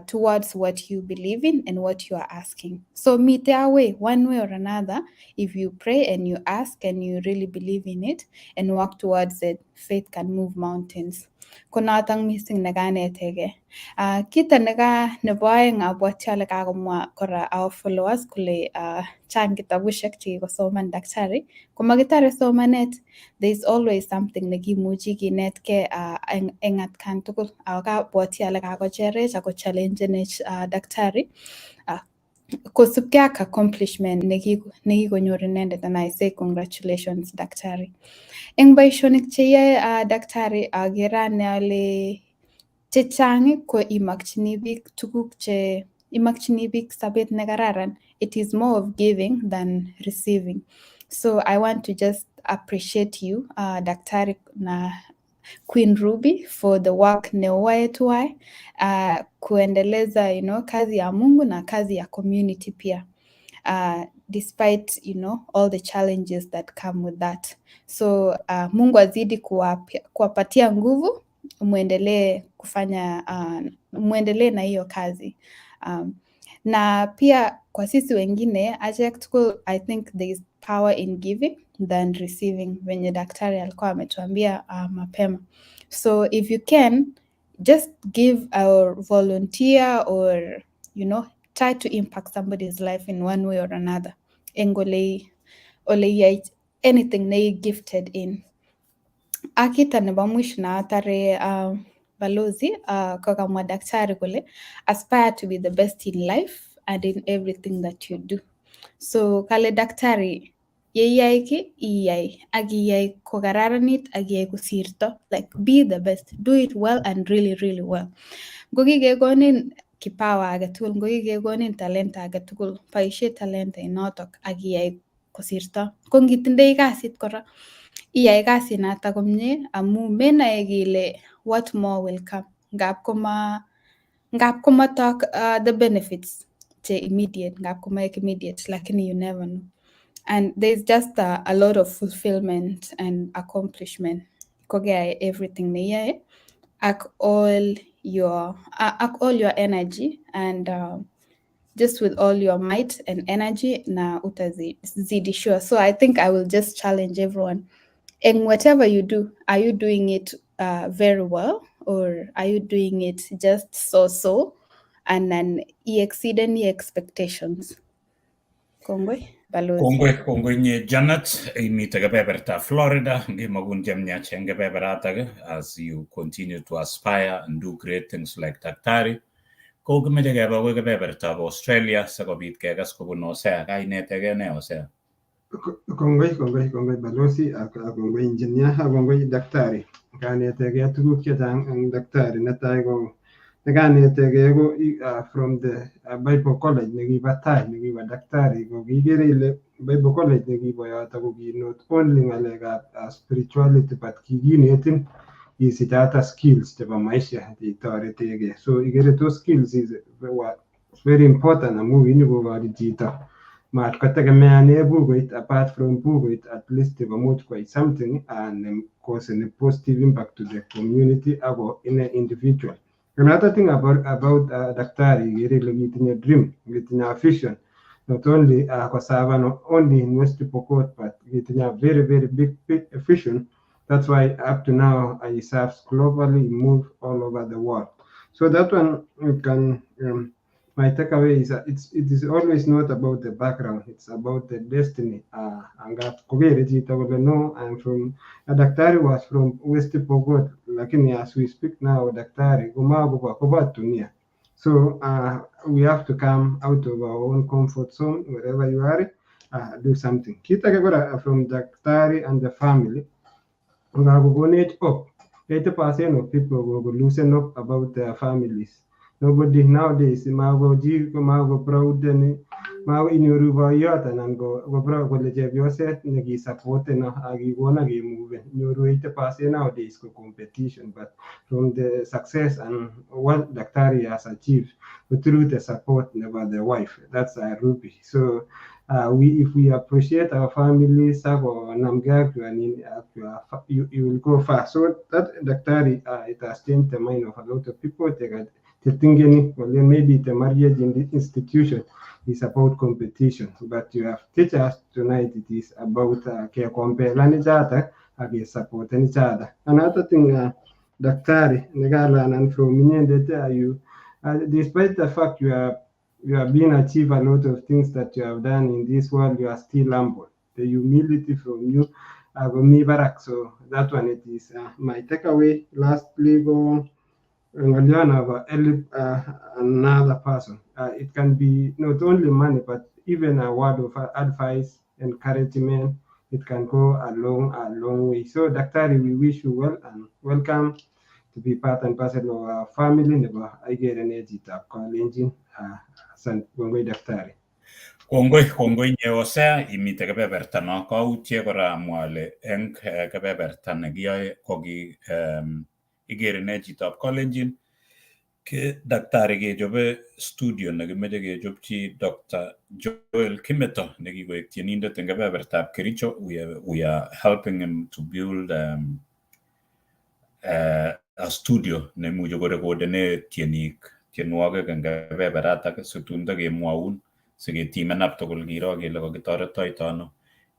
towards what you believe in and what you are asking. So meet their way, one way or another. If you pray and you ask and you really believe in it and work towards it, faith can move mountains. Konatang missing naganetege. Kita nebo aeng abwati ale kakomwa kora our followers kule chang kitabushek chekikosoman daktari. Komakitare somanet, there is always something nekimuchi kinetke eng atkan tugul. Kabwati ale kakocherech ako challengenech daktari kosubkei ak accomplishment nekikonyor inendet, and I say congratulations daktari. Eng boisionik cheyoe daktari akere ane ale chechang ko imakchini biik tuguk che imakchini biik sabet nekararan. It is more of giving than receiving. So I want to just appreciate you daktari na Queen Ruby for the work neowae tuai kuendeleza kazi ya Mungu na kazi ya community pia. Despite all the challenges that come with that. So Mungu azidi kuwapatia nguvu, muendelee kufanya muendelee na hiyo kazi. Na pia kwa sisi wengine I think there is power in giving than receiving, venye daktari alikuwa ametuambia mapema. So if you can just give or volunteer or try to impact somebody's life in one way or another. Engole anything they gifted in. Akita nebo mwisho na atare balozi kakamwa daktari kule aspire to be the best in life and in everything that you do. So kale daktari yeyai ki iyai ak iyai kokararanit ak iyai kosirto, like be the best, do it well and really really well. Ngokikekonin kipawa age tugul, ngokikekonin talenta age tugul, boisie talenta inotok ak iyai kosirto. Ko ngitindoi kasit kora iyai kasit nata komie amu menae kile what more will come. Ngap komatok the benefits che immediate, ngap komaek immediate, lakini you never know. And there's just a lot of fulfillment and accomplishment. Kogea everything niyae ak all your energy and just with all your might and energy na utazidi sure. So I think I will just challenge everyone. And whatever you do, are you doing it very well, or are you doing it just so and then you exceed any expectations? Kongoi, balozi. Kongoi nye Janet, imite kebeberta Florida, ngimagun jemnyach eng kebeberata as you continue to aspire and do great things like daktari. Ko kimeche keba we kebeberta Australia sikobit kekas kobun Hosea, kainetege ne Hosea? Kongoi balozi ak kongoi engineer ak kongoi daktari. Kanetege tuguk chechang eng daktari. Netai ko nekanetege ko from the Bible College nekiba tai nekiba daktari, ko kikere ile Bible College nekiba yoto ko ki not only ngalekab spirituality but kikinetin isich hata skills chebo maisha chetoretege. So ikere those skills is very important amu inyokokori chito mat kotegemeane bukuit. Apart from bukuit, at least komuch koyai something and cause a positive impact to the community ako in an individual. Another thing about daktari, ikere ile kitinye dream, kitinye vision, not only koserve not only in West Pokot, but kitinye a very very big vision. That's why up to now he serves globally, move all over the world. So that one you can my takeaway is that it is always not about the background, it's about the destiny. No, I'm from daktari was from West Pokot, lakini as we speak now daktari kuba dunia. So we have to come out of our own comfort zone wherever you are, do something. Kita from daktari and the family, ungakugonate up 80% of people will loosen up about their families. Nobody nowadays mago proud ni mago inyoru boyot anan go proud kole chepyoset nekisupport no akikon akemove. Nyoru 80% nowadays go competition, but from the success and what daktari has achieved through the support about the wife, that's Ruby. So if we appreciate our families, you will go far. So that daktari, it has changed the mind of a lot of people. They thinking, well, then maybe the marriage in the institution is about competition, but you have teachers tonight. It is about compare each other, support each other. Another thing, daktari, and from me that you, despite the fact you have been achieved a lot of things that you have done in this world, you are still humble. The humility from you, me barak. So that one it is my takeaway. Lastly, go learn about another person. It can be not only money, but even a word of advice, encouragement. It can go a long way. So, Daktari, we wish you well and welcome to be part and parcel of our family. Nebo Igere Nee Chitab Kalenjin. Asante kongoi Daktari. Kongoi Hosea imite kebeberta no kautye kora amwa ale eng kebeberta nekiyoe koki Igere Nee Chitab Kalenjin ke daktari kechobe studio nekimeche kechopchi Dr. Joel Kimeto nekikoek tienindet eng kebebertab Kericho. We are helping him to build a studio nemuche korekodene tienwogik eng kebeberatak situn takemwaun siketimen up tugul kiro kele kakitoretito ano.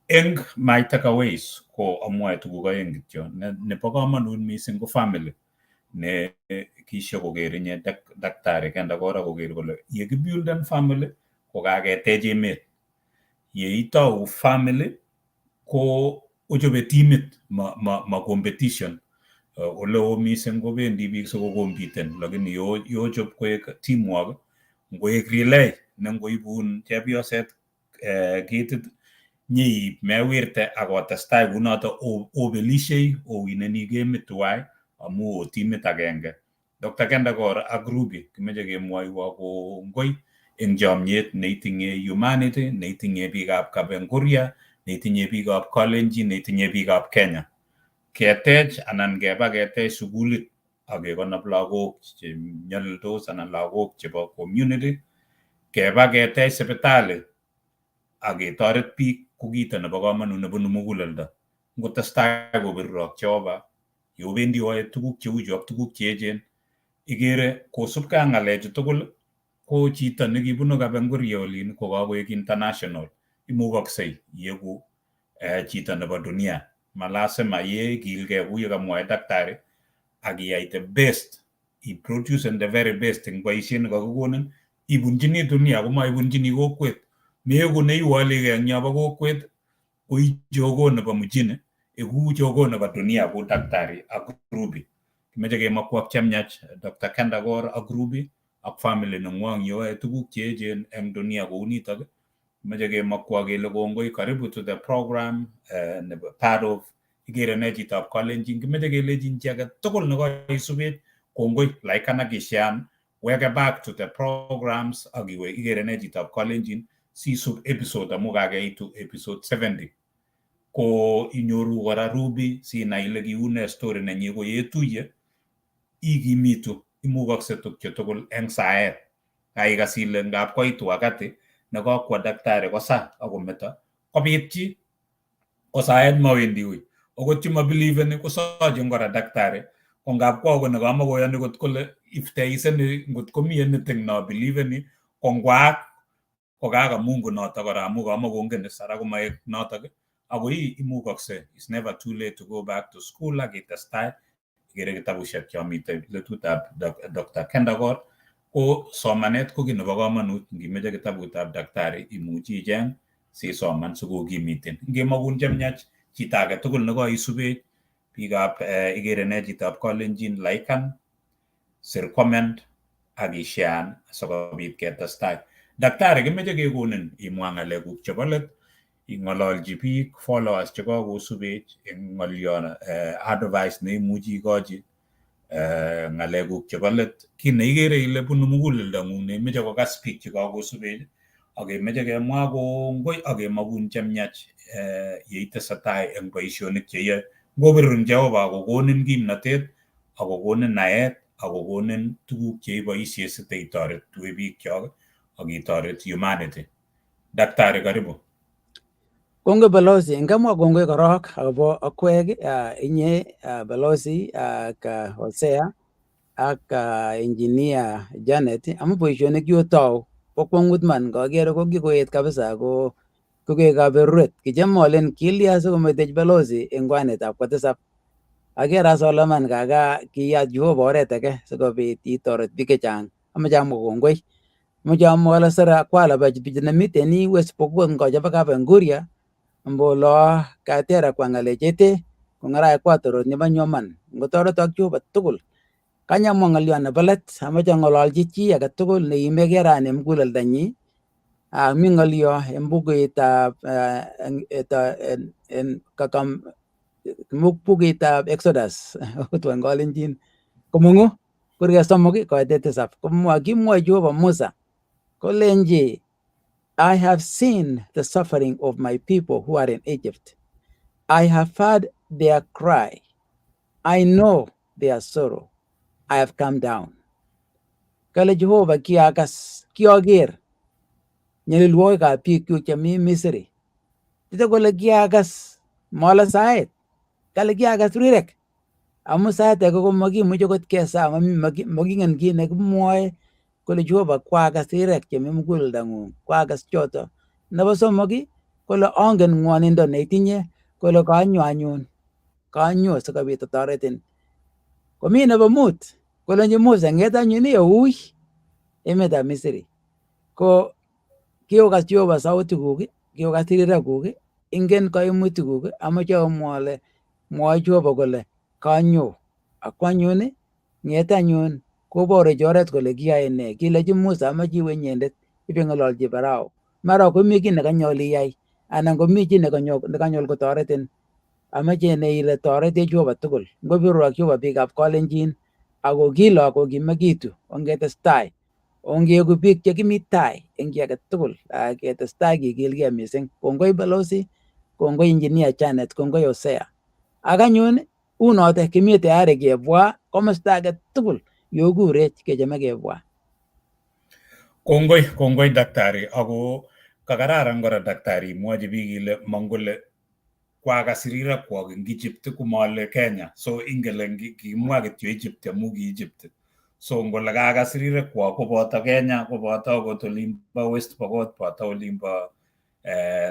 Eng my takeaways ko amwae tuguk aeng kityo. Nebo komonut mising ko family ne kisha koker inye daktari Kendagor koker kole yekibuilden family ko kaketech emet. Yeitou family ko ochobe timit ma competition. Oleo mising kobendi biik sikokompiten, lakini yochop koek teamwork, ngoek relay ne ngoibun chepyoset kitit nyeib mewirte akotestai kunoto obelishei owineni gemit tuwai amu o timit agenge. Dr. Kendagor ak Ruby kimeche kemwoiwo kongoi eng chomyet neitinye humanity, neitinye biikab Kapenguria, neitinye biikab Kalenjin, neitinye biikab Kenya. Ketech anan keba ketech sukulit akekonop lagok che nyalildos anan lagok chebo community, keba ketech sipitali aketoret biik ko kito nebo komonut nebunu muguleldo. Ngotestai kobirok Jehova, yobendi oe tuguk cheu chu ak tuguk che echen, ikere kosubkei ak ng'alechu tugul ko chito nekibunu Kapenguria olin ko kakoek international. Imukoksei yeku chito nebo dunia. Malasima kilgei kou yekamwae daktari akiyai the best, iproduce the very best eng boisiet nekakikonin, ibunchini dunia komaibunchini kokwet. Meeku neiwoligei eng yobo kokwet ko ijogo nebo mjini, eku jogo nebo dunia ku daktari ak Ruby. Kimeche kemakwa chemyach Dr. Kendagor ak Ruby ak family nengwong yoe tuguk che echen eng dunia kou nitok. Meche kemakwa kele kongoi, karibu to the program, part of Igere Nee Chitab Kalenjin. Kimeche kelejin chi age tugul nekoisubet kongoi, like ana kishan, weke back to the programs akiwe Igere Nee Chitab Kalenjin sisub episode amu kakeitu episode 70. Ko inyoru kora Ruby sinai ile kiune story nenyi ko yetuye ikimitu, imukokse tukche tugul eng saet. Kaikas ile ngap koitu wakati nekakwa daktari kosa akometo kobit chi kosaet mawendi ui. Okot che mabelieveni kosochin kora daktari ko ngap kwa ko nekamakoyoni kot kole if there is ngot komi anything no believeni ko ngwaak ko kaka Mungu notok kora amu kamakongen sara komaek notok ako imukokse. It's never too late to go back to school akitestai ikere kitabushek chomite letutab Dr. Kendagor. Ko somanet ko ki nebo komonut. Ngimeche kitabutab daktari imuchi icheng sisoman sikokimitin. Ngemakun chemyach chito age tugul nekoisubech biikab Igere Nee Chitab Kalenjin, laikan, sir comment ak ishean sikobit ketestai. Daktari kimeche kekonin imwa ng'alekuk chebo let ing'ololji biik followers chekakosubech eng ng'olyon advice neimuchi ikochi ng'alekuk chebo let. Kit neikere ile bunu muguleldong'ung neimeche kokas biik chekakosubech akemeche kemwa kongoi akemokun chemiach yeitesetai eng boisionik cheiyoe. Ngobirun Jehova kokonin kimnatet akokonin naet akokonin tuguk cheiboisie siteitoret tue biikchok akitoret humanity. Daktari, karibu. Kongoi Balozi, ngamwa kongoi korok akobo akwek inye Balozi ak Hosea ak engineer Janet amu boisionik yotou bo kwong'ut man kakere ko kikoet kabisa ko kokoek kaberuret. Kicham alen kilya sikometech Balozi eng kwanetab kotisap. Akere as ale man kaka kiyat Jehova oret age sikobit itoret biik chechang. Amache amwa kongoi. Amache amwa ale sera kwala bichu nemiten West Pokot ngochebo Kapenguria mbolo katera kwa ng'alechete kong'ara kwatorot nebo nyoman ngotoret ak Jehova tugul. Kanyamwa ng'olyon nebo let, amache ng'ololchi chi age tugul neimegei rani muguleldanyi. Mi ng'olyo en bukuitab bukuitab Exodus otwa eng Kalenjin komong'u kurke somok koite tisap kimwoi Jehova Musa kolenji, I have seen the suffering of my people who are in Egypt. I have heard their cry. I know their sorrow. I have come down. Kale Jehova kiakas, kioker nyalilwogikab biikchuk chemi Misri. Tite kole kiakas mala saet. Kale kiakas rirek. Amu saet age ko makimuche kot kesa, makingen kit nekimwoe kole Jehova kwakas rirek chemi muguleldang'ung, kwakas choto. Nebo somok kole angen ng'wonindo neitinye, kole kanyo anyun, kanyo sikobit atoretin. Komi nebo mut, kolenji Musa ng'et anyun iwe emetab Misri. Ko kikokas Jehova sautikuk, kikokas rirekuk, ingen kaimutikuk, amache amwa ale mwoe Jehova kole kanyo. Akwanyun ng'et anyun koborech oret kole kiyae ne. Kilechi Musa amache iwe inyendet ibeng'ololchi Farao. Mara komi kiy nekanyol iyai anan komi chi nekanyol kotoretin. Amache inai ile toretech Jehova tugul. Ngobiru ak Jehova biikab Kalenjin ako kilo kokimekitu ongetestai. Ongeku biik chekimi tai eng kiy age tugul ketestai kikilgei mising. Kongoi Balozi, kongoi engineer Janet, kongoi Hosea. Ak anyun unote kimi tayari kebwa komosta age tugul yokurech kechome kebwa. Kongoi daktari, ako kakararan kora daktari imwochi biik ile mongole kwakas rirekwok eng Egypt komale Kenya. So ingele kimwa kityo Egypt amu ki Egypt. So ngole kakas rirekwok koboto Kenya, koboto akot olimbo West Pokot, boto olimbo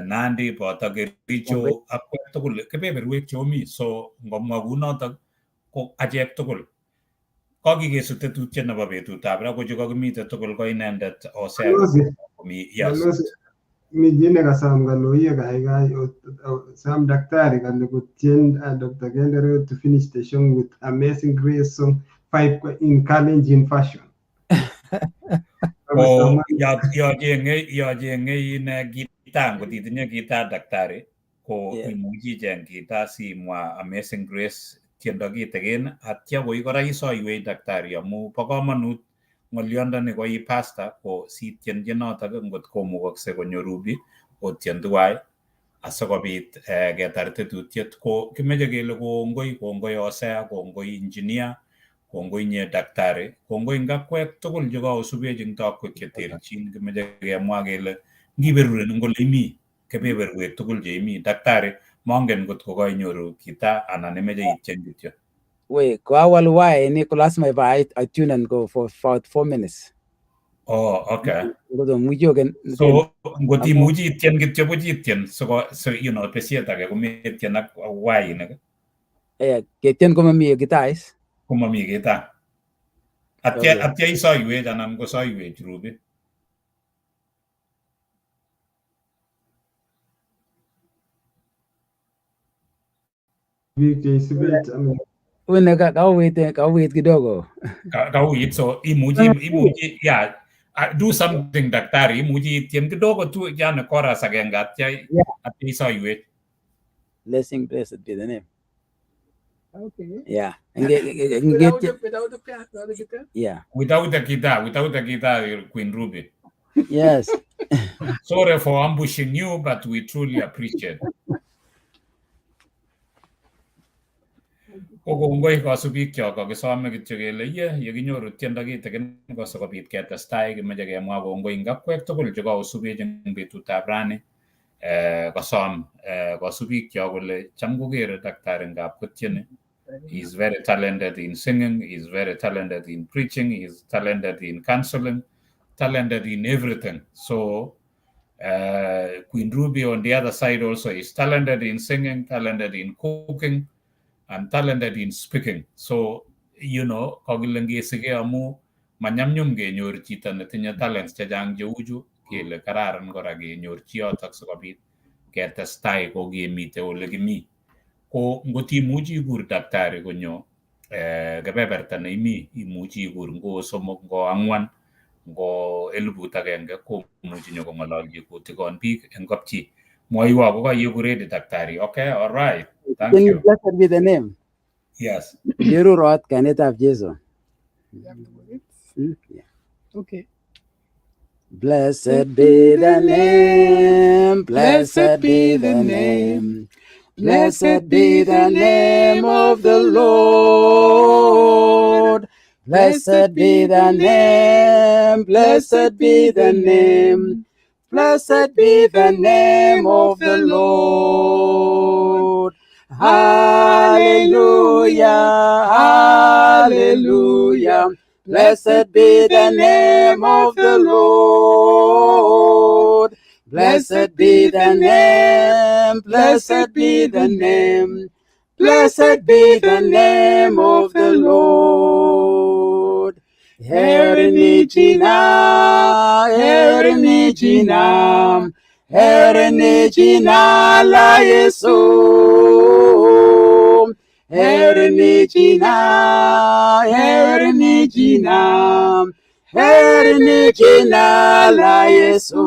Nandi, boto Kericho ak tugul kebeberwek cheomi. So ngomwa kunotok ko achek tugul kakikesu tetutiet nebo betutab ra ko chekakimite tugul ko inendet Hosea komi. Yes. Mi jine kasam galoye gaigai Sam daktari kale kutien Dr. Kendagor to finish the show with Amazing Grace song 5 in Kalenjin fashion. Ko yachenge ine gita ngot itinye gita daktari ko imuchi icheng gita simwa Amazing Grace tiendo kitikin atya koi kora isoiwech daktari amu bo komonut ng'olyondoni ko i pastor ko sitien tienotok ngot komukokse konyoru biik otien tuwai asikobit ketar tetutiet. Ko kimeche kele kongoi Hosea, kongoi engineer, kongoi nye daktari, kongoi ngakwek tugul chekaosubech eng tokwek cheterchin. Kimeche kemwa kele ngiberuren ngole imi kebeberwek tugul cheimi. Daktari, mongen kot ko kainyoru kita anan imeche itien kityo. Wait, ko awal wae ni ko lazima iba tune and go for 4 minutes. Oh, okay. So ngot imuchi itien kityo buch itien so you know besiet age kometien ak wainik. Ketien komami gitais. Komami gita. Atya isoiwech anan kosoiwech Ruby. Wene kawit kidogo. Kawit, so imuchi ya Do something, daktari. Muji tien kidogo tu jana kora sagengat jai. Yeah. At least I wait. Blessing, blessed be the name. Okay. Yeah. Without the guitar? Yeah. Without the guitar, Queen Ruby. Yes. Sorry for ambushing you, but we truly appreciate. Kongoi kosubik kyok kakisome kityo kele ye kinyoru tiendo kitikin kosikobit ketestai kimeche kemwa kongoi ngakwek tugul chekosubech eng betutab rani kosom kosubik kyok kole cham kokere daktari ngap kotieni. He's very talented in singing, he's very talented in preaching, he's talented in counseling, talented in everything. So Queen Ruby on the other side also is talented in singing, talented in cooking, and talented in speaking. So, you know, kagilengesige amu manyamnyum kenyor chito netinye talents chechang cheuchu kele kararan kora kenyor chiyotok sikobit ketestai kokemite ole kimi. Ko ngotimuchi ikur daktari konyo kebeberta neimi, imuchi ikur ngo somok, ngo ang'wan, ngo 1,000 komuchi nyokong'ololchi kotikon biik eng kapchi. Mwaiwo ko kayeku ready daktari. Okay, all right. Thank you. Blessed be the name. Yes. Yerurot kanetab Jesu. Yeah. Okay. Blessed be the name, blessed be the name, blessed be the name of the Lord. Blessed be the name, blessed be the name, blessed be the name of the Lord. Hallelujah, hallelujah. Blessed be the name of the Lord. Blessed be the name, blessed be the name, blessed be the name of the Lord. Igere Nee Chitab, Igere Nee Chitab, Igere Nee Chitab la Yesu. Igere Nee Chitab, Igere Nee Chitab, Igere Nee Chitab la Yesu.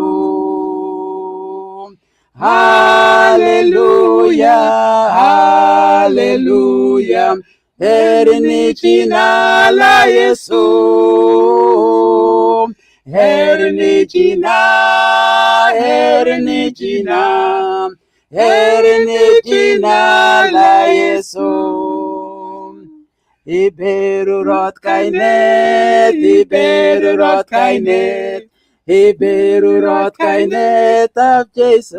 Hallelujah, hallelujah. Igere Nee Chitab la Yesu. Igere Nee Chitab, Igere Nee Chitab, Igere Nee Chitab la Yesu. Iberurot kainet, Iberurot kainet, Iberurot kainet of Jesu.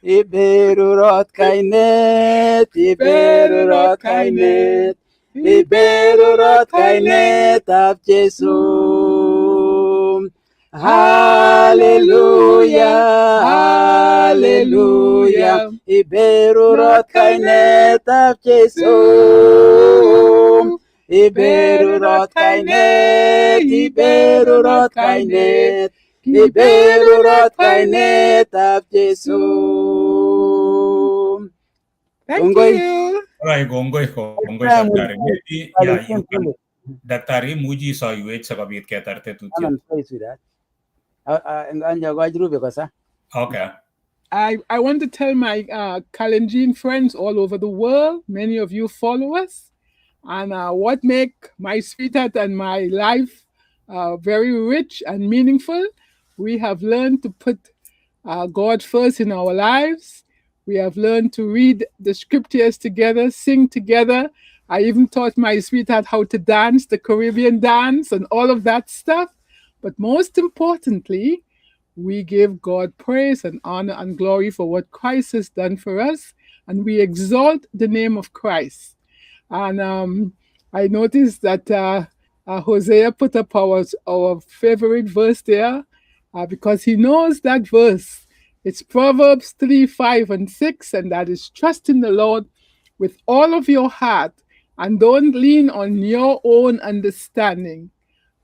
Iberurot kainet, Iberurot kainet, Iberurot kainet of Jesu. Hallelujah, hallelujah. Iberurot kainet of Jesu. Iberurot kainet, Iberurot kainet, Iberurot kainet of Jesu. Thank you. Right, gongoi daktari. Maybe, yeah, you can. Daktari, muji sa yuet sikobit ketarte tutyo. I'm pleased with that. Okay. I want to tell my Kalenjin friends all over the world, many of you follow us, and what make my sweetheart and my life very rich and meaningful. We have learned to put God first in our lives. We have learned to read the scriptures together, sing together. I even taught my sweetheart how to dance, the Caribbean dance, and all of that stuff. But most importantly, we give God praise and honor and glory for what Christ has done for us, and we exalt the name of Christ. And I noticed that Hosea put up our favorite verse there because he knows that verse. It's Proverbs 3, 5, and 6, and that is trust in the Lord with all of your heart and don't lean on your own understanding,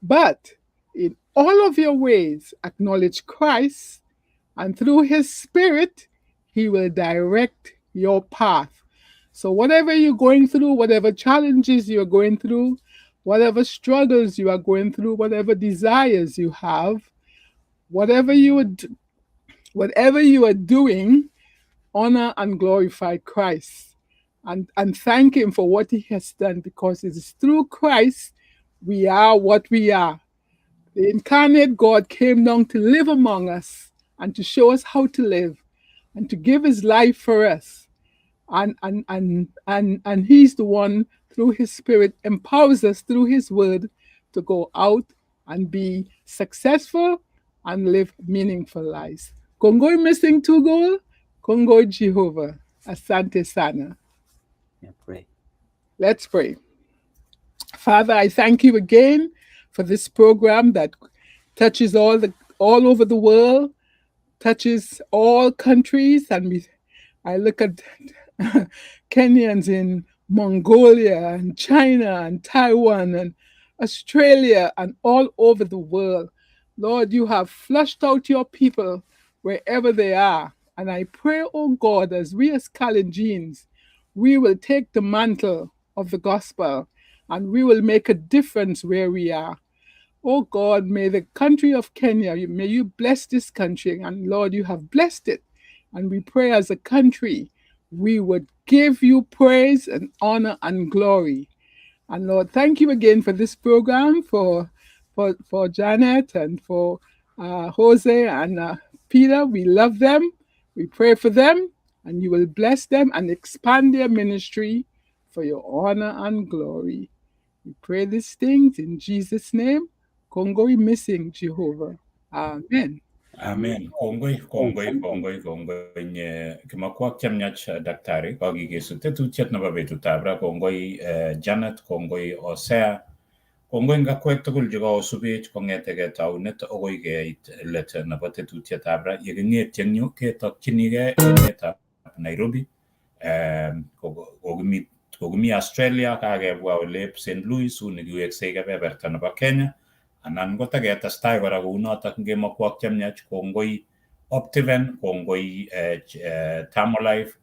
but in all of your ways acknowledge Christ, and through his Spirit, he will direct your path. So whatever you're going through, whatever challenges you're going through, whatever struggles you are going through, whatever desires you have, whatever you are doing, honor and glorify Christ and thank him for what he has done, because it is through Christ we are what we are. The incarnate God came down to live among us and to show us how to live and to give his life for us. And he's the one, through his spirit, empowers us through his word to go out and be successful and live meaningful lives. Kongoy missing two goal, Kongoy Jehovah, Asante Sana. Pray. Let's pray. Father, I thank you again for this program that touches all over the world, touches all countries, and I look at Kenyans in Mongolia and China and Taiwan and Australia and all over the world. Lord, you have flushed out your people wherever they are. And I pray, oh God, as we as Kalenjins, we will take the mantle of the gospel and we will make a difference where we are. Oh God, may the country of Kenya, may you bless this country. And Lord, you have blessed it. And we pray as a country, we would give you praise and honor and glory. And Lord, thank you again for this program, for Janet and for Jose and Peter. We love them. We pray for them, and you will bless them and expand their ministry for your honor and glory. We pray these things in Jesus' name. Kongoi missing Jehovah. Amen. Amen. Kongoi nye kimakwak chamnyach daktari kagigesu tetutiet nebo betutab kongoi Janet, kongoi Osea, kongoi ngakwek tugul cheko subech kongetege taunet agoi keit let nebo tetutietab ra yeking'et eng yu ketokchinigei emetab Nairobi, kokimi Australia, kakebwa ole St. Louis uni kiweksei kebeberta nebo Kenya. Anan kotaketestai kora kounotok ngemakwak chemyach, kongoi Optiven, kongoi Thermolife,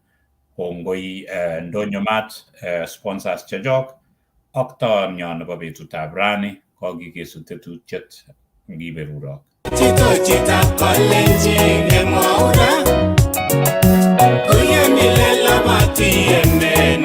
kongoi Ndonyo Mat, sponsors chechok, ak taonyo nebo betutab rani kokikesu tetutiet ngiberurok. Nee Chitab Kalenjin emwaura Uyeni lela mati emen